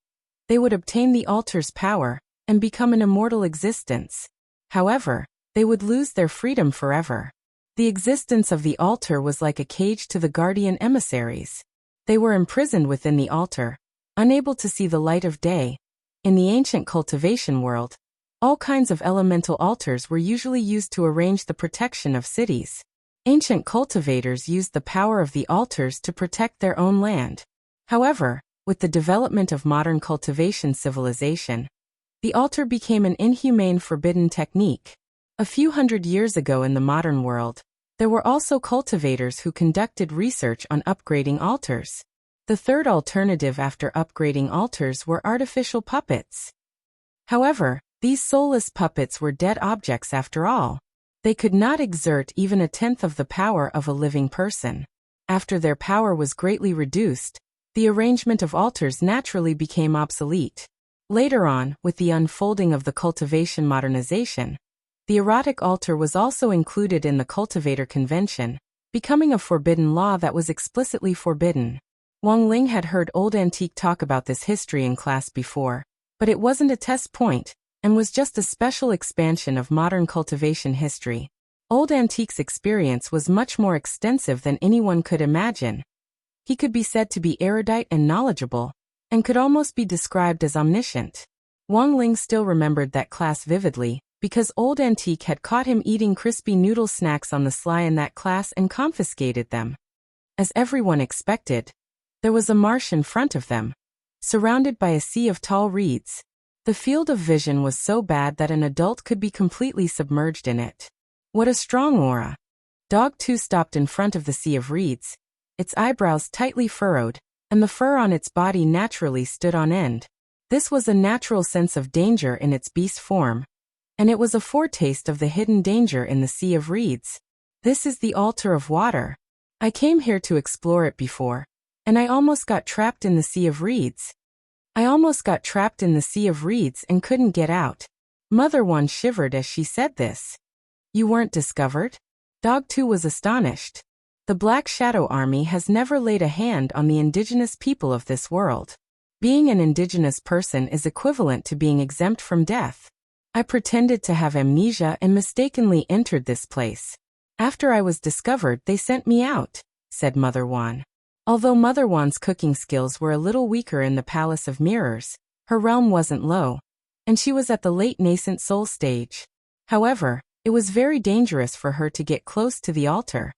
S1: they would obtain the altar's power and become an immortal existence. However, they would lose their freedom forever. The existence of the altar was like a cage to the guardian emissaries. They were imprisoned within the altar, unable to see the light of day. In the ancient cultivation world, all kinds of elemental altars were usually used to arrange the protection of cities. Ancient cultivators used the power of the altars to protect their own land. However, with the development of modern cultivation civilization, the altar became an inhumane, forbidden technique. A few hundred years ago in the modern world, there were also cultivators who conducted research on upgrading altars. The third alternative after upgrading altars were artificial puppets. However, these soulless puppets were dead objects after all. They could not exert even a tenth of the power of a living person. After their power was greatly reduced, the arrangement of altars naturally became obsolete. Later on, with the unfolding of the cultivation modernization, the erotic altar was also included in the cultivator convention, becoming a forbidden law that was explicitly forbidden. Wang Ling had heard Old Antique talk about this history in class before, but it wasn't a test point, and was just a special expansion of modern cultivation history. Old Antique's experience was much more extensive than anyone could imagine. He could be said to be erudite and knowledgeable, and could almost be described as omniscient. Wang Ling still remembered that class vividly, because Old Antique had caught him eating crispy noodle snacks on the sly in that class and confiscated them. As everyone expected, there was a marsh in front of them, surrounded by a sea of tall reeds. The field of vision was so bad that an adult could be completely submerged in it. What a strong aura! Dog 2 stopped in front of the sea of reeds, its eyebrows tightly furrowed, and the fur on its body naturally stood on end. This was a natural sense of danger in its beast form, and it was a foretaste of the hidden danger in the sea of reeds. This is the altar of water. I came here to explore it before, and I almost got trapped in the sea of reeds. I almost got trapped in the sea of reeds and couldn't get out. Mother Wan shivered as she said this. You weren't discovered? Dog 2 was astonished. The Black Shadow Army has never laid a hand on the indigenous people of this world. Being an indigenous person is equivalent to being exempt from death. I pretended to have amnesia and mistakenly entered this place. After I was discovered, they sent me out, said Mother Wan. Although Mother Wan's cooking skills were a little weaker in the Palace of Mirrors, her realm wasn't low, and she was at the late nascent soul stage. However, it was very dangerous for her to get close to the altar.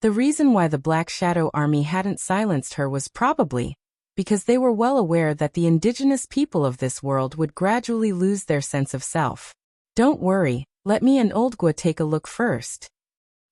S1: The reason why the Black Shadow Army hadn't silenced her was probably because they were well aware that the indigenous people of this world would gradually lose their sense of self. Don't worry, let me and Old Gua take a look first.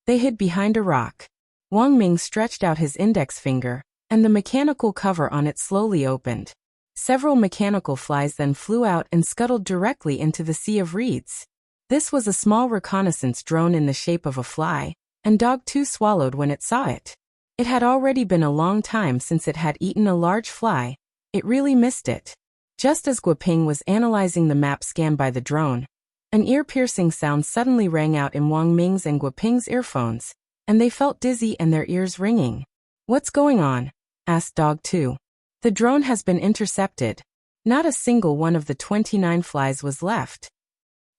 S1: They hid behind a rock. Wang Ming stretched out his index finger, and the mechanical cover on it slowly opened. Several mechanical flies then flew out and scuttled directly into the sea of reeds. This was a small reconnaissance drone in the shape of a fly, and Dog 2 swallowed when it saw it. It had already been a long time since it had eaten a large fly. It really missed it. Just as Guoping was analyzing the map scanned by the drone, an ear-piercing sound suddenly rang out in Wang Ming's and Guoping's earphones, and they felt dizzy and their ears ringing. What's going on? Asked Dog 2. The drone has been intercepted. Not a single one of the 29 flies was left.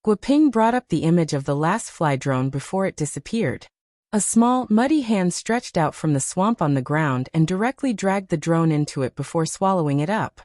S1: Guoping brought up the image of the last fly drone before it disappeared. A small, muddy hand stretched out from the swamp on the ground and directly dragged the drone into it before swallowing it up.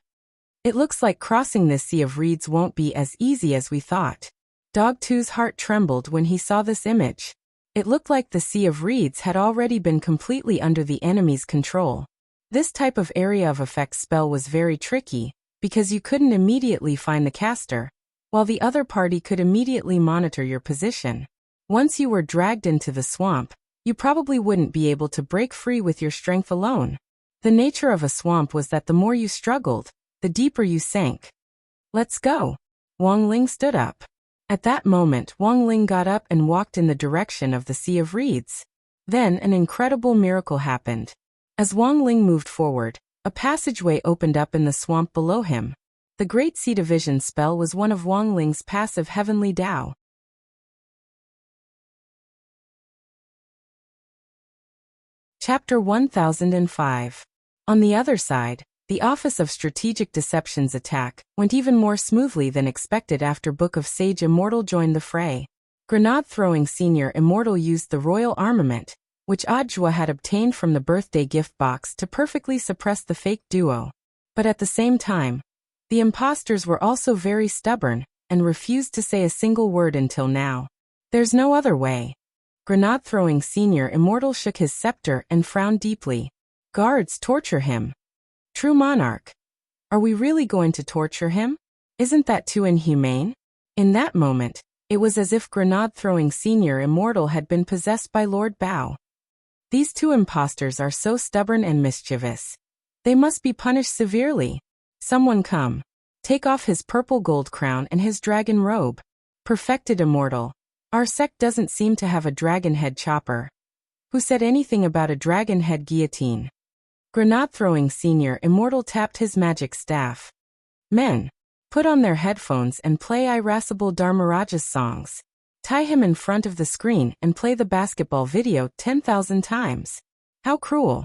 S1: It looks like crossing this sea of reeds won't be as easy as we thought. Dog 2's heart trembled when he saw this image. It looked like the sea of reeds had already been completely under the enemy's control. This type of area of effect spell was very tricky, because you couldn't immediately find the caster, while the other party could immediately monitor your position. Once you were dragged into the swamp, you probably wouldn't be able to break free with your strength alone. The nature of a swamp was that the more you struggled, the deeper you sank. Let's go. Wang Ling stood up. At that moment, Wang Ling got up and walked in the direction of the sea of reeds. Then an incredible miracle happened. As Wang Ling moved forward, a passageway opened up in the swamp below him. The Great Sea Division spell was one of Wang Ling's passive heavenly Dao. Chapter 1005. On the other side, the Office of Strategic Deception's attack went even more smoothly than expected after Book of Sage Immortal joined the fray. Grenade-throwing Senior Immortal used the royal armament, which Audiobook had obtained from the birthday gift box, to perfectly suppress the fake duo. But at the same time, the imposters were also very stubborn and refused to say a single word until now. There's no other way. Grenade-throwing Senior Immortal shook his scepter and frowned deeply. Guards, torture him. True monarch. Are we really going to torture him? Isn't that too inhumane? In that moment, it was as if Grenade-throwing Senior Immortal had been possessed by Lord Bao. These two imposters are so stubborn and mischievous. They must be punished severely. Someone come. Take off his purple gold crown and his dragon robe. Perfected Immortal. Our sect doesn't seem to have a dragon head chopper. Who said anything about a dragon head guillotine? Grenade-throwing Senior Immortal tapped his magic staff. Men, put on their headphones and play Irascible Dharmaraja's songs. Tie him in front of the screen and play the basketball video 10,000 times. How cruel.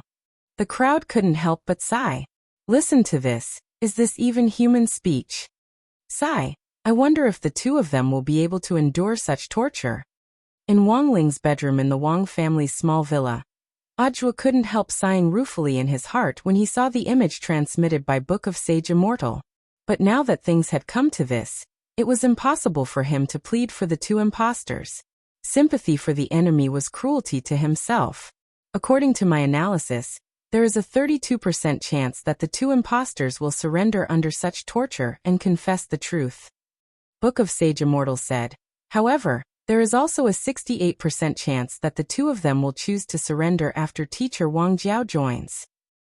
S1: The crowd couldn't help but sigh. Listen to this. Is this even human speech? Sigh. I wonder if the two of them will be able to endure such torture. In Wang Ling's bedroom in the Wang family's small villa, Audiobook couldn't help sighing ruefully in his heart when he saw the image transmitted by Book of Sage Immortal. But now that things had come to this, it was impossible for him to plead for the two imposters. Sympathy for the enemy was cruelty to himself. According to my analysis, there is a 32% chance that the two imposters will surrender under such torture and confess the truth. Book of Sage Immortal said. However, there is also a 68% chance that the two of them will choose to surrender after teacher Wang Jiao joins.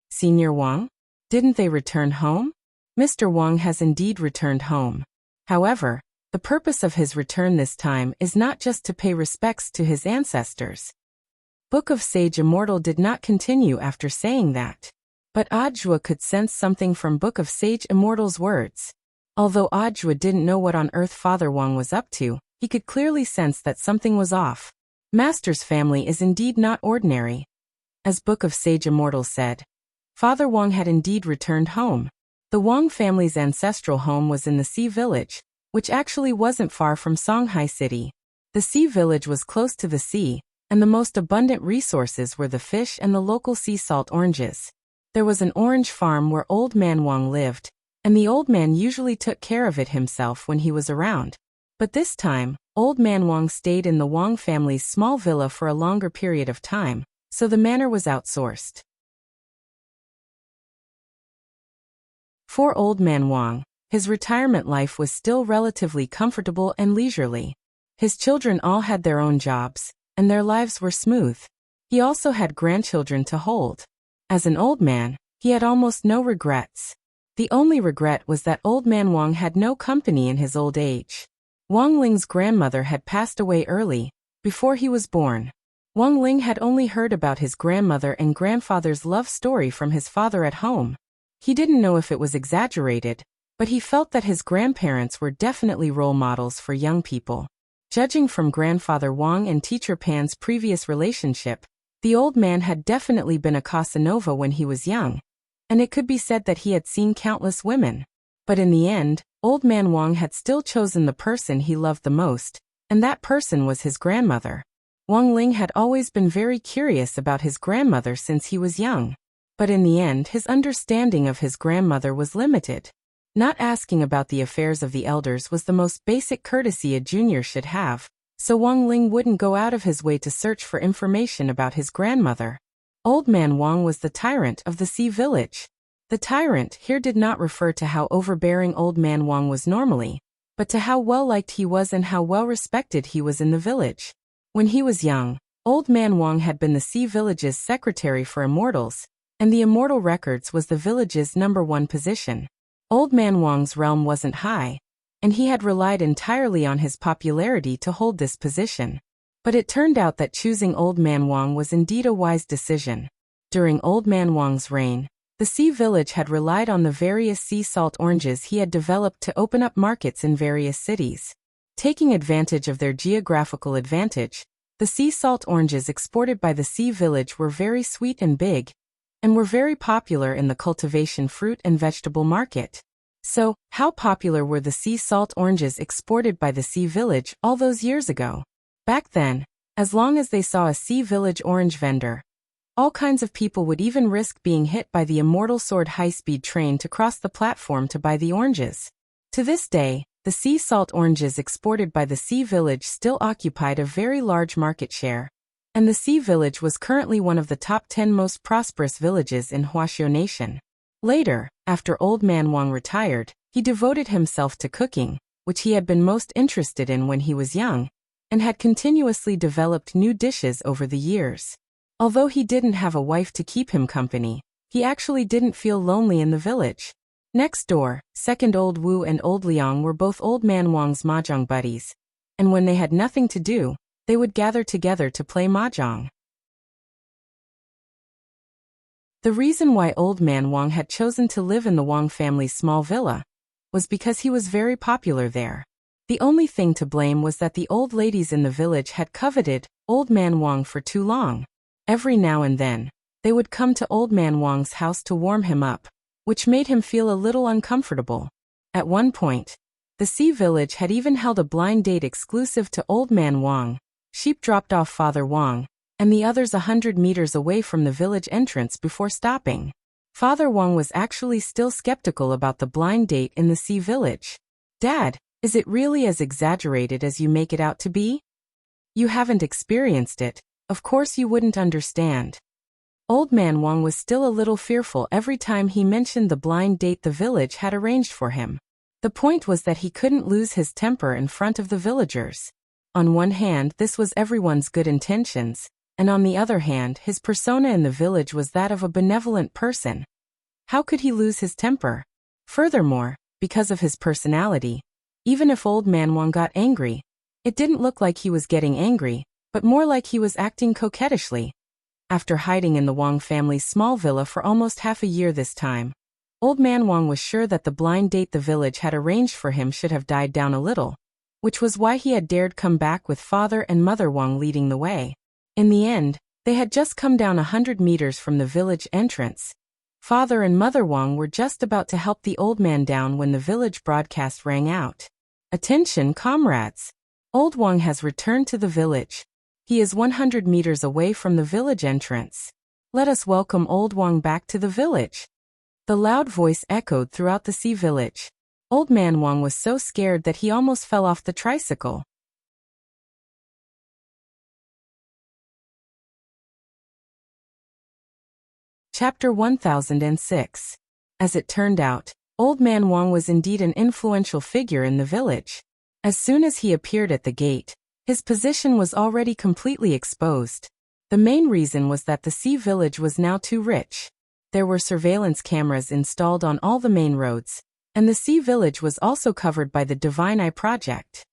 S1: Senior Wang? Didn't they return home? Mr. Wang has indeed returned home. However, the purpose of his return this time is not just to pay respects to his ancestors. Book of Sage Immortal did not continue after saying that. But Audiobook could sense something from Book of Sage Immortal's words. Although Audiobook didn't know what on earth Father Wang was up to, he could clearly sense that something was off. Master's family is indeed not ordinary. As Book of Sage Immortal said, Father Wang had indeed returned home. The Wang family's ancestral home was in the Sea Village, which actually wasn't far from Songhai City. The Sea Village was close to the sea, and the most abundant resources were the fish and the local sea salt oranges. There was an orange farm where Old Man Wang lived, and the old man usually took care of it himself when he was around. But this time, Old Man Wang stayed in the Wang family's small villa for a longer period of time, so the manor was outsourced. For Old Man Wang, his retirement life was still relatively comfortable and leisurely. His children all had their own jobs, and their lives were smooth. He also had grandchildren to hold. As an old man, he had almost no regrets. The only regret was that Old Man Wang had no company in his old age. Wang Ling's grandmother had passed away early, before he was born. Wang Ling had only heard about his grandmother and grandfather's love story from his father at home. He didn't know if it was exaggerated, but he felt that his grandparents were definitely role models for young people. Judging from Grandfather Wang and Teacher Pan's previous relationship, the old man had definitely been a Casanova when he was young, and it could be said that he had seen countless women. But in the end, Old Man Wang had still chosen the person he loved the most, and that person was his grandmother. Wang Ling had always been very curious about his grandmother since he was young. But in the end, his understanding of his grandmother was limited. Not asking about the affairs of the elders was the most basic courtesy a junior should have, so Wang Ling wouldn't go out of his way to search for information about his grandmother. Old Man Wang was the tyrant of the Sea Village. The tyrant here did not refer to how overbearing Old Man Wang was normally, but to how well-liked he was and how well-respected he was in the village. When he was young, Old Man Wang had been the Sea Village's secretary for immortals, and the immortal records was the village's #1 position. Old Man Wang's realm wasn't high, and he had relied entirely on his popularity to hold this position. But it turned out that choosing Old Man Wang was indeed a wise decision. During Old Man Wang's reign, the sea village had relied on the various sea salt oranges he had developed to open up markets in various cities. Taking advantage of their geographical advantage, the sea salt oranges exported by the sea village were very sweet and big, and were very popular in the cultivation fruit and vegetable market. So, how popular were the sea salt oranges exported by the sea village all those years ago? Back then, as long as they saw a sea village orange vendor, all kinds of people would even risk being hit by the immortal sword high-speed train to cross the platform to buy the oranges. To this day, the sea salt oranges exported by the sea village still occupied a very large market share, and the sea village was currently one of the top 10 most prosperous villages in Huaxiao Nation. Later, after Old Man Wang retired, he devoted himself to cooking, which he had been most interested in when he was young, and had continuously developed new dishes over the years. Although he didn't have a wife to keep him company, he actually didn't feel lonely in the village. Next door, second Old Wu and Old Liang were both Old Man Wang's mahjong buddies, and when they had nothing to do, they would gather together to play mahjong. The reason why Old Man Wang had chosen to live in the Wang family's small villa was because he was very popular there. The only thing to blame was that the old ladies in the village had coveted Old Man Wang for too long. Every now and then, they would come to Old Man Wang's house to warm him up, which made him feel a little uncomfortable. At one point, the sea village had even held a blind date exclusive to Old Man Wang. Sheep dropped off Father Wang, and the others 100 meters away from the village entrance before stopping. Father Wang was actually still skeptical about the blind date in the sea village. "Dad, is it really as exaggerated as you make it out to be? You haven't experienced it, of course you wouldn't understand." Old Man Wang was still a little fearful every time he mentioned the blind date the village had arranged for him. The point was that he couldn't lose his temper in front of the villagers. On one hand, this was everyone's good intentions, and on the other hand, his persona in the village was that of a benevolent person. How could he lose his temper? Furthermore, because of his personality, even if Old Man Wang got angry, it didn't look like he was getting angry, but more like he was acting coquettishly. After hiding in the Wang family's small villa for almost half a year this time, Old Man Wang was sure that the blind date the village had arranged for him should have died down a little, which was why he had dared come back with Father and Mother Wang leading the way. In the end, they had just come down 100 meters from the village entrance. Father and Mother Wang were just about to help the old man down when the village broadcast rang out. "Attention, comrades! Old Wang has returned to the village. He is 100 meters away from the village entrance. Let us welcome Old Wang back to the village." The loud voice echoed throughout the sea village. Old Man Wang was so scared that he almost fell off the tricycle. Chapter 1006. As it turned out, Old Man Wang was indeed an influential figure in the village. As soon as he appeared at the gate, his position was already completely exposed. The main reason was that the sea village was now too rich. There were surveillance cameras installed on all the main roads, and the sea village was also covered by the Divine Eye project.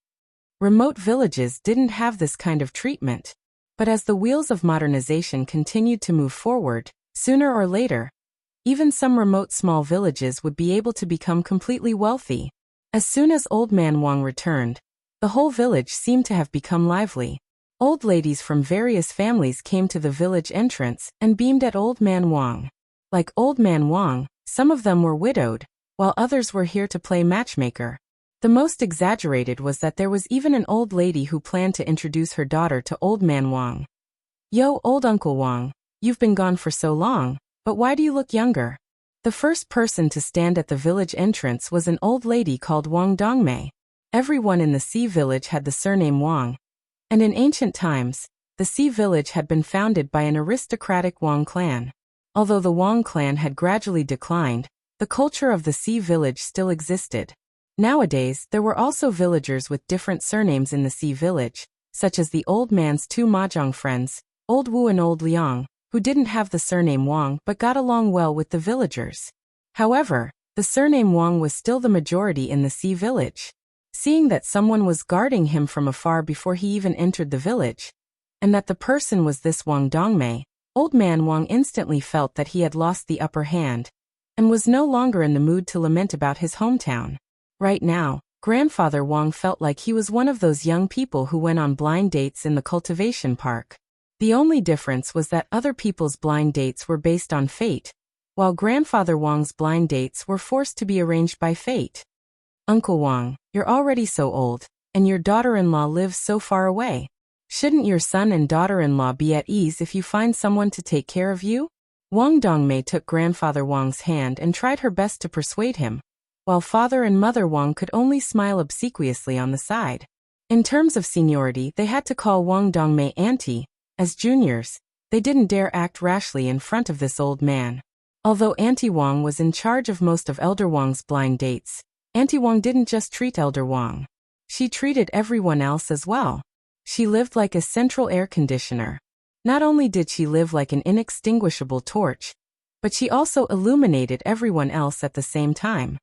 S1: Remote villages didn't have this kind of treatment, but as the wheels of modernization continued to move forward, sooner or later, even some remote small villages would be able to become completely wealthy. As soon as Old Man Wang returned, the whole village seemed to have become lively. Old ladies from various families came to the village entrance and beamed at Old Man Wang. Like Old Man Wang, some of them were widowed, while others were here to play matchmaker. The most exaggerated was that there was even an old lady who planned to introduce her daughter to Old Man Wang. "Yo, old Uncle Wang, you've been gone for so long, but why do you look younger?" The first person to stand at the village entrance was an old lady called Wang Dongmei. Everyone in the sea village had the surname Wang, and in ancient times, the sea village had been founded by an aristocratic Wang clan. Although the Wang clan had gradually declined, the culture of the sea village still existed. Nowadays, there were also villagers with different surnames in the sea village, such as the old man's two mahjong friends, Old Wu and Old Liang, who didn't have the surname Wang but got along well with the villagers. However, the surname Wang was still the majority in the sea village. Seeing that someone was guarding him from afar before he even entered the village, and that the person was this Wang Dongmei, Old Man Wang instantly felt that he had lost the upper hand and was no longer in the mood to lament about his hometown. Right now, Grandfather Wang felt like he was one of those young people who went on blind dates in the Cultivation Park. The only difference was that other people's blind dates were based on fate, while Grandfather Wang's blind dates were forced to be arranged by fate. Uncle Wang, you're already so old, and your daughter-in-law lives so far away. Shouldn't your son and daughter-in-law be at ease if you find someone to take care of you? Wang Dongmei took Grandfather Wang's hand and tried her best to persuade him, while Father and Mother Wang could only smile obsequiously on the side. In terms of seniority, they had to call Wang Dongmei Auntie. As juniors, they didn't dare act rashly in front of this old man. Although Auntie Wang was in charge of most of Elder Wang's blind dates, Auntie Wang didn't just treat Elder Wang. She treated everyone else as well. She lived like a central air conditioner. Not only did she live like an inextinguishable torch, but she also illuminated everyone else at the same time.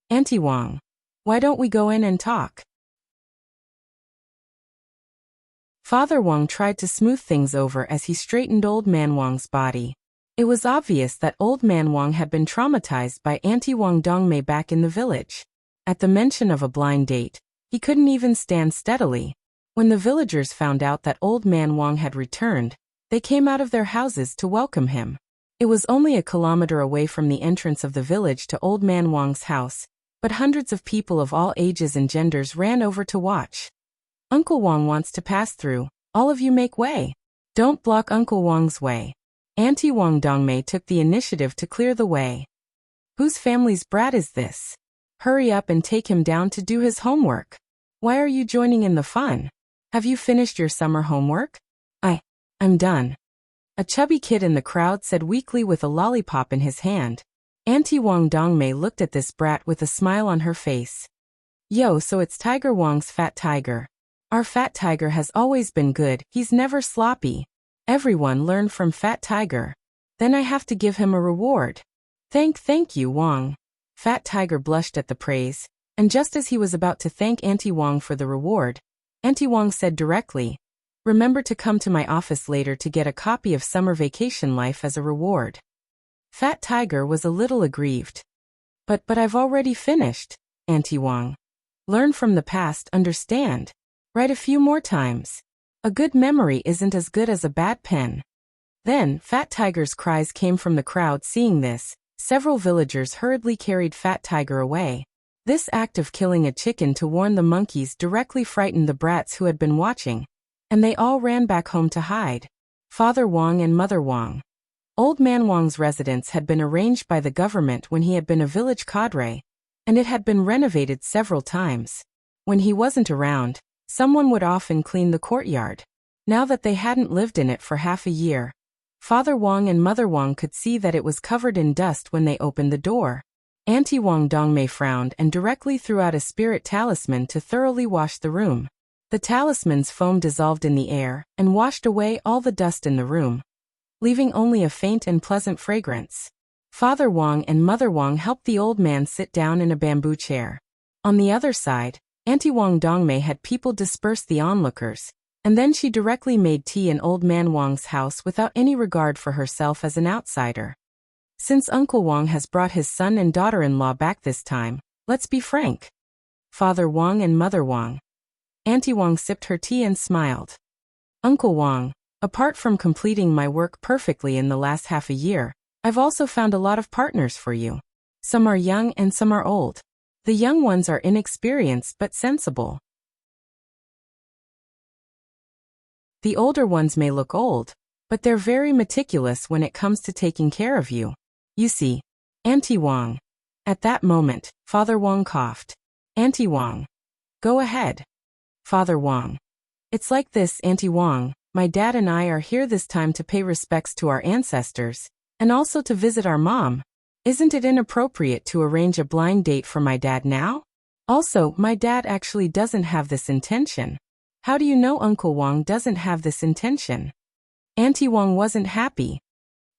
S1: Auntie Wang, why don't we go in and talk? Father Wang tried to smooth things over as he straightened Old Man Wang's body. It was obvious that Old Man Wang had been traumatized by Auntie Wang Dongmei back in the village. At the mention of a blind date, he couldn't even stand steadily. When the villagers found out that Old Man Wang had returned, they came out of their houses to welcome him. It was only a kilometer away from the entrance of the village to Old Man Wang's house, but hundreds of people of all ages and genders ran over to watch. Uncle Wang wants to pass through. All of you make way. Don't block Uncle Wang's way. Auntie Wang Dongmei took the initiative to clear the way. Whose family's brat is this? Hurry up and take him down to do his homework. Why are you joining in the fun? Have you finished your summer homework? I'm done. A chubby kid in the crowd said weakly with a lollipop in his hand. Auntie Wang Dongmei looked at this brat with a smile on her face. Yo, so it's Tiger Wang's fat tiger. Our fat tiger has always been good, he's never sloppy. Everyone learn from Fat Tiger. Then I have to give him a reward. Thank you, Wang. Fat Tiger blushed at the praise, and just as he was about to thank Auntie Wang for the reward, Auntie Wang said directly, remember to come to my office later to get a copy of Summer Vacation Life as a reward. Fat Tiger was a little aggrieved. But I've already finished, Auntie Wang. Learn from the past, understand. Write a few more times. A good memory isn't as good as a bad pen. Then, Fat Tiger's cries came from the crowd. Seeing this, several villagers hurriedly carried Fat Tiger away. This act of killing a chicken to warn the monkeys directly frightened the brats who had been watching, and they all ran back home to hide. Father Wang and Mother Wang. Old Man Wang's residence had been arranged by the government when he had been a village cadre, and it had been renovated several times. When he wasn't around, someone would often clean the courtyard. Now that they hadn't lived in it for half a year, Father Wang and Mother Wang could see that it was covered in dust when they opened the door. Auntie Wang Dongmei frowned and directly threw out a spirit talisman to thoroughly wash the room. The talisman's foam dissolved in the air and washed away all the dust in the room, leaving only a faint and pleasant fragrance. Father Wang and Mother Wang helped the old man sit down in a bamboo chair. On the other side, Auntie Wang Dongmei had people disperse the onlookers, and then she directly made tea in Old Man Wang's house without any regard for herself as an outsider. Since Uncle Wang has brought his son and daughter-in-law back this time, let's be frank. Father Wang and Mother Wang. Auntie Wang sipped her tea and smiled. Uncle Wang, apart from completing my work perfectly in the last half a year, I've also found a lot of partners for you. Some are young and some are old. The young ones are inexperienced but sensible. The older ones may look old, but they're very meticulous when it comes to taking care of you. You see, Auntie Wang. At that moment, Father Wang coughed. Auntie Wang. Go ahead. Father Wang. It's like this, Auntie Wang. My dad and I are here this time to pay respects to our ancestors, and also to visit our mom. Isn't it inappropriate to arrange a blind date for my dad now? Also, my dad actually doesn't have this intention. How do you know Uncle Wang doesn't have this intention? Auntie Wang wasn't happy.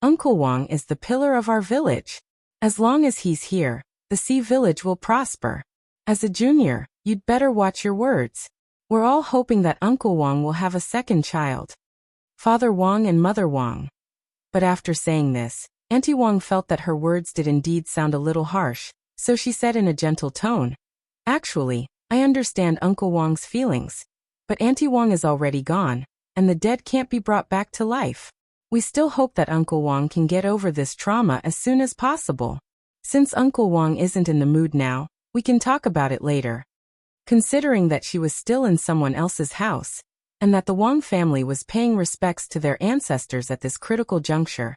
S1: Uncle Wang is the pillar of our village. As long as he's here, the Sea Village will prosper. As a junior, you'd better watch your words. We're all hoping that Uncle Wang will have a second child. Father Wang and Mother Wang. But after saying this, Auntie Wang felt that her words did indeed sound a little harsh, so she said in a gentle tone, "Actually, I understand Uncle Wang's feelings. But Auntie Wang is already gone, and the dead can't be brought back to life. We still hope that Uncle Wang can get over this trauma as soon as possible. Since Uncle Wang isn't in the mood now, we can talk about it later." Considering that she was still in someone else's house, and that the Wang family was paying respects to their ancestors at this critical juncture,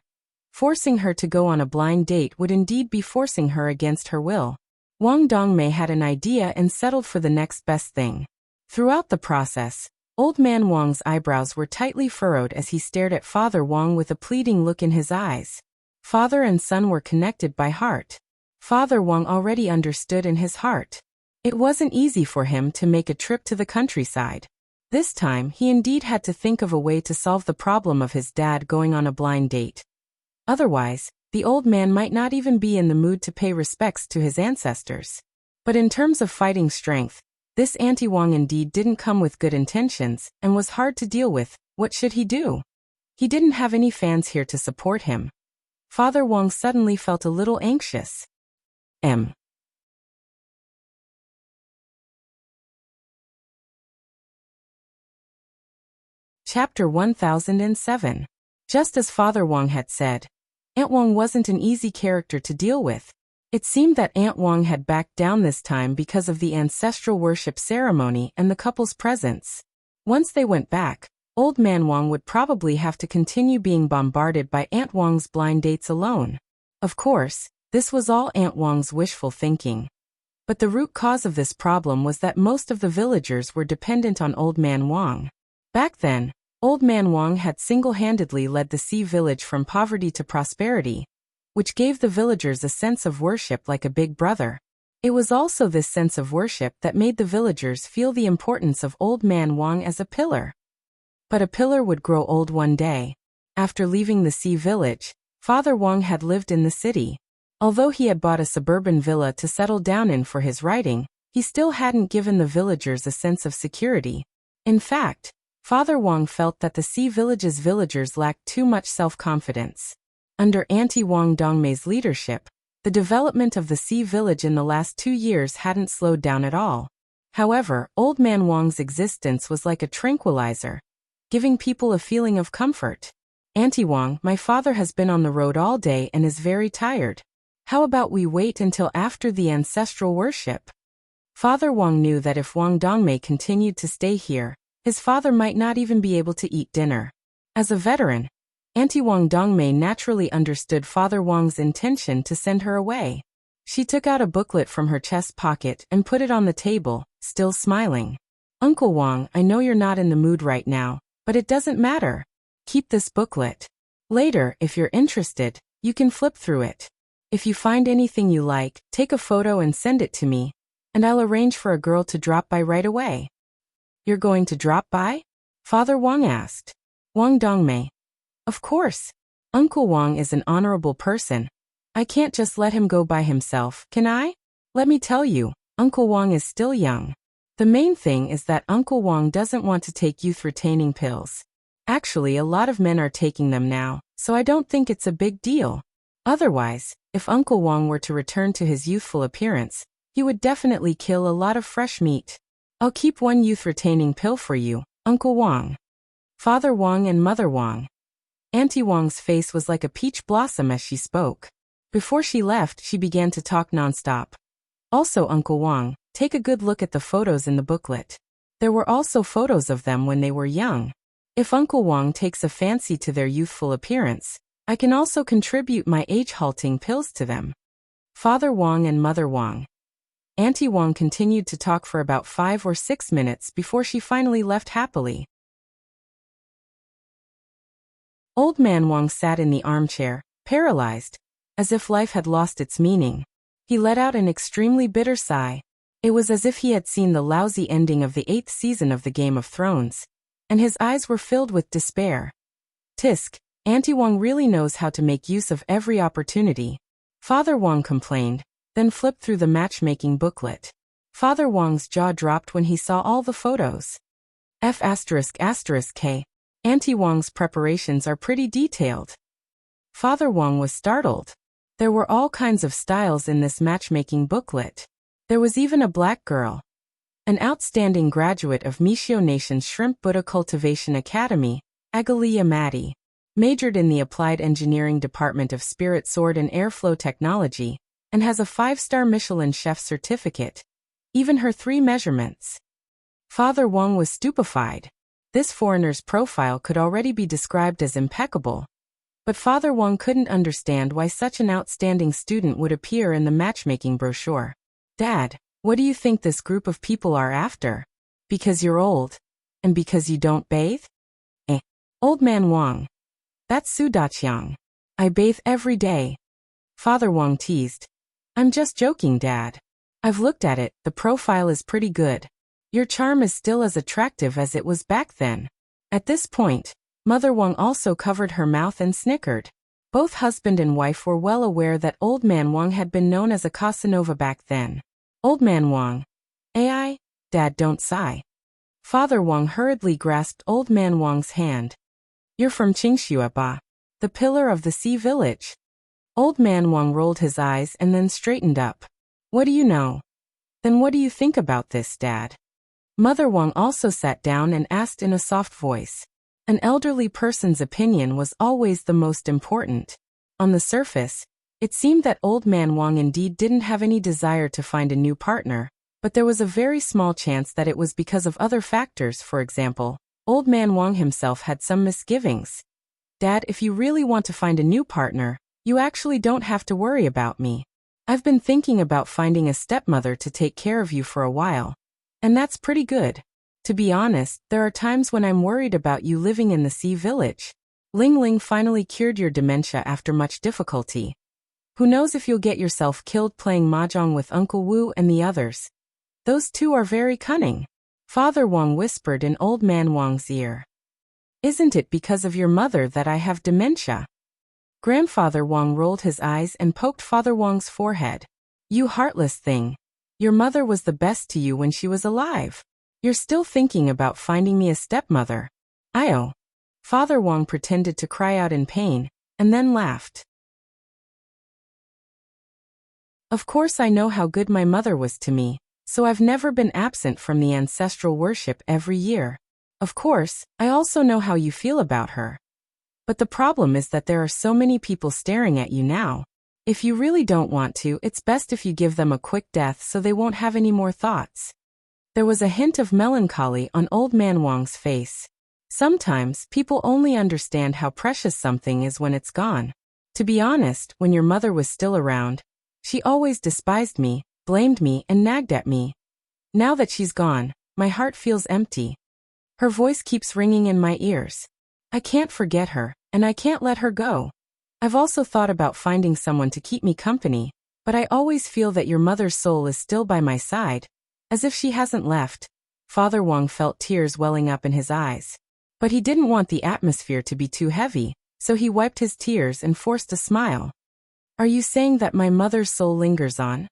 S1: forcing her to go on a blind date would indeed be forcing her against her will. Wang Dongmei had an idea and settled for the next best thing. Throughout the process, Old Man Wang's eyebrows were tightly furrowed as he stared at Father Wang with a pleading look in his eyes. Father and son were connected by heart. Father Wang already understood in his heart. It wasn't easy for him to make a trip to the countryside. This time he indeed had to think of a way to solve the problem of his dad going on a blind date. Otherwise, the old man might not even be in the mood to pay respects to his ancestors. But in terms of fighting strength, this Auntie Wang indeed didn't come with good intentions and was hard to deal with. What should he do? He didn't have any fans here to support him. Father Wang suddenly felt a little anxious. Chapter 1007. Just as Father Wang had said, Aunt Wang wasn't an easy character to deal with. It seemed that Aunt Wang had backed down this time because of the ancestral worship ceremony and the couple's presence. Once they went back, Old Man Wang would probably have to continue being bombarded by Aunt Wang's blind dates alone. Of course, this was all Aunt Wang's wishful thinking. But the root cause of this problem was that most of the villagers were dependent on Old Man Wang. Back then, Old Man Wang had single-handedly led the Sea Village from poverty to prosperity, which gave the villagers a sense of worship like a big brother. It was also this sense of worship that made the villagers feel the importance of Old Man Wang as a pillar. But a pillar would grow old one day. After leaving the Sea Village, Father Wang had lived in the city. Although he had bought a suburban villa to settle down in for his writing, he still hadn't given the villagers a sense of security. In fact, Father Wang felt that the Sea Village's villagers lacked too much self-confidence. Under Auntie Wang Dongmei's leadership, the development of the Sea Village in the last 2 years hadn't slowed down at all. However, Old Man Wang's existence was like a tranquilizer, giving people a feeling of comfort. "Auntie Wang, my father has been on the road all day and is very tired. How about we wait until after the ancestral worship?" Father Wang knew that if Wang Dongmei continued to stay here, his father might not even be able to eat dinner. As a veteran, Auntie Wang Dongmei naturally understood Father Wang's intention to send her away. She took out a booklet from her chest pocket and put it on the table, still smiling. "Uncle Wang, I know you're not in the mood right now, but it doesn't matter. Keep this booklet. Later, if you're interested, you can flip through it. If you find anything you like, take a photo and send it to me, and I'll arrange for a girl to drop by right away." "You're going to drop by?" Father Wang asked. Wang Dongmei: "Of course. Uncle Wang is an honorable person. I can't just let him go by himself, can I? Let me tell you, Uncle Wang is still young. The main thing is that Uncle Wang doesn't want to take youth-retaining pills. Actually, a lot of men are taking them now, so I don't think it's a big deal. Otherwise, if Uncle Wang were to return to his youthful appearance, he would definitely kill a lot of fresh meat. I'll keep one youth-retaining pill for you, Uncle Wang." Father Wang and Mother Wang. Auntie Wang's face was like a peach blossom as she spoke. Before she left, she began to talk nonstop. "Also, Uncle Wang, take a good look at the photos in the booklet. There were also photos of them when they were young. If Uncle Wang takes a fancy to their youthful appearance, I can also contribute my age-halting pills to them." Father Wang and Mother Wang. Auntie Wang continued to talk for about 5 or 6 minutes before she finally left happily. Old Man Wang sat in the armchair, paralyzed, as if life had lost its meaning. He let out an extremely bitter sigh. It was as if he had seen the lousy ending of the 8th season of the Game of Thrones, and his eyes were filled with despair. "Tisk, Auntie Wang really knows how to make use of every opportunity," Father Wang complained, then flipped through the matchmaking booklet. Father Wang's jaw dropped when he saw all the photos. F***K. Auntie Wang's preparations are pretty detailed. Father Wang was startled. There were all kinds of styles in this matchmaking booklet. There was even a black girl. An outstanding graduate of Mishio Nation's Shrimp Buddha Cultivation Academy, Agalia Matti, majored in the Applied Engineering Department of Spirit Sword and Airflow Technology, and has a 5-star Michelin chef certificate. Even her 3 measurements. Father Wang was stupefied. This foreigner's profile could already be described as impeccable. But Father Wang couldn't understand why such an outstanding student would appear in the matchmaking brochure. Dad, what do you think this group of people are after? Because you're old? And because you don't bathe? Old man Wang. That's Su Daqiang. I bathe every day. Father Wang teased. I'm just joking, Dad. I've looked at it, the profile is pretty good. Your charm is still as attractive as it was back then. At this point, Mother Wang also covered her mouth and snickered. Both husband and wife were well aware that Old Man Wang had been known as a Casanova back then. Old Man Wang. AI? Dad, don't sigh. Father Wang hurriedly grasped Old Man Wang's hand. You're from Qingxue Ba, the pillar of the sea village. Old Man Wang rolled his eyes and then straightened up. What do you know? Then what do you think about this, Dad? Mother Wang also sat down and asked in a soft voice. An elderly person's opinion was always the most important. On the surface, it seemed that Old Man Wang indeed didn't have any desire to find a new partner, but there was a very small chance that it was because of other factors. For example, Old Man Wang himself had some misgivings. Dad, if you really want to find a new partner, you actually don't have to worry about me. I've been thinking about finding a stepmother to take care of you for a while. And that's pretty good. To be honest, there are times when I'm worried about you living in the sea village. Ling Ling finally cured your dementia after much difficulty. Who knows if you'll get yourself killed playing mahjong with Uncle Wu and the others. Those two are very cunning. Father Wang whispered in Old Man Wang's ear. Isn't it because of your mother that I have dementia? Grandfather Wang rolled his eyes and poked Father Wang's forehead. You heartless thing. Your mother was the best to you when she was alive. You're still thinking about finding me a stepmother. Io. Father Wang pretended to cry out in pain, and then laughed. Of course I know how good my mother was to me, so I've never been absent from the ancestral worship every year. Of course, I also know how you feel about her. But the problem is that there are so many people staring at you now. If you really don't want to, it's best if you give them a quick death so they won't have any more thoughts. There was a hint of melancholy on Old Man Wang's face. Sometimes, people only understand how precious something is when it's gone. To be honest, when your mother was still around, she always despised me, blamed me, and nagged at me. Now that she's gone, my heart feels empty. Her voice keeps ringing in my ears. I can't forget her, and I can't let her go. I've also thought about finding someone to keep me company, but I always feel that your mother's soul is still by my side, as if she hasn't left. Father Wang felt tears welling up in his eyes. But he didn't want the atmosphere to be too heavy, so he wiped his tears and forced a smile. Are you saying that my mother's soul lingers on?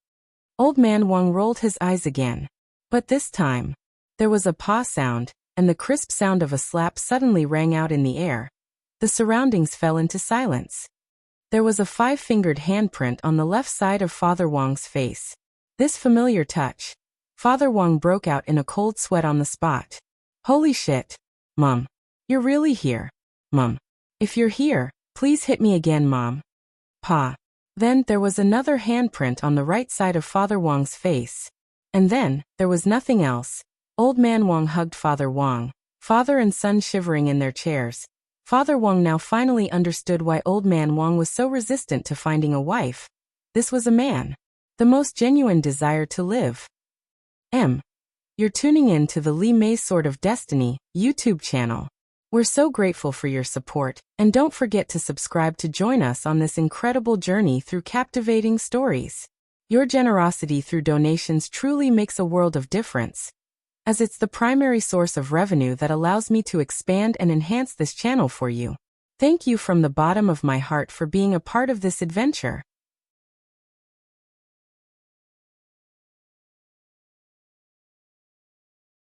S1: Old Man Wang rolled his eyes again. But this time, there was a paw sound, and the crisp sound of a slap suddenly rang out in the air. The surroundings fell into silence. There was a 5-fingered handprint on the left side of Father Wang's face. This familiar touch. Father Wang broke out in a cold sweat on the spot. Holy shit. Mom. You're really here. Mom. If you're here, please hit me again, Mom. Pa. Then there was another handprint on the right side of Father Wang's face. And then, there was nothing else. Old Man Wang hugged Father Wang, father and son shivering in their chairs. Father Wang now finally understood why Old Man Wang was so resistant to finding a wife. This was a man. The most genuine desire to live. You're tuning in to the Li Mei Sword of Destiny YouTube channel. We're so grateful for your support, and don't forget to subscribe to join us on this incredible journey through captivating stories. Your generosity through donations truly makes a world of difference, as it's the primary source of revenue that allows me to expand and enhance this channel for you. Thank you from the bottom of my heart for being a part of this adventure.